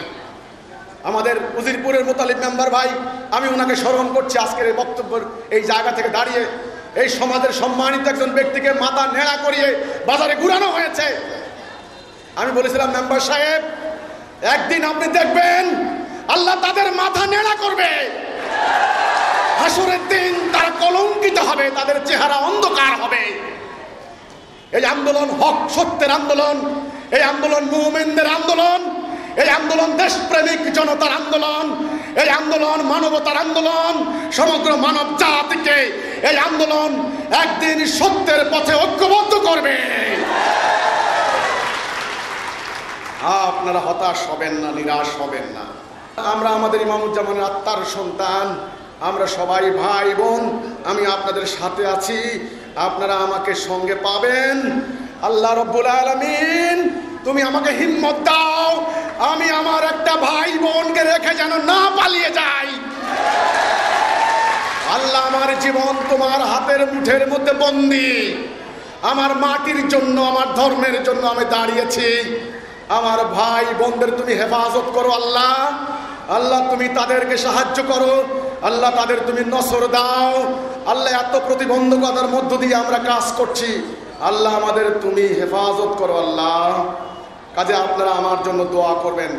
আমাদের উজিরপুরের মোতালিব মেম্বার ভাই, আমি ওনাকে স্মরণ করছি আজকের এই বক্তব্যের এই জায়গা থেকে দাঁড়িয়ে। এই সমাজের সম্মানিত একজন ব্যক্তিকে মাথা নেড়া করিয়ে বাজারে ঘুরানো হয়েছে। আমি বলেছিলাম, মেম্বার সাহেব, একদিন আপনি দেখবেন আল্লাহ তাদের মাথা নেড়া করবে। হাসরের দিন তারা কলঙ্কিত হবে, তাদের চেহারা অন্ধকার হবে। এই আন্দোলন হক সত্যের আন্দোলন, এই আন্দোলন মুমিনদের আন্দোলন, এই আন্দোলন দেশপ্রেমিক জনতার আন্দোলন, এই আন্দোলন মানবতার আন্দোলন, সমগ্র মানব জাতিকে এই আন্দোলন একদিন সত্যের পথে ঐক্যবদ্ধ করবে। আপনারা হতাশ হবেন না, নিরাশ হবেন না। আমরা আমাদের ইমামুজ্জামানের আত্মার সন্তান, আমরা সবাই ভাই বোন, আমি আপনাদের সাথে আছি, আপনারা আমাকে সঙ্গে পাবেন। আল্লাহ রাব্বুল আলামিন তুমি আমাকে হিম্মত দাও, আমি আমার একটা ভাই বোনকে রেখে যেন না পালিয়ে যাই। আল্লাহ আমার জীবন তোমার হাতের মুঠের মধ্যে বন্দী, আমার মাটির জন্য, আমার ধর্মের জন্য আমি দাঁড়িয়েছি। আমার ভাই বোনদের তুমি হেফাজত করো আল্লাহ, আল্লাহ তুমি তাদেরকে সাহায্য করো, আল্লাহ তাদের তুমি নসর দাও। আল্লাহ এত প্রতিবন্ধকতার মধ্য দিয়ে আমরা কাজ করছি, আল্লাহ আমাদের তুমি হেফাজত করো আল্লাহ। কাজে আপনারা আমার জন্য দোয়া করবেন,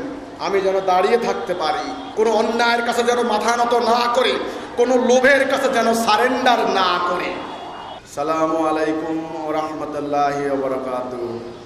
আমি যেন দাঁড়িয়ে থাকতে পারি, কোনো অন্যায়ের কাছে যেন মাথা নত না করে, কোনো লোভের কাছে যেন সারেন্ডার না করে। আসসালামু আলাইকুম ওয়া রাহমাতুল্লাহি ওয়া বারাকাতুহু।